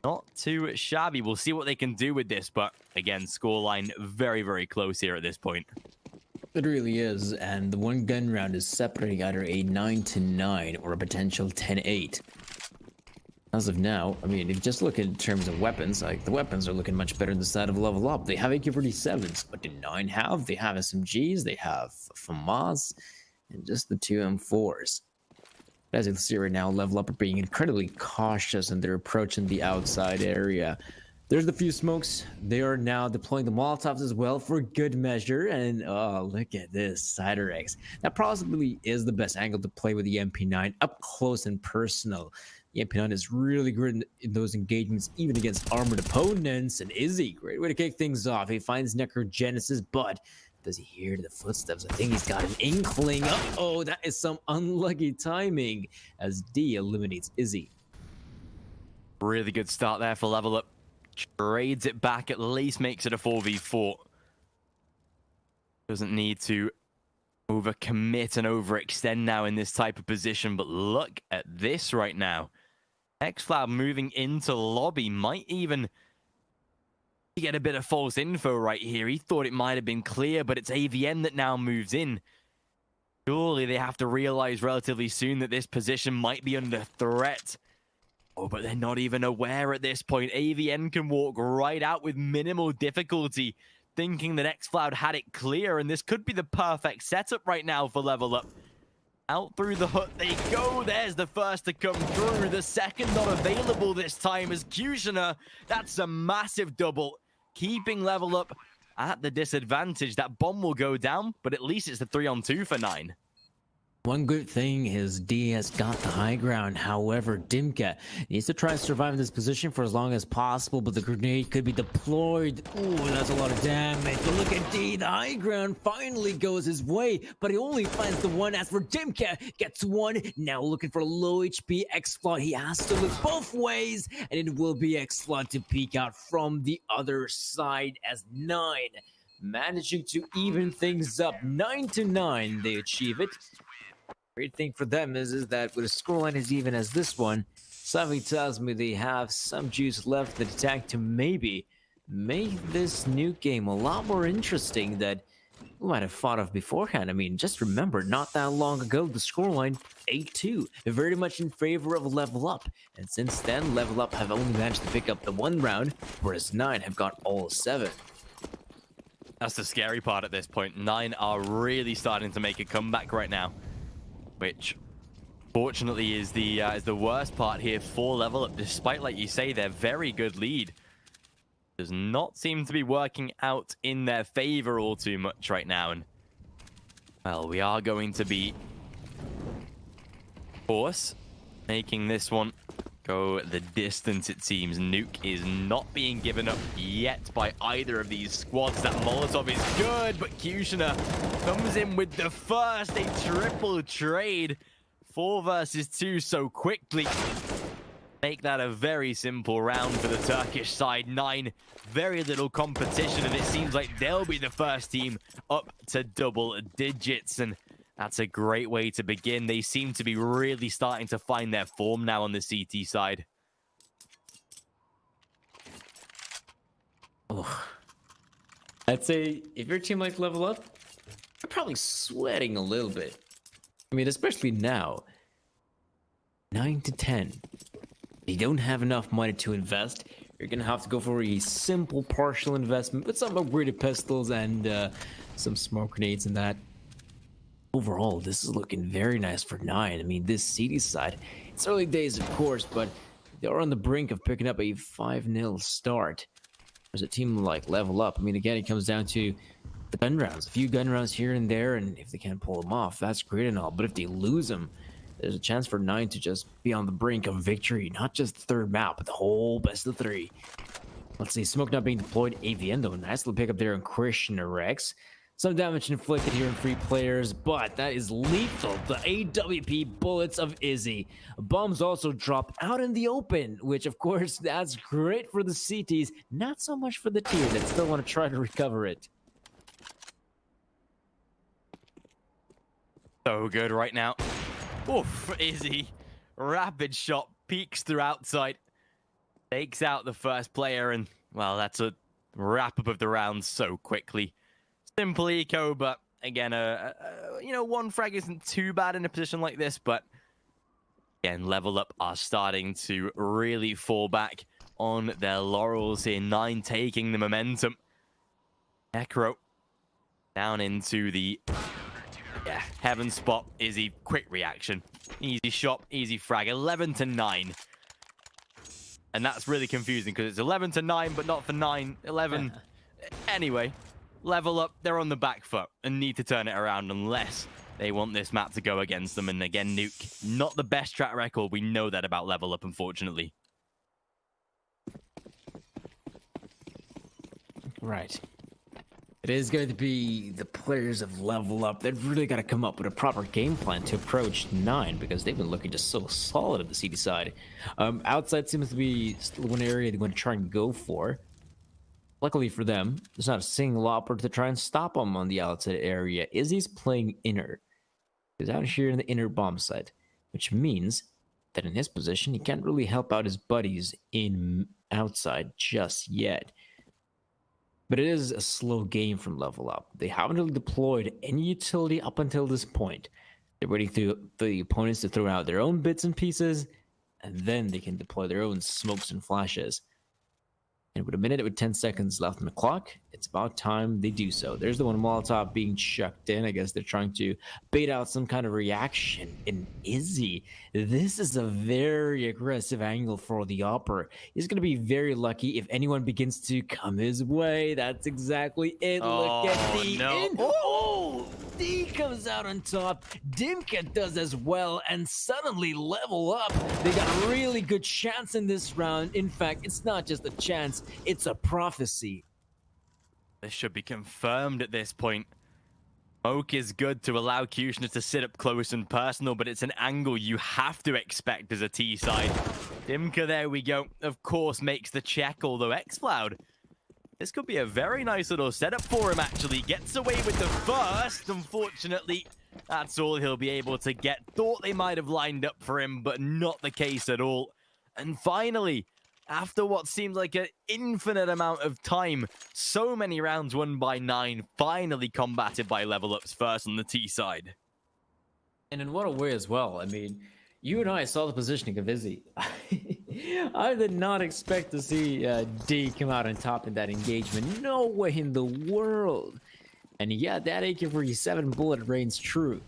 not too shabby. We'll see what they can do with this. But again, scoreline very, very close here at this point. It really is. And the one gun round is separating either a 9-9 or a potential 10-8. As of now, I mean, if you just look in terms of weapons, like the weapons are looking much better on the side of level up. They have AK-47s. What did 9 have? They have SMGs, they have FAMAS, and just the 2 M4s. As you can see right now, level up are being incredibly cautious in their approach in the outside area. There's the few smokes. They are now deploying the Molotovs as well for good measure. And oh, look at this, Cider X. That probably is the best angle to play with the MP9 up close and personal. The MP9 is really good in those engagements, even against armored opponents. And Izzy, great way to kick things off. He finds Necrogenesis, but does he hear the footsteps? I think he's got an inkling. Uh-oh, that is some unlucky timing as D eliminates Izzy. Really good start there for level up. Trades it back, at least makes it a 4v4. Doesn't need to overcommit and overextend now in this type of position, but look at this right now. X-Floud moving into lobby might even get a bit of false info right here. He thought it might have been clear, but it's AVN that now moves in. Surely they have to realize relatively soon that this position might be under threat. Oh, but they're not even aware at this point. AVN can walk right out with minimal difficulty, thinking that X-Cloud had it clear, and this could be the perfect setup right now for level up. Out through the hut they go. There's the first to come through. The second not available this time as Kushner. That's a massive double, keeping level up at the disadvantage. That bomb will go down, but at least it's the 3-on-2 for 9. One good thing is D has got the high ground. However, Dimka needs to try and survive in this position for as long as possible, but the grenade could be deployed. Ooh, that's a lot of damage. But look at D, the high ground finally goes his way, but he only finds the one. As for Dimka, gets one. Now looking for low HP X-Flood. He has to look both ways, and it will be X-Flood to peek out from the other side as 9. Managing to even things up. 9-9, they achieve it. Great thing for them is that with a scoreline as even as this one, something tells me they have some juice left in the tank to maybe make this new game a lot more interesting. That we might have thought of beforehand. I mean, just remember, not that long ago, the scoreline 8-2, very much in favor of Level Up. And since then, Level Up have only managed to pick up the 1 round, whereas 9 have got all 7. That's the scary part at this point. 9 are really starting to make a comeback right now, which fortunately is the worst part here for Level Up, despite, like you say, their very good lead. Does not seem to be working out in their favor all too much right now. And, well, we are going to be, of course, making this one go the distance, it seems. Nuke is not being given up yet by either of these squads. That Molotov is good, but Kushner comes in with the first, a triple trade. 4 versus 2 so quickly. Make that a very simple round for the Turkish side. 9, very little competition, and it seems like they'll be the first team up to double digits, and that's a great way to begin. They seem to be really starting to find their form now on the CT side. Oh. I'd say if your team like Level Up, you're probably sweating a little bit. I mean, especially now. 9 to 10. You don't have enough money to invest. You're gonna have to go for a simple partial investment with some upgraded pistols and some smoke grenades and that. Overall, this is looking very nice for 9. I mean, this CD side, it's early days, of course, but they are on the brink of picking up a 5-0 start. There's a team like Level Up. I mean, again, it comes down to the gun rounds. A few gun rounds here and there, and if they can't pull them off, that's great and all. But if they lose them, there's a chance for 9 to just be on the brink of victory. Not just the 3rd map, but the whole best of 3. Let's see, smoke not being deployed. Aviendo, nice little pickup there on Christian Rex. Some damage inflicted here in 3 players, but that is lethal. The AWP bullets of Izzy. Bombs also dropped out in the open, which of course, that's great for the CTs. Not so much for the tier that still want to try to recover it. So good right now. Oof, Izzy. Rapid shot, peeks through outside. Takes out the first player, and, well, that's a wrap-up of the round so quickly. Simple eco, but, again, you know, 1 frag isn't too bad in a position like this, but, again, Level Up are starting to really fall back on their laurels here. 9 taking the momentum. Necro down into the... yeah, heaven spot. Izzy, quick reaction. Easy shot, easy frag. 11 to 9. And that's really confusing because it's 11 to 9, but not for 9. 11. Anyway, Level Up, they're on the back foot and need to turn it around unless they want this map to go against them. And again, Nuke, not the best track record. We know that about Level Up, unfortunately. Right. It is going to be the players of Level Up. They've really got to come up with a proper game plan to approach 9 because they've been looking just so solid at the CD side. Outside seems to be still one area they're going to try and go for. Luckily for them, there's not a single opera to try and stop them on the outside area. Izzy's playing inner. He's out here in the inner bomb site, which means that in his position, he can't really help out his buddies in outside just yet. But it is a slow game from Level Up. They haven't really deployed any utility up until this point. They're waiting for the opponents to throw out their own bits and pieces, and then they can deploy their own smokes and flashes. And with a minute with 10 seconds left on the clock, it's about time they do so. There's the one Molotov being chucked in. I guess they're trying to bait out some kind of reaction. And Izzy, this is a very aggressive angle for the Opera. He's going to be very lucky if anyone begins to come his way. That's exactly it. Look at the in. Oh, D comes out on top. Dimka does as well. And suddenly Level Up. They got a really good chance in this round. In fact, it's not just a chance. It's a prophecy. This should be confirmed at this point. Smoke is good to allow Kushner to sit up close and personal, but it's an angle you have to expect as a T side. Dimka, there we go. Of course, makes the check, although Xcloud, this could be a very nice little setup for him, actually. Gets away with the first. Unfortunately, that's all he'll be able to get. Thought they might have lined up for him, but not the case at all. And finally, after what seems like an infinite amount of time, so many rounds won by 9, finally combated by Level Up's first on the T side. And in what a way as well. I mean, you and I saw the positioning of Izzy. I did not expect to see D come out on top in that engagement. No way in the world. And yeah, that AK-47 bullet reigns true.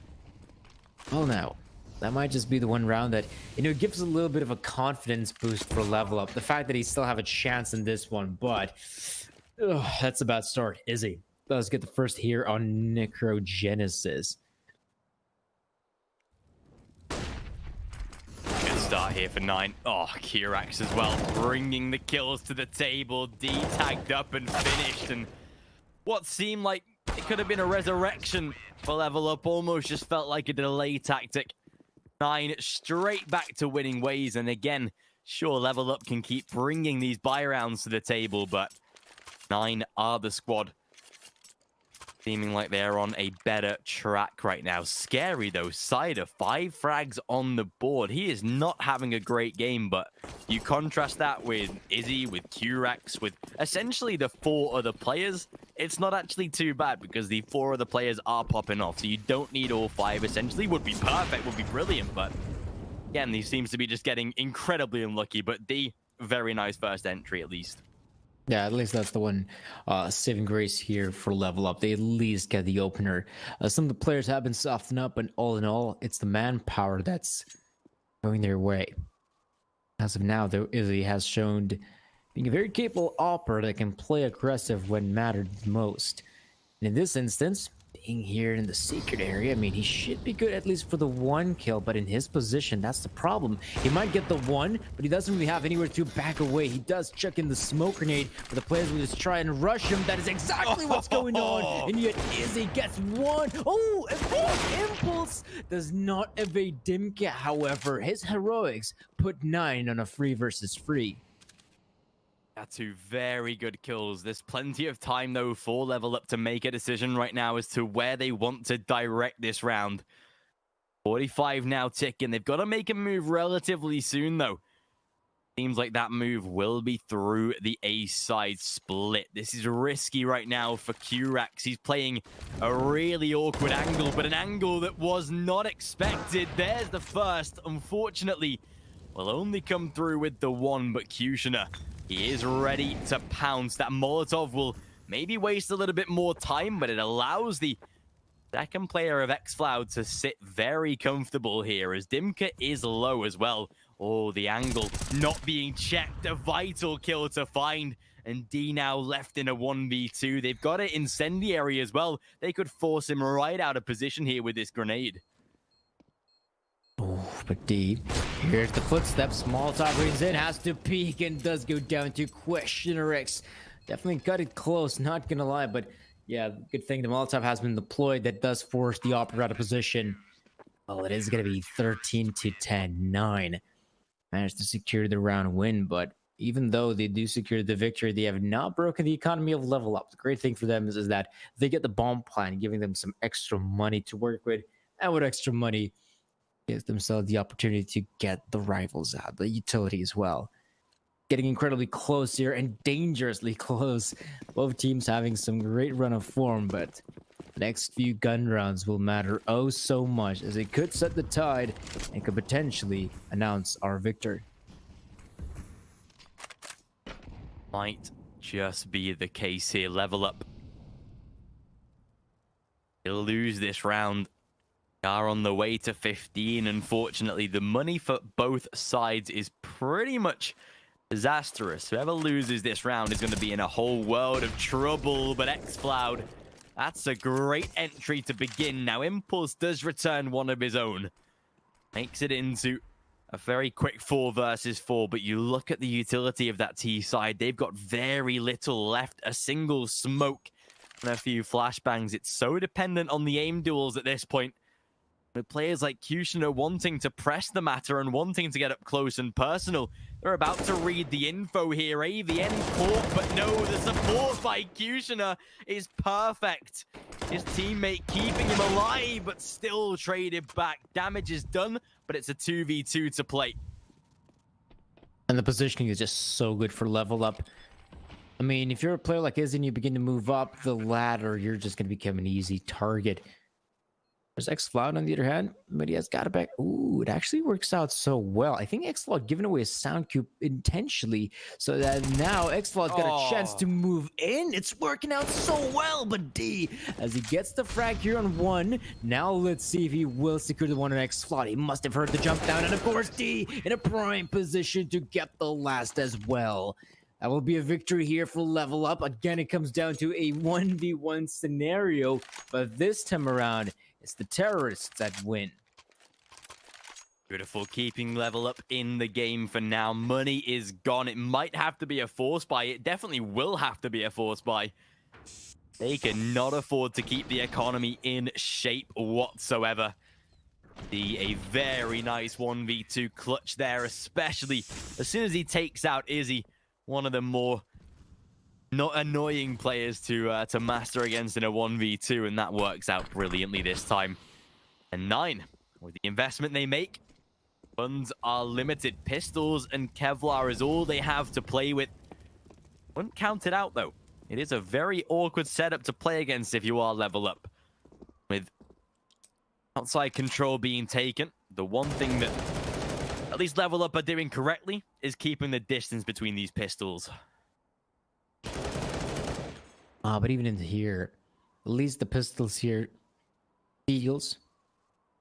Well, now, that might just be the one round that, you know, gives a little bit of a confidence boost for Level Up. The fact that he still have a chance in this one, but that's a bad start. Izzy does get the first here on Necrogenesis. Good start here for 9. Oh, Kirax as well, bringing the kills to the table. D tagged up and finished, and what seemed like it could have been a resurrection for Level Up almost just felt like a delay tactic. 9 straight back to winning ways, and again, sure, Level Up can keep bringing these buy rounds to the table, but 9 are the squad. Seeming like they're on a better track right now. Scary though, Cider, 5 frags on the board. He is not having a great game, but you contrast that with Izzy, with Kirax, with essentially the 4 other players. It's not actually too bad because the 4 other players are popping off, so you don't need all 5 essentially. Would be perfect, would be brilliant, but again, he seems to be just getting incredibly unlucky, but D, very nice first entry at least. Yeah, at least that's the one saving grace here for Level Up. They at least get the opener. Some of the players have been softened up, and all in all, it's the manpower that's going their way. As of now, though, Izzy has shown being a very capable operator that can play aggressive when mattered most. And in this instance, being here in the secret area, I mean, he should be good at least for the 1 kill, but in his position, that's the problem. He might get the 1, but he doesn't really have anywhere to back away. He does chuck in the smoke grenade, but the players will just try and rush him. That is exactly what's going on, and yet Izzy gets 1. Oh, Impulse does not evade Dimka, however. His heroics put 9 on a free versus free. That's 2 very good kills. There's plenty of time, though, for Level Up to make a decision right now as to where they want to direct this round. 45 now ticking. They've got to make a move relatively soon, though. Seems like that move will be through the A side split. This is risky right now for Kirax. He's playing a really awkward angle, but an angle that was not expected. There's the first. Unfortunately, will only come through with the 1, but Kushner, he is ready to pounce. That Molotov will maybe waste a little bit more time, but it allows the second player of xFloud to sit very comfortable here as Dimka is low as well. Oh, the angle not being checked. A vital kill to find. And D now left in a 1v2. They've got it incendiary as well. They could force him right out of position here with this grenade. Oh, but D, here's the footsteps. Molotov brings in, has to peek, and does go down to Questioner X. Definitely got it close, not gonna lie, but yeah, good thing the Molotov has been deployed. That does force the operator out of position. Well, it is gonna be 13 to 10, 9. Managed to secure the round win, but even though they do secure the victory, they have not broken the economy of Level Up. The great thing for them is that they get the bomb plan, giving them some extra money to work with, and with extra money, gives themselves the opportunity to get the rivals out, the utility as well. Getting incredibly close here and dangerously close. Both teams having some great run of form, but the next few gun rounds will matter oh so much, as it could set the tide and could potentially announce our victor. Might just be the case here. Level Up, they'll lose this round. Are on the way to 15. Unfortunately, the money for both sides is pretty much disastrous. Whoever loses this round is going to be in a whole world of trouble. But xFloud, that's a great entry to begin. Now, Impulse does return one of his own. Makes it into a very quick 4 versus 4. But you look at the utility of that T side. They've got very little left. A single smoke and a few flashbangs. It's so dependent on the aim duels at this point. With players like Kushner wanting to press the matter and wanting to get up close and personal. They're about to read the info here. AVN caught, but no, the support by Kushner is perfect. His teammate keeping him alive, but still traded back. Damage is done, but it's a 2v2 to play. And the positioning is just so good for level up. I mean, if you're a player like Izzy and you begin to move up the ladder, you're just going to become an easy target. There's X-Cloud on the other hand, but he has got it back. Ooh, it actually works out so well. I think X-Cloud giving away a sound cube intentionally so that now X-Cloud's got a chance to move in. It's working out so well, but D, as he gets the frag here on 1, now let's see if he will secure the one on X-Cloud. He must have heard the jump down, and of course D in a prime position to get the last as well. That will be a victory here for level up. Again, it comes down to a 1v1 scenario, but this time around, it's the terrorists that win. Beautiful, keeping level up in the game for now. Money is gone. It might have to be a force buy. It definitely will have to be a force buy. They cannot afford to keep the economy in shape whatsoever. A very nice 1v2 clutch there, especially as soon as he takes out Izzy, one of the more not annoying players to master against in a 1v2, and that works out brilliantly this time. And 9, with the investment they make, funds are limited. Pistols and Kevlar is all they have to play with. Wouldn't count it out though. It is a very awkward setup to play against if you are level up. With outside control being taken, the one thing that at least level up are doing correctly is keeping the distance between these pistols. But even in here, at least the pistols here, Eagles,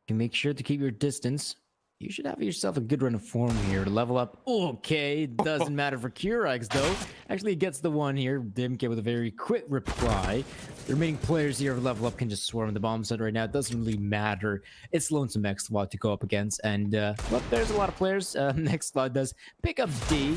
you make sure to keep your distance. You should have yourself a good run of form here to level up. Okay, doesn't matter for Curex though. Actually, he gets the one here. Dimke with a very quick reply. The remaining players here of level up can just swarm the bomb set right now. It doesn't really matter. It's Lonesome X-Squad to go up against. And, well, there's a lot of players. X-Squad does pick up D.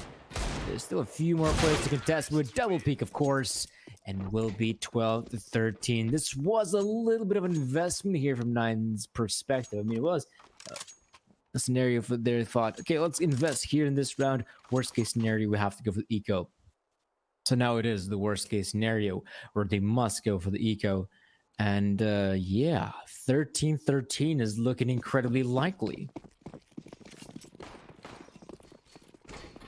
There's still a few more players to contest with double peak, of course. And will be 12-13. This was a little bit of an investment here from Nine's perspective. I mean, it was a scenario for their thought, okay, let's invest here in this round. Worst case scenario, we have to go for the eco. So now it is the worst case scenario where they must go for the eco. And yeah, 13-13 is looking incredibly likely.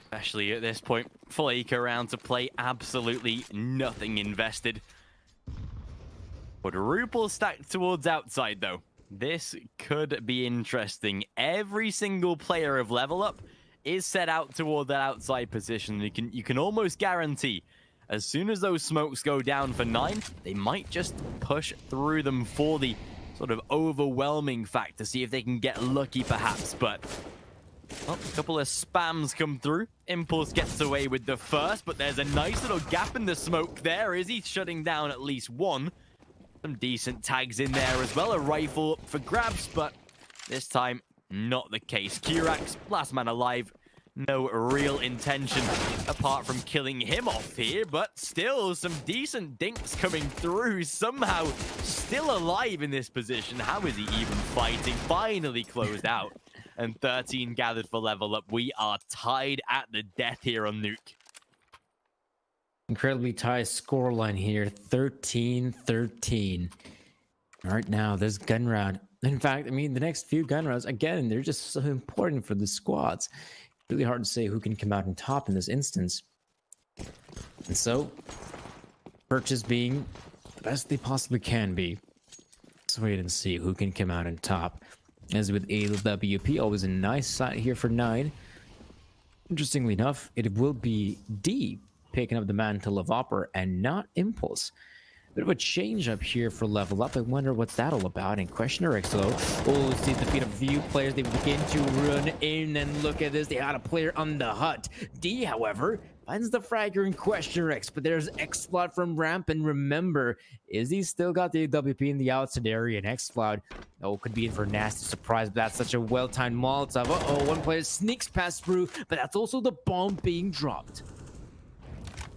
Especially at this point, full eco round to play, absolutely nothing invested. Quadruple stacked towards outside though. This could be interesting. Every single player of level up is set out toward that outside position. You can almost guarantee as soon as those smokes go down for 9, they might just push through them for the sort of overwhelming fact to see if they can get lucky perhaps. But well, a couple of spams come through. Impulse gets away with the first, but there's a nice little gap in the smoke there. Is he shutting down at least one? Some decent tags in there as well. A rifle for grabs, but this time not the case. Kurax, last man alive. No real intention apart from killing him off here, but still some decent dinks coming through. Somehow still alive in this position. How is he even fighting? Finally closed out. And 13 gathered for level up. We are tied at the death here on Nuke. Incredibly tight scoreline here, 13-13. All right, now this gun round. In fact, I mean, the next few gun rounds, again, they're just so important for the squads. Really hard to say who can come out on top in this instance. And so, purchase being the best they possibly can be. Let's wait and see who can come out on top. As with AWP, always a nice side here for 9. Interestingly enough, it will be D picking up the mantle of Opera and not Impulse. Bit of a change up here for level up. I wonder what's that all about. And Questioner XO. Oh, see the feet of few players. They begin to run in and look at this. They had a player on the hut. D, however, finds the fragger in Questioner X, but there's X-Cloud from ramp. And remember, Izzy still got the WP in the outside area, and X-Cloud, oh, could be in for a nasty surprise, but that's such a well-timed Molotov. Uh-oh, one player sneaks past through, but that's also the bomb being dropped.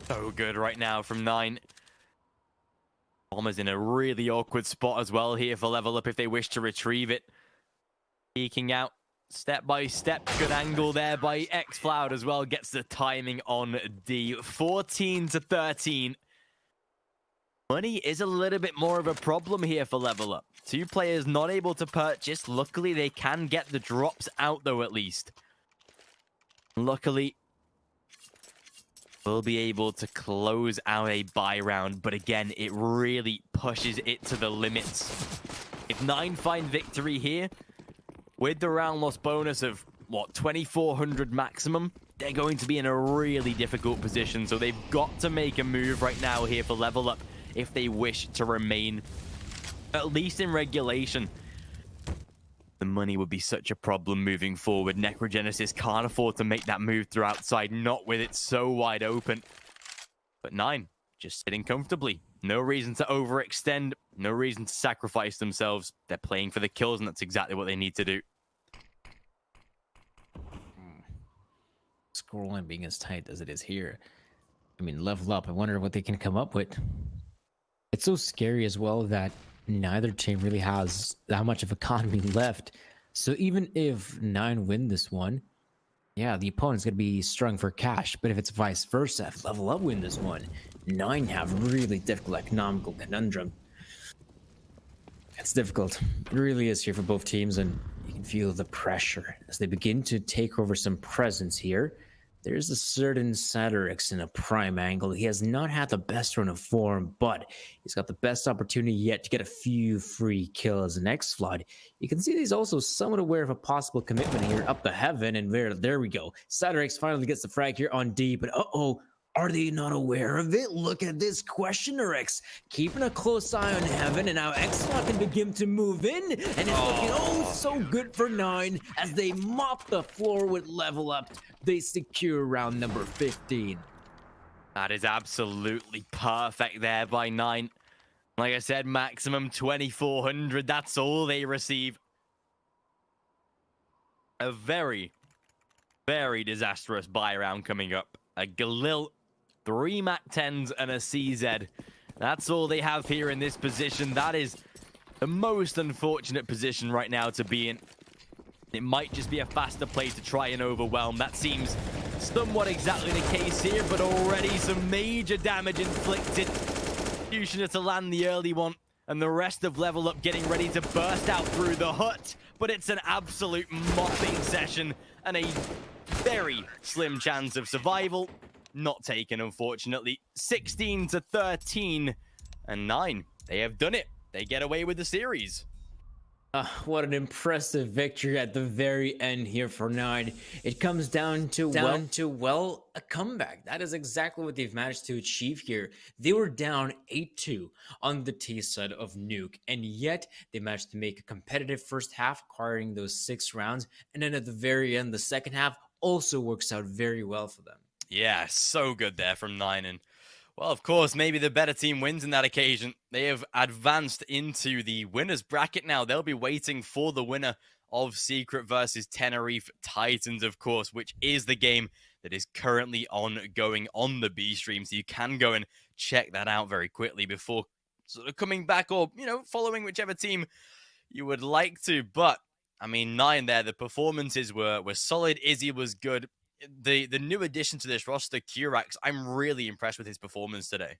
So good right now from 9. Bomber's in a really awkward spot as well here for level up if they wish to retrieve it. Peeking out step by step. Good angle there by X-Cloud as well. Gets the timing on D. 14-13. Money is a little bit more of a problem here for level up. 2 players not able to purchase. Luckily, they can get the drops out though at least. Luckily, will be able to close out a buy round, but again, it really pushes it to the limits. If 9 find victory here, with the round loss bonus of, what, 2,400 maximum, they're going to be in a really difficult position, so they've got to make a move right now here for level up if they wish to remain, at least in regulation. The money would be such a problem moving forward. Necrogenesis can't afford to make that move through outside, not with it so wide open. But 9, just sitting comfortably. No reason to overextend, no reason to sacrifice themselves. They're playing for the kills, and that's exactly what they need to do. Scoreline being as tight as it is here. I mean, level up. I wonder what they can come up with. It's so scary as well that neither team really has that much of economy left. So even if 9 win this one, yeah, the opponent's going to be strung for cash. But if it's vice versa, if level up win this one, 9 have really difficult economical conundrum. It's difficult. It really is here for both teams, and you can feel the pressure as they begin to take over some presence here. There's a certain Satyrix in a prime angle. He has not had the best run of form, but he's got the best opportunity yet to get a few free kills. And X-Flood, you can see that he's also somewhat aware of a possible commitment here up to heaven. And there we go. Satyrix finally gets the frag here on D, but uh-oh. Are they not aware of it? Look at this Questionerix keeping a close eye on heaven, and now X-Flood can begin to move in, and it's looking so good for 9 as they mop the floor with level up. They secure round number 15. That is absolutely perfect there by 9. Like I said, maximum 2,400. That's all they receive. A very, very disastrous buy round coming up. A Galil, 3 MAC-10s, and a CZ. That's all they have here in this position. That is the most unfortunate position right now to be in. It might just be a faster play to try and overwhelm. That seems somewhat exactly the case here, but already some major damage inflicted. Fusioner to land the early one, and the rest of level up getting ready to burst out through the hut. But it's an absolute mopping session, and a very slim chance of survival. Not taken, unfortunately. 16 to 13, and 9. They have done it. They get away with the series. What an impressive victory at the very end here for 9. It comes down to a comeback. That is exactly what they've managed to achieve here. They were down 8-2 on the T side of Nuke, and yet they managed to make a competitive first half, acquiring those 6 rounds, and then at the very end, the second half also works out very well for them. Yeah, so good there from 9, and well, of course, maybe the better team wins in that occasion. They have advanced into the winner's bracket now. They'll be waiting for the winner of Secret versus Tenerife Titans, of course, which is the game that is currently ongoing on the B stream. So you can go and check that out very quickly before sort of coming back or, you know, following whichever team you would like to. But, I mean, 9 there, the performances were solid. Izzy was good. The new addition to this roster, Curax, I'm really impressed with his performance today.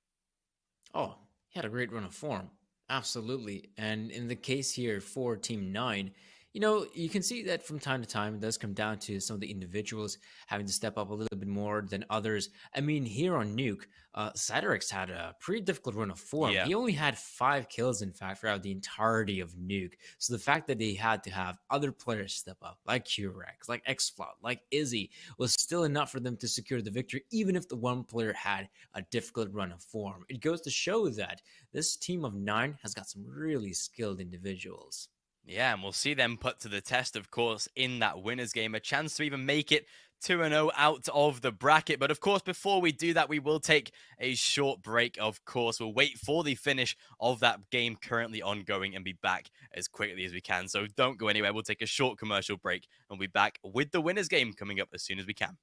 Oh, he had a great run of form. Absolutely. And in the case here for Team 9, you know, you can see that from time to time it does come down to some of the individuals having to step up a little bit more than others. I mean, here on Nuke, Satyrix had a pretty difficult run of form. Yeah. He only had 5 kills, in fact, throughout the entirety of Nuke. So the fact that they had to have other players step up, like Curex, like X-Flood, like Izzy, was still enough for them to secure the victory, even if the one player had a difficult run of form. It goes to show that this team of 9 has got some really skilled individuals. Yeah, and we'll see them put to the test, of course, in that winners game. A chance to even make it 2-0 out of the bracket. But, of course, before we do that, we will take a short break, of course. We'll wait for the finish of that game currently ongoing and be back as quickly as we can. So don't go anywhere. We'll take a short commercial break and we'll be back with the winners game coming up as soon as we can.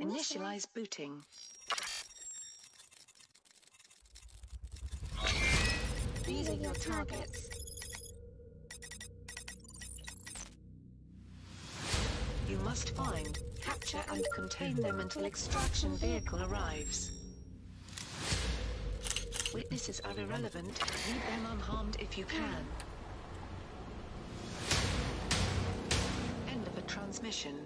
Initialize booting. These are your targets. You must find, capture and contain them until extraction vehicle arrives. Witnesses are irrelevant. Leave them unharmed if you can. End of a transmission.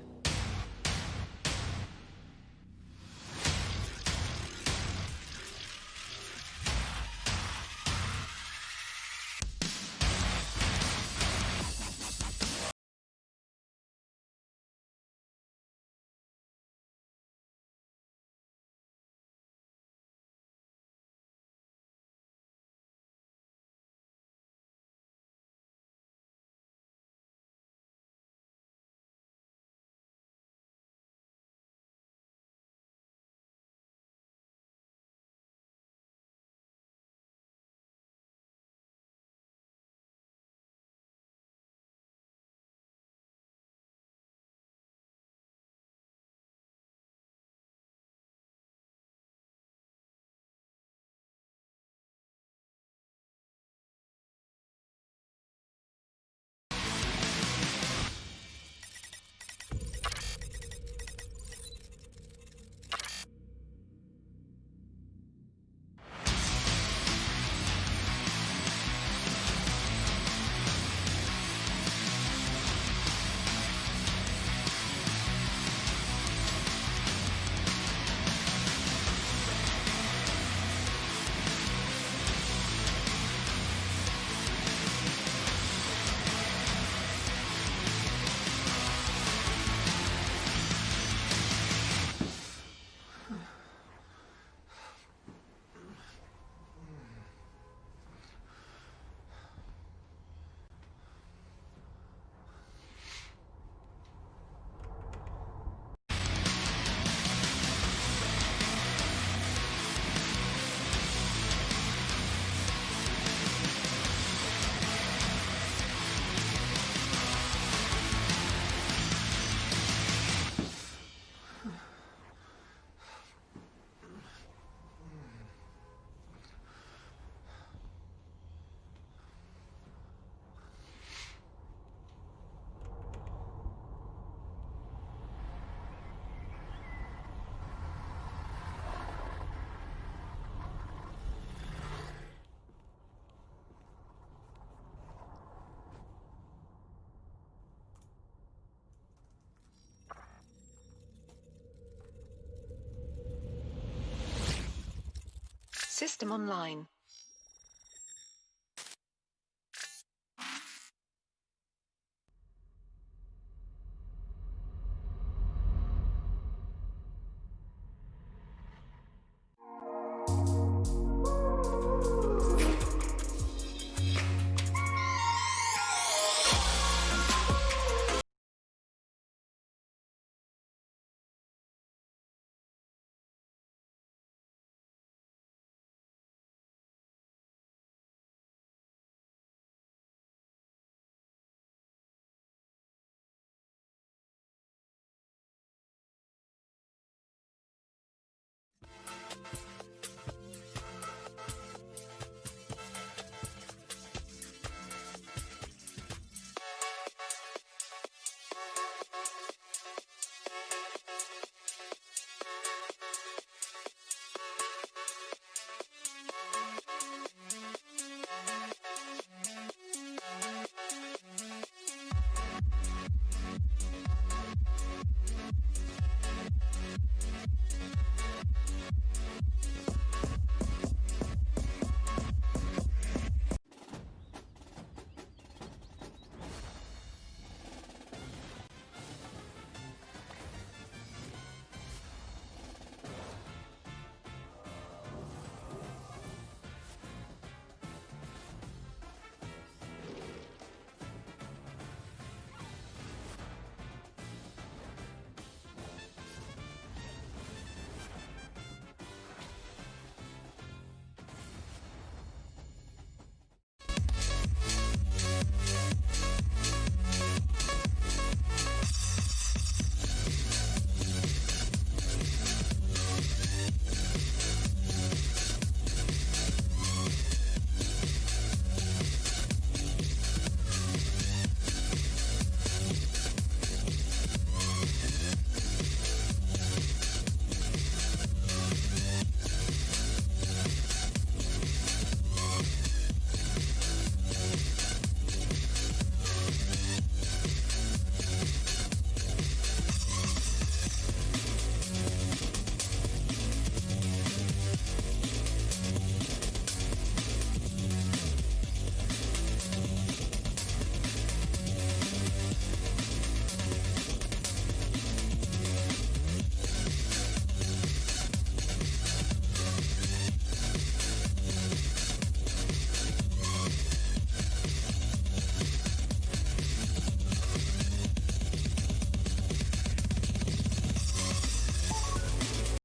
System online.